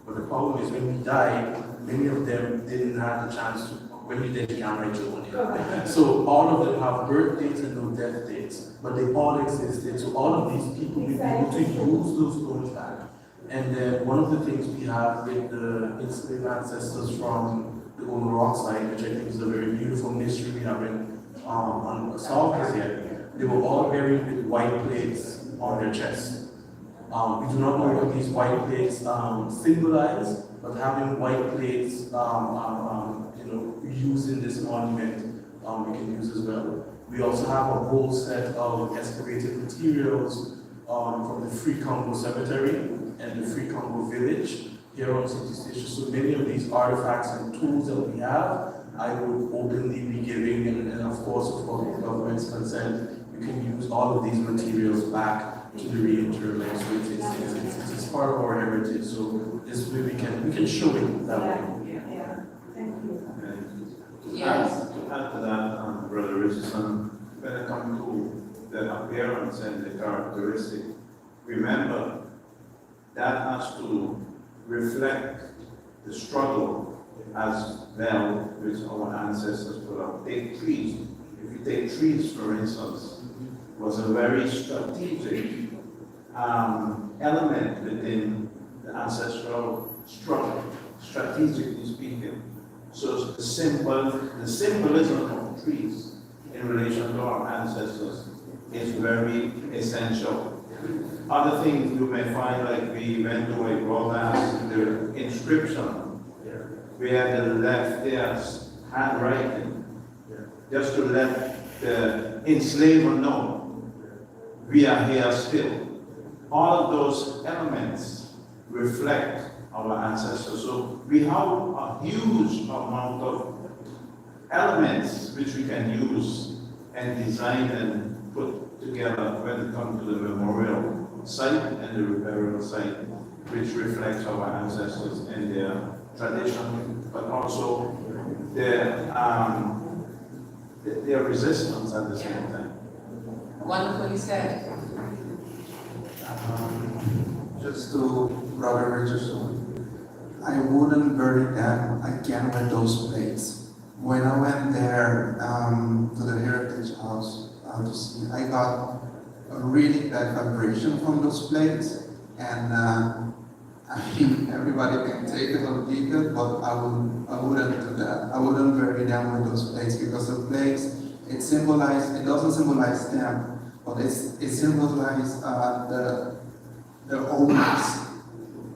But the problem is when he died, many of them didn't have the chance to, when you did, you can't write your own name. So all of them have birth dates and no death dates, but they all existed. So all of these people will be able to use those stones back. And then one of the things we have with the enslaved ancestors from the Golden Rock side, which I think is a very beautiful mystery we haven't solved yet, they were all buried with white plates on their chests. We do not know what these white plates symbolize, but having white plates, used in this monument, we can use as well. We also have a whole set of excavated materials from the Free Congo Cemetery and the Free Congo Village here on St. Eustatius. So many of these artifacts and tools that we have I would openly be giving, and of course, with government's consent, we can use all of these materials back to the reinterment. So it's part of our heritage. So this way we can show it that way. Yeah, thank you. Yes. To add to that, Brother Richardson, when it comes to the appearance and the characteristic, remember that has to reflect the struggle as well which our ancestors put up. Take trees. If you take trees, for instance, was a very strategic element within the ancestral struggle, strategically speaking. So the symbolism of trees in relation to our ancestors is very essential. Other things you may find, like we went to a broadcast, the inscription, where the left there's handwriting, just to let the enslaver know we are here still. All of those elements reflect our ancestors. So we have a huge amount of elements which we can use and design and put together when it comes to the memorial site and the reburial site, which reflects our ancestors and their tradition, but also their resistance at the same time. Wonderfully said. Just to Brother Richardson, I wouldn't bury them again with those plates. When I went there to the Heritage House to see, I got a really bad vibration from those plates, and I mean, everybody can take it or leave it, but I wouldn't do that. I wouldn't bury them with those plates, because the plates, it doesn't symbolize them, but it symbolizes the owners,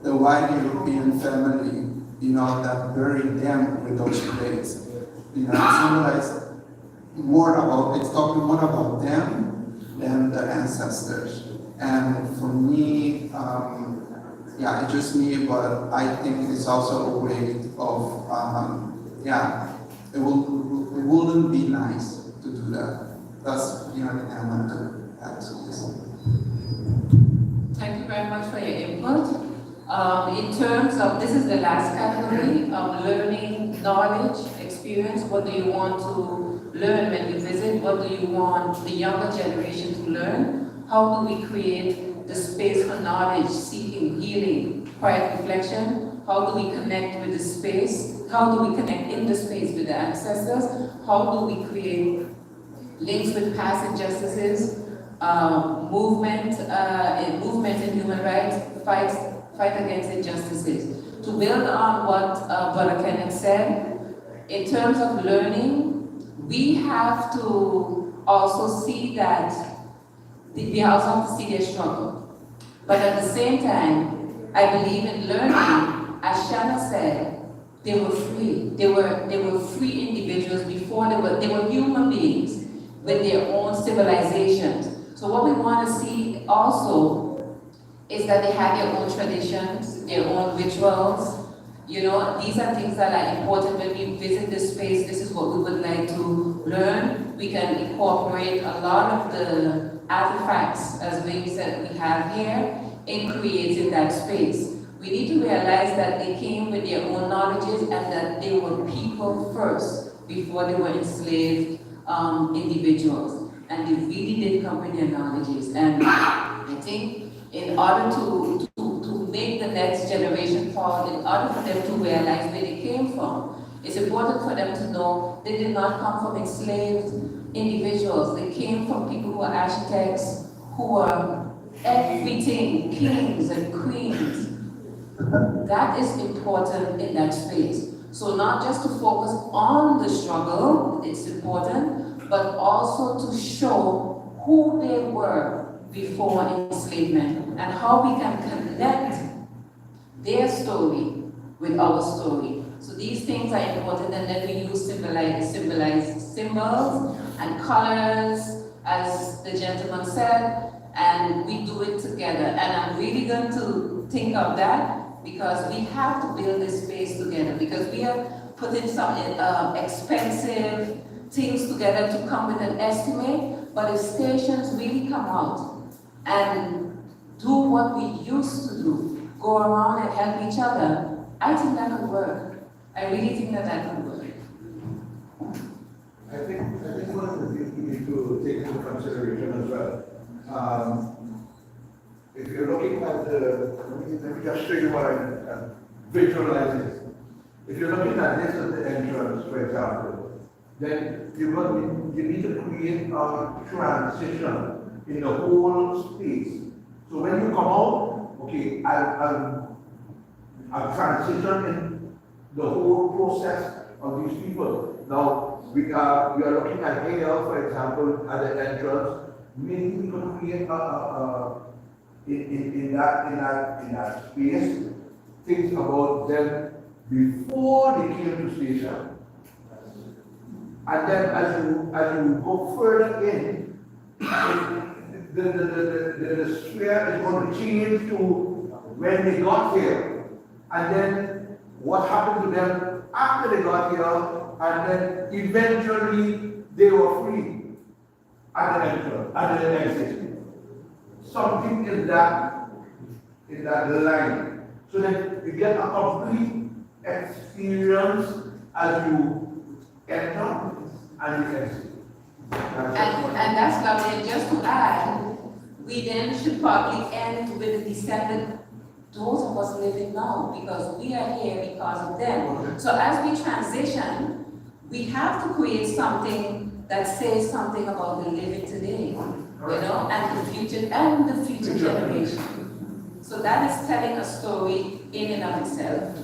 the white European family, that buried them with those plates. It symbolizes it's talking more about them than the ancestors. And for me, it's just me, but I think it's also a way of, it wouldn't be nice to do that. That's the only thing I want to add to this. Thank you very much for your input. In terms of, this is the last category, learning, knowledge, experience. What do you want to learn when you visit? What do you want the younger generation to learn? How do we create the space for knowledge, seeking, healing, quiet reflection? How do we connect with the space? How do we connect in the space with the ancestors? How do we create links with past injustices, movement in human rights, fight against injustices? To build on what Brother Kenneth said, in terms of learning, we have to also see that we also have to see their struggle. But at the same time, I believe in learning, as Shanna said, they were free. They were free individuals before they were human beings with their own civilizations. So what we want to see also is that they have their own traditions, their own rituals. These are things that are important when we visit this space. This is what we would like to learn. We can incorporate a lot of the artifacts, as we said, we have here, in creating that space. We need to realize that they came with their own knowledges and that they were people first before they were enslaved individuals. And they really did come with their knowledges. And I think in order to make the next generation forward, in order for them to realize where they came from, it's important for them to know they did not come from enslaved individuals. They came from people who were architects, who were everything, kings and queens. That is important in that space. So not just to focus on the struggle, it's important, but also to show who they were before enslavement and how we can connect their story with our story. So these things are important, and then we use symbolize symbols and colors, as the gentleman said, and we do it together. And I'm really going to think of that, because we have to build this space together, because we have putting some expensive things together to come with an estimate, but if stations really come out and do what we used to do, go around and help each other, I think that could work. I really think that that could work. I think one of the things we need to take into consideration as well. If you're looking at let me just show you what I'm visualizing. If you're looking at this as the entrance, for example, then you need to create a transition in the whole space. So when you come out, okay, I'll transition in the whole process of these people. Now, we are looking at here, for example, at the entrance. Maybe we could create in that space, think about them before they came to station. And then as you go further in, the sphere is going to change to when they got here. And then what happened to them after they got here, and then eventually they were free at the entrance, at the exit. Something in that line, so that you get a complete experience as you enter and you exit. And that's lovely. And just to add, we then should probably end with the descendant, those of us living now, because we are here because of them. So as we transition, we have to create something that says something about the living today, and the future generation. So that is telling a story in and of itself.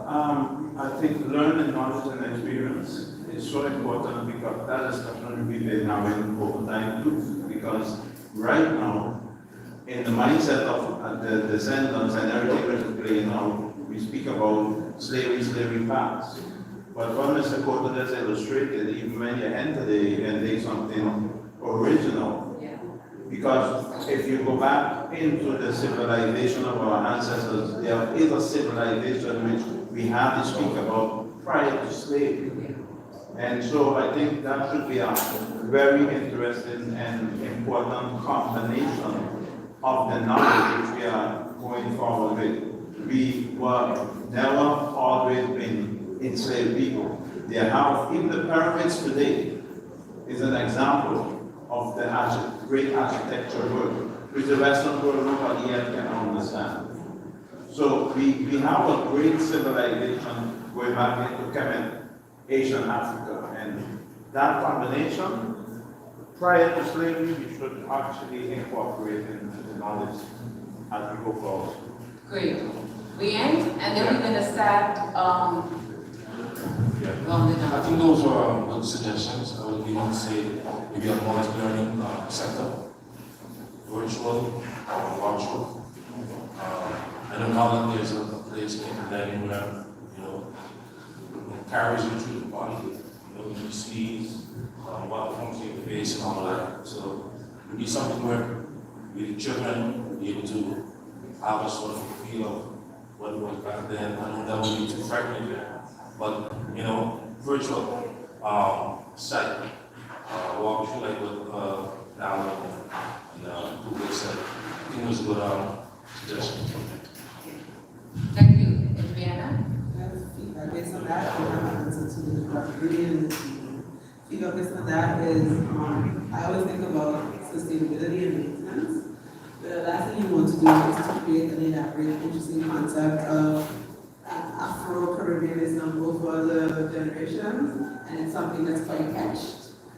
I think learning, knowledge, and experience is so important because that discussion we've been having over time too. Because right now, in the mindset of the descendants and everything that is playing out, we speak about slavery past. But what Mr. Cotton has illustrated, even when you enter there, you can take something original. Yeah. Because if you go back into the civilization of our ancestors, there is a civilization which we have to speak about prior to slavery. And so I think that should be a very interesting and important combination of the knowledge which we are going forward with. We were never always been enslaved people. They have, even the pyramids today is an example of the great architecture work, which the Western world nobody else can understand. So we have a great civilization going back into Kemet, Asian Africa, and that combination, prior to slavery, we should actually incorporate into the knowledge as we go forward. Great. We end, and then we're going to start. I think those are good suggestions. I would even say maybe a knowledge learning sector, virtual or virtual. I know now that there's a place in learning where, carries you through the body, you sneeze, what comes to your face and all that. So it would be something where the children would be able to have a sort of feel of what it was back then. I know that would be too frightening, but virtual site, walk through like what Alan and Google said. I think it was a good suggestion. Thank you. Adriana? Based on that, I have an answer to the question. Feedback based on that is, I always think about sustainability and maintenance. The last thing you want to do is to create an elaborate, interesting concept of Afro-Caribbeanism over the generations, and it's something that's quite etched.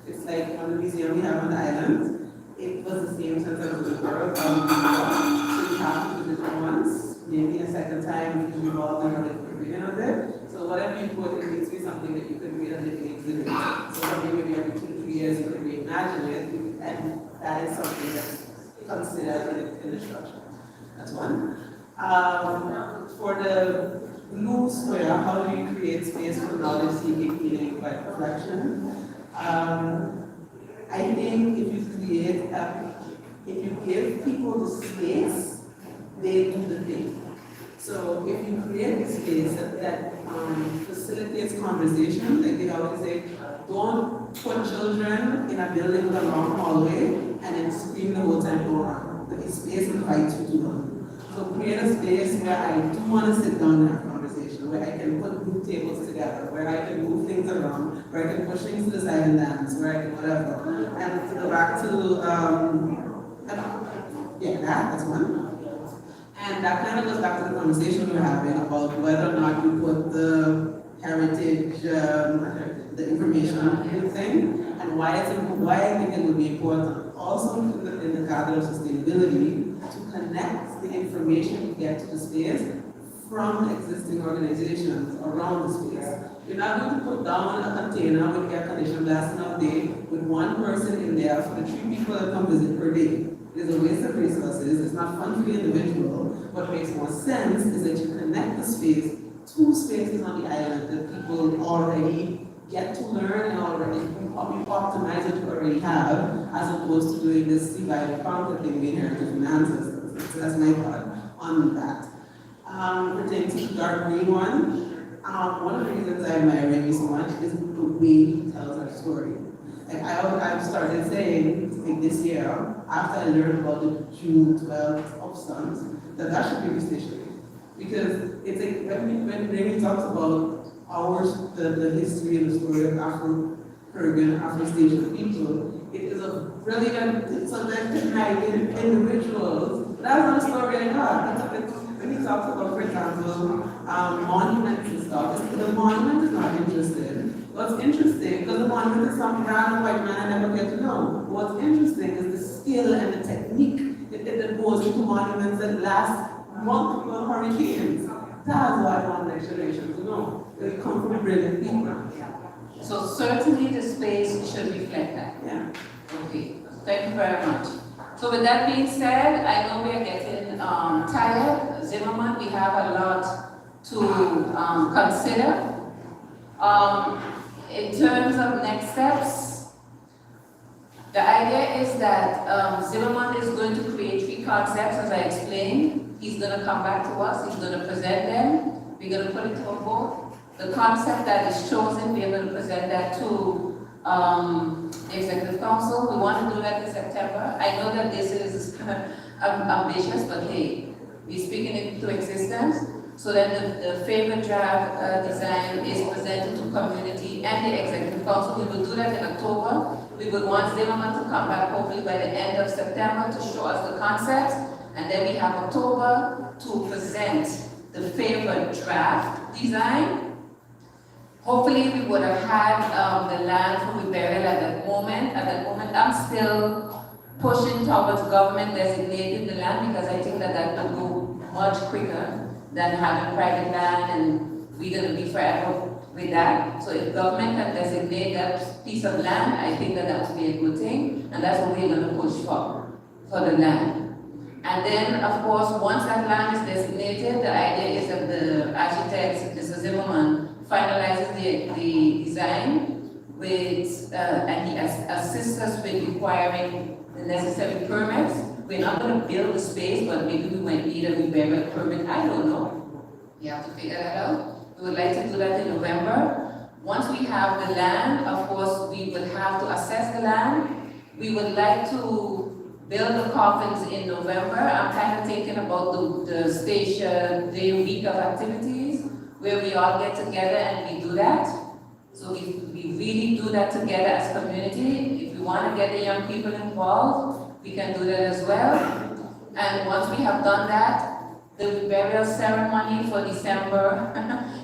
It's like on the museum we have on the island. It was the same since I was a girl. So you have to do it once, maybe a second time if you involve in the Caribbean of it. So whatever you put, it needs to be something that you can read and living exhibit. So maybe every 2 to 3 years you can reimagine it, and that is something that's considered in the structure. That's one. For the blue square, how do you create space for knowledge seeking, healing, by reflection? I think if you give people the space, they do the thing. So if you create a space that facilitates conversation, like they always say, don't put children in a building with a long hallway and then scream the whole time over. The space invites you to learn. So create a space where I do want to sit down and have conversation, where I can put group tables together, where I can move things around, where I can push things to the side and dance, where I can whatever. And to go back to, that's one. And that kind of goes back to the conversation we were having about whether or not you put the heritage, the information in the thing, and why I think it would be important. Also in the cadre of sustainability, to connect the information you get to the space from existing organizations around the space. You're not going to put down a container with air conditioning lasting all day with one person in there for the 3 people that come visit per day. It is a waste of resources, it's not fun for the individual. What makes more sense is that you connect the space to spaces on the island that people already get to learn and already optimize what you already have, as opposed to doing this divide and conquer thing we inherited from ancestors. So that's my thought on that. Pertaining to the dark green one of the reasons I admire Remy so much is the way he tells her story. Like I've started saying like this year, after I learned about the June 12th upstarts, that should be stationary. Because it's like when Remy talks about the history and the story of Afro-Caribbean, Afro-Asian people, it is a brilliant, it's a united individuals. That's not a story in God. When he talks about, for example, monuments and stuff, the monument is not interested. What's interesting, because the monument is some random white man I never get to know. What's interesting is the skill and the technique that goes into monuments that last multiple hurricanes. That's what I want the next generation to know. They come from brilliant people. So certainly the space should reflect that. Yeah. Okay, thank you very much. So with that being said, I know we are getting tired. Zimmerman, we have a lot to consider. In terms of next steps, the idea is that Zimmerman is going to create 3 concepts, as I explained. He's going to come back to us, he's going to present them, we're going to put it to a vote. The concept that is chosen, we're going to present that to the Executive Council. We want to do that in September. I know that this is ambitious, but hey, we're speaking it into existence. So then the favorite draft design is presented to community and the Executive Council. We will do that in October. We will want Zimmerman to come back hopefully by the end of September to show us the concepts. And then we have October to present the favorite draft design. Hopefully we would have had the land for Reburial at that moment. At that moment, I'm still pushing towards government designating the land because I think that would go much quicker than having private land, and we're going to be forever with that. So if government can designate that piece of land, I think that would be a good thing, and that's what we're going to push for the land. And then, of course, once that land is designated, the idea is that the architect, Mr. Zimmerman, finalizes the design with, and he assists us with requiring the necessary permits. We're not going to build the space, but maybe we might need a Reburial permit. I don't know. You have to figure that out. We would like to do that in November. Once we have the land, of course, we will have to assess the land. We would like to build the coffins in November. I'm kind of thinking about the station day week of activities where we all get together and we do that. So we really do that together as a community. If we want to get the young people involved, we can do that as well. And once we have done that, the burial ceremony for December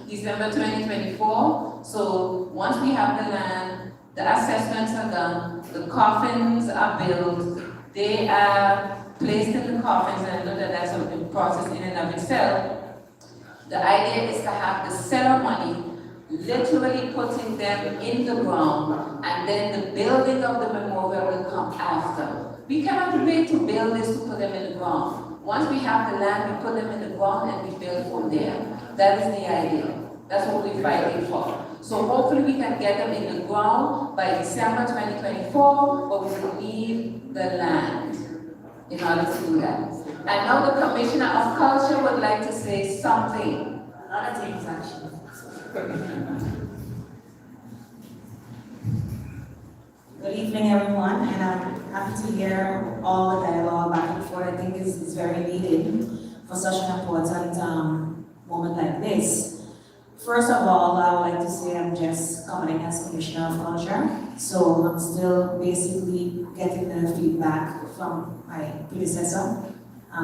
2024. So once we have the land, the assessments are done, the coffins are built, they are placed in the coffins, and I know that that's a process in and of itself. The idea is to have the ceremony literally putting them in the ground, and then the building of the memorial will come after. We cannot wait to build this to put them in the ground. Once we have the land, we put them in the ground and we build from there. That is the idea. That's what we're fighting for. So hopefully we can get them in the ground by December 2024, but we will need the land in order to do that. And now the Commissioner of Culture would like to say something. A lot of things, actually. Good evening, everyone, and I'm happy to hear all the dialogue back and forth. I think is very needed for such an important moment like this. First of all, I would like to say I'm just coming as Commissioner of Culture, so I'm still basically getting the feedback from my predecessor,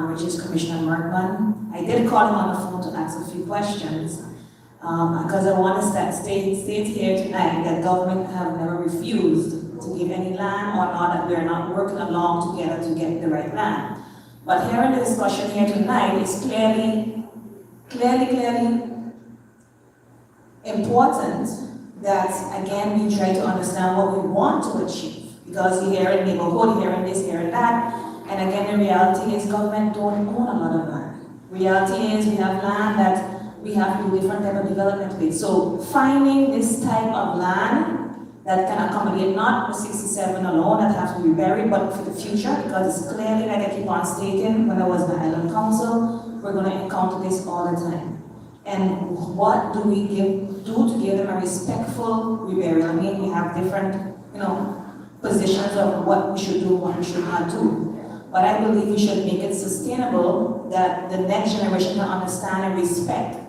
which is Commissioner Merkman. I did call him on the phone to ask a few questions, because I want to state here tonight that government have never refused to give any land or not, that we're not working along together to get the right land. But here in the discussion here tonight is clearly important that, again, we try to understand what we want to achieve. Because you hear in neighborhood, hearing this, hearing that, and again, the reality is government don't own a lot of land. Reality is we have land that we have to do different type of development with. So finding this type of land that can accommodate not the 67 alone that have to be buried, but for the future, because it's clearly, like I keep on stating, when I was in the Island Council, we're going to encounter this all the time. And what do we do to give them a respectful reburial? I mean, we have different, positions of what we should do, what we should not do. But I believe we should make it sustainable, that the next generation can understand and respect,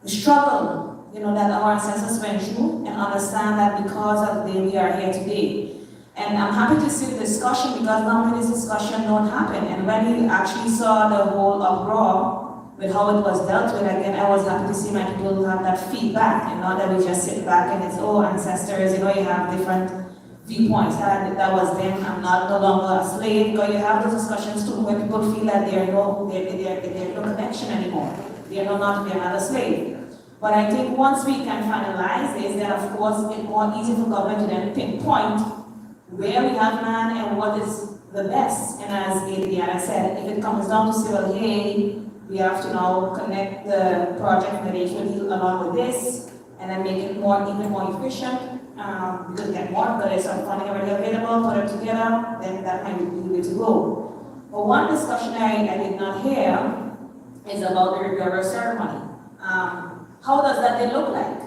the struggle, that our ancestors went through, and understand that because of them we are here today. And I'm happy to see the discussion, because normally this discussion don't happen. And when we actually saw the whole uproar with how it was dealt with, again, I was happy to see my people have that feedback, and not that we just sit back and it's, oh, ancestors, you have different viewpoints. That was them. I'm no longer a slave. Because you have those discussions too, where people feel that there's no connection anymore. They're not to be another slave. But I think once we can finalize this, then of course it's more easy for government to then pinpoint where we have land and what is the best. And as Adriana said, if it comes down to say, well, hey, we have to now connect the project with HOD along with this, and then make it even more efficient, we could get more, but there's some funding already available, put it together, then that might be the way to go. But one discussion I did not hear is about the reburial ceremony. How does that look like?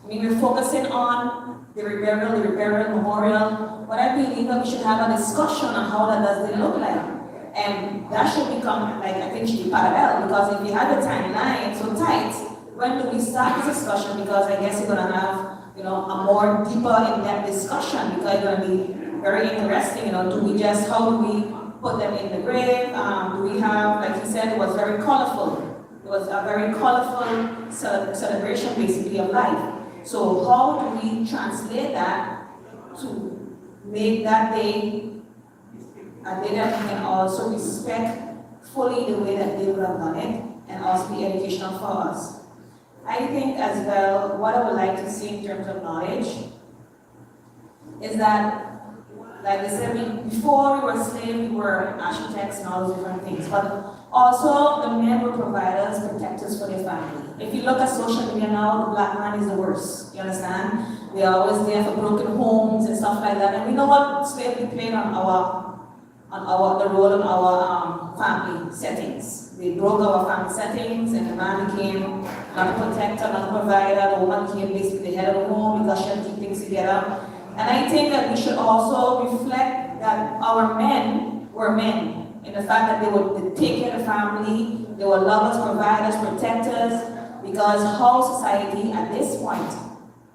I mean, we're focusing on the reburial memorial, but I believe that we should have a discussion on how that does look like. And that should become, I think should be parallel, because if you have the timeline so tight, when do we start this discussion? Because I guess you're gonna have, a more deeper in-depth discussion, because it's gonna be very interesting, how do we put them in the grave? Do we have, like you said, it was very colorful. It was a very colorful celebration, basically, of life. So how do we translate that to make that day a day that we can also respect fully the way that they would have done it, and also be educational for us? I think as well, what I would like to see in terms of knowledge is that, like I said, before we were slaves, we were architects and all those different things, but also the men were providers, protectors for their family. If you look at social media now, the black man is the worst, you understand? They're always there for broken homes and stuff like that, and we know what slavery played on the role in our family settings. They broke our family settings, and the man became not a protector, not a provider. The woman became basically the head of the home because she had to keep things together. And I think that we should also reflect that our men were men, in the fact that they would take care of the family, they were lovers, providers, protectors, because how society at this point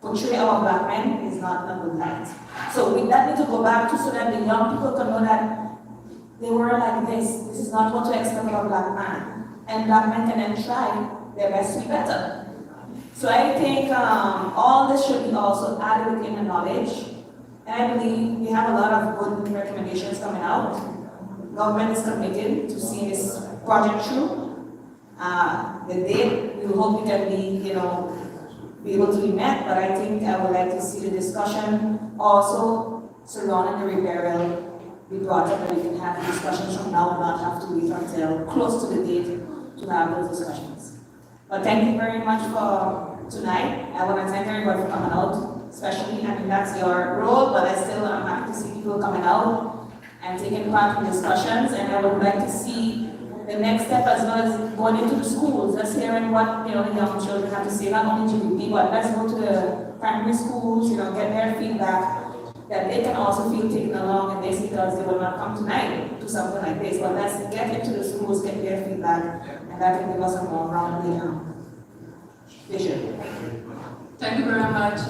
portray our black men is not a good light. So we that need to go back to, so that the young people can know that they were like this. This is not what to expect of a black man. And black men can then try their best to be better. So I think all this should be also added within the knowledge. And I believe we have a lot of good recommendations coming out. Government is committed to see this project through. The date, we hope we can be able to be met, but I think I would like to see the discussion also surrounding the reburial be brought up, and we can have discussions from now and not have to wait until close to the date to have those discussions. But thank you very much for tonight. I want to thank everybody for coming out, especially, I mean, that's your role, but I still am happy to see people coming out. and taking part in discussions, and I would like to see the next step as well as going into the schools, just hearing what the young children have to say, not only GBP, but let's go to the primary schools, get their feedback, that they can also feel taken along in this, because they will not come tonight to something like this, but let's get into the schools, get their feedback, and that can give us a more rounded vision. Thank you very much,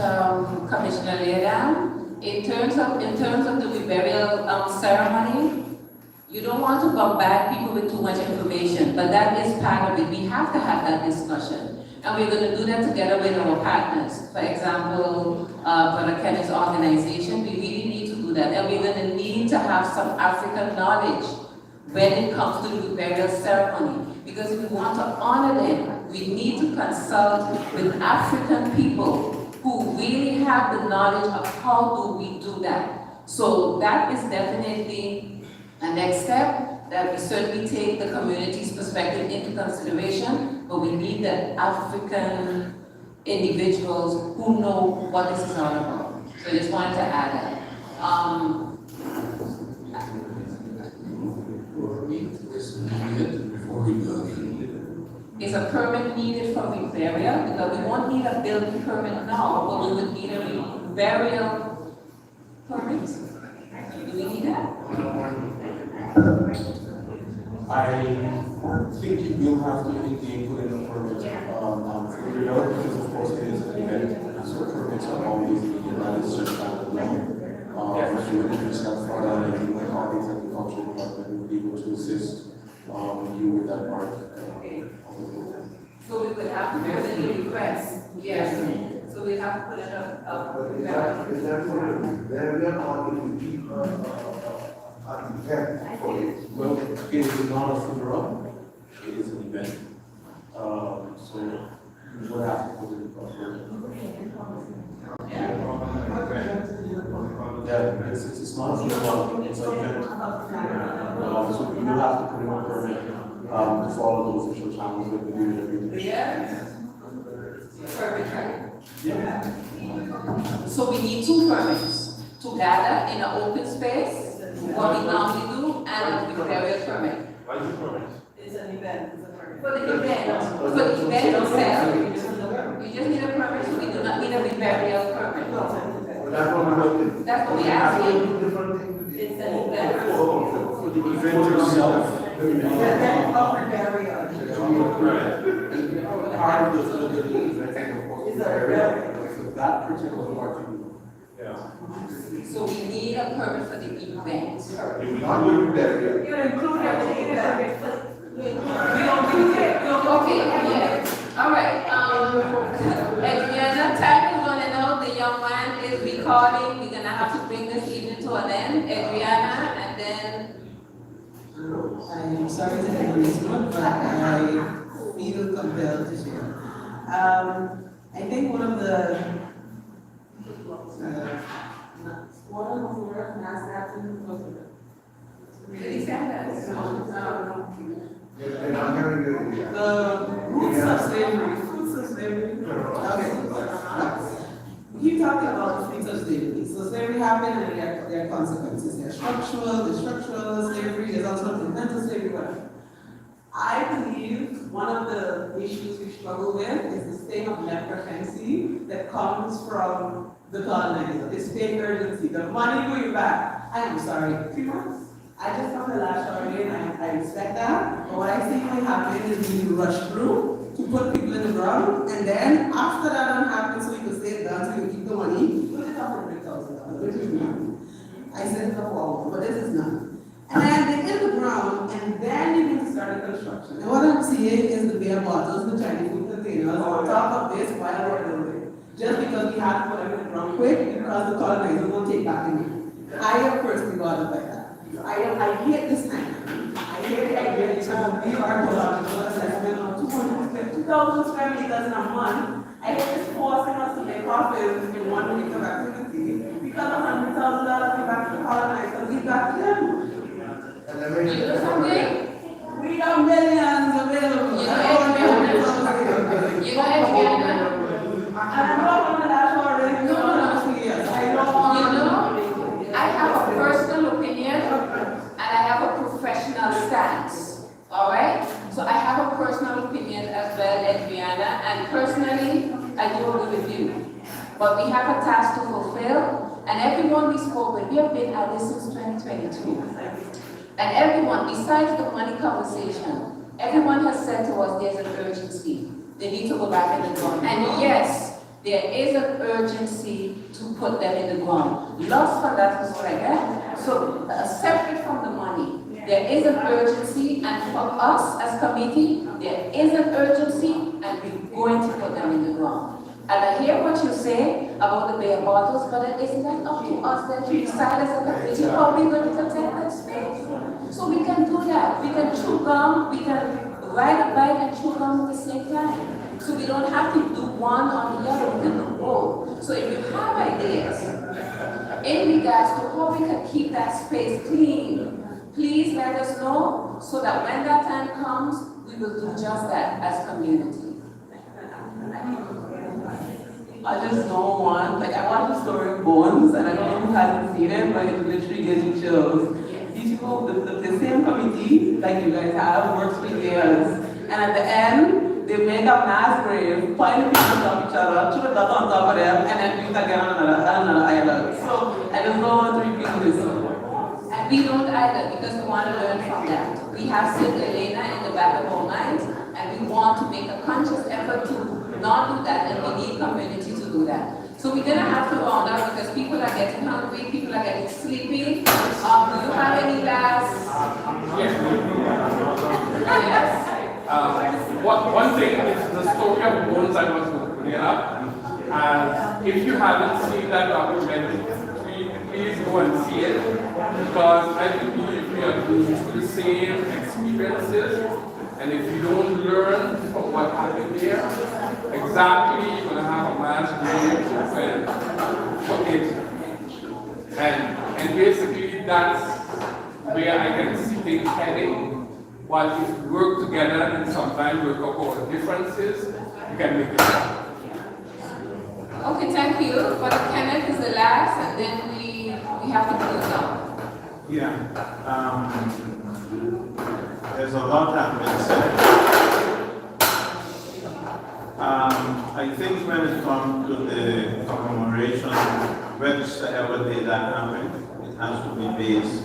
Commissioner Leodam. In terms of the Reburial ceremony, you don't want to bombard people with too much information, but that is part of it. We have to have that discussion. And we're going to do that together with our partners. For example, Brother Kenny's organization, we really need to do that. And we're going to need to have some African knowledge when it comes to the Reburial ceremony. Because if we want to honor them, we need to consult with African people who really have the knowledge of how do we do that. So that is definitely a next step, that we certainly take the community's perspective into consideration, but we need the African individuals who know what this is all about. So I just wanted to add that. Is a permit needed for Reburial? Because we won't need a building permit now, but we would need a Reburial permit. Do we need that? I think you will have to indeed put in a permit for Reburial, because of course it is an event, so permits are always needed, that is just kind of law. If you would just have further, I think my colleagues at the culture department would be able to assist you with that part. So we would have to put in a request. Yes. So we have to put in Is that for the Reburial or it will be an event for it? Well, it is not a funeral, it is an event. So you would have to put in a permit. Yeah, it's not a funeral, it's an event. So you will have to put in a permit to follow the official channels that we do and everything. Yeah. Permit, right? Yeah. So we need 2 permits to gather in an open space, what we normally do, and a Reburial permit. Why is it permit? It's an event, it's a permit. For the event itself, you just need a permit, so we do not need a Reburial permit. That's what we ask you. It's an event. For the event itself. The event of Reburial. Part of the event, of course, is that particular part. Yeah. So we need a permit for the event. Not the Reburial. You're included in the event. Okay, yeah. All right. Adriana, time is running out. The young man is recording. We're gonna have to bring this evening to an end. Adriana, and then. I'm sorry to have this one, but I feel compelled to share. I think one of the the roots of slavery, Okay. We keep talking about the fruits of slavery. So slavery happened and there are consequences. There's structural slavery, there's also mental slavery, whatever. I believe one of the issues we struggle with is this thing of leprosy that comes from the colonizer, this big urgency, the money going back. I am sorry, 3 months? I just found the last already and I respect that. But what I think will happen is we rush through to put people in the ground, and then after that don't happen, so we can stay done, so we can keep the money, put it up for $100,000, which is none. I said it's a wall, but this is none. And then they in the ground, and then you need to start the construction. And what I'm seeing is the beer bottles, the Chinese food containers, on top of this while we're building. Just because we have to put them in the ground quick, because the colonizer won't take back in. I have personally got it like that. I hate this thing. I hate the idea that we are ecological assessment of 2,000 square meters in a month. I hate this forcing us to make profits in 1 week of activity because of $100,000 we back to the colonizers, we back to them. You know something? We got millions available. You know Adriana? I'm not on the last order. No. I don't want I have a personal opinion. but we have a task to fulfill, and everyone we spoke with, we have been at this since 2022. And everyone, besides the money conversation, everyone has said to us there's an urgency. They need to go back in the ground. And yes, there is an urgency to put them in the ground. Lost for that is what I get. So separate from the money, there is an urgency, and for us as committee, there is an urgency, and we're going to put them in the ground. And I hear what you say about the beer bottles, but isn't that up to us then to decide as a committee how we're going to protect that space? So we can do that. We can chew gum, we can ride a bike and chew gum at the same time. So we don't have to do one or the other, we can do both. So if you have ideas in regards to how we can keep that space clean, please let us know so that when that time comes, we will do just that as community. I just know one, like I watched the story Bones, and I don't know who hasn't seen it, but it literally gives you chills. These people, the same committee like you guys have, works for years, and at the end, they make a mass grave, pile people on top of each other, shoot a dog on top of them, and then meet again on another island. So I just don't want to repeat this. And we don't either, because we want to learn from that. We have St. Elena in the back of our minds, and we want to make a conscious effort to not do that, and we need community to do that. So we're gonna have to round up because people are getting hungry, people are getting sleepy. Do you have any last? Yes. One thing is the story of Bones I was going to bring it up. And if you haven't seen that documentary, please go and see it, because I believe we are going through the same experiences. And if you don't learn from what happened there, exactly you're going to have a mass grave for it. And basically that's where I can see things heading. But if we work together and sometimes work out our differences, we can make it happen. Okay, thank you. But Kenneth is the last, and then we have to close up. Yeah. There's a lot that been said. I think when it comes to the commemoration, whenever day that happened, it has to be based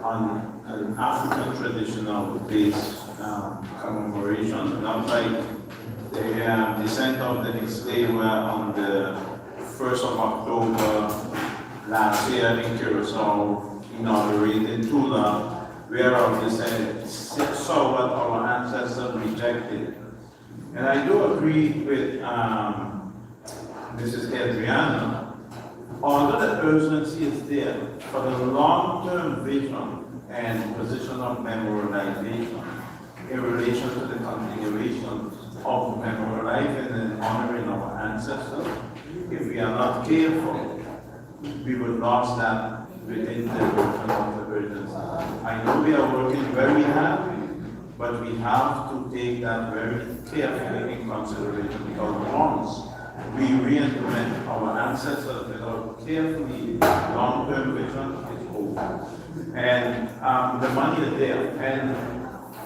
on an African traditional based commemoration, not like the descent of the slave were on the 1st of October last year in Curacao, inaugurated Tula, whereof they said, saw what our ancestors rejected. And I do agree with Mrs. Adriana, although the urgency is there for the long-term vision and position of memorialization in relation to the continuation of memorializing and honoring our ancestors. If we are not careful, we will lose that within the vision of the urgency. I know we are working very hard, but we have to take that very carefully in consideration, because once we re-implement our ancestors without carefully long-term vision, it's over. And the money is there. And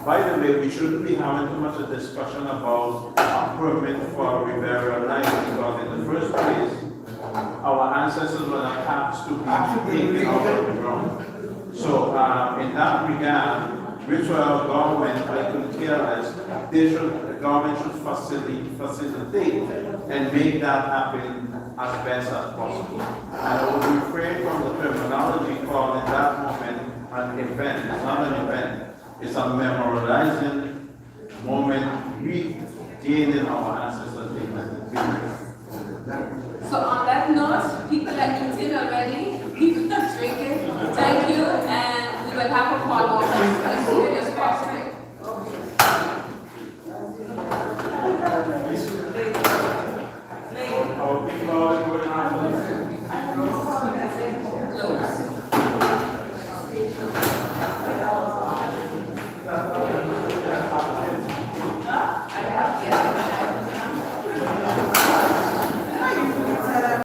by the way, we shouldn't be having too much a discussion about a permit for Reburial land, because in the first place, our ancestors were not taxed to be taken out of the ground. So in that regard, which our government, I could care less, the government should facilitate and make that happen as best as possible. And I would refrain from the terminology called in that moment an event. It's not an event. It's a memorializing moment, regaining our ancestors' dignity. So on that note, people are eating already, people are drinking. Thank you, and we will have a follow-up as soon as possible. Our people are going on. Close.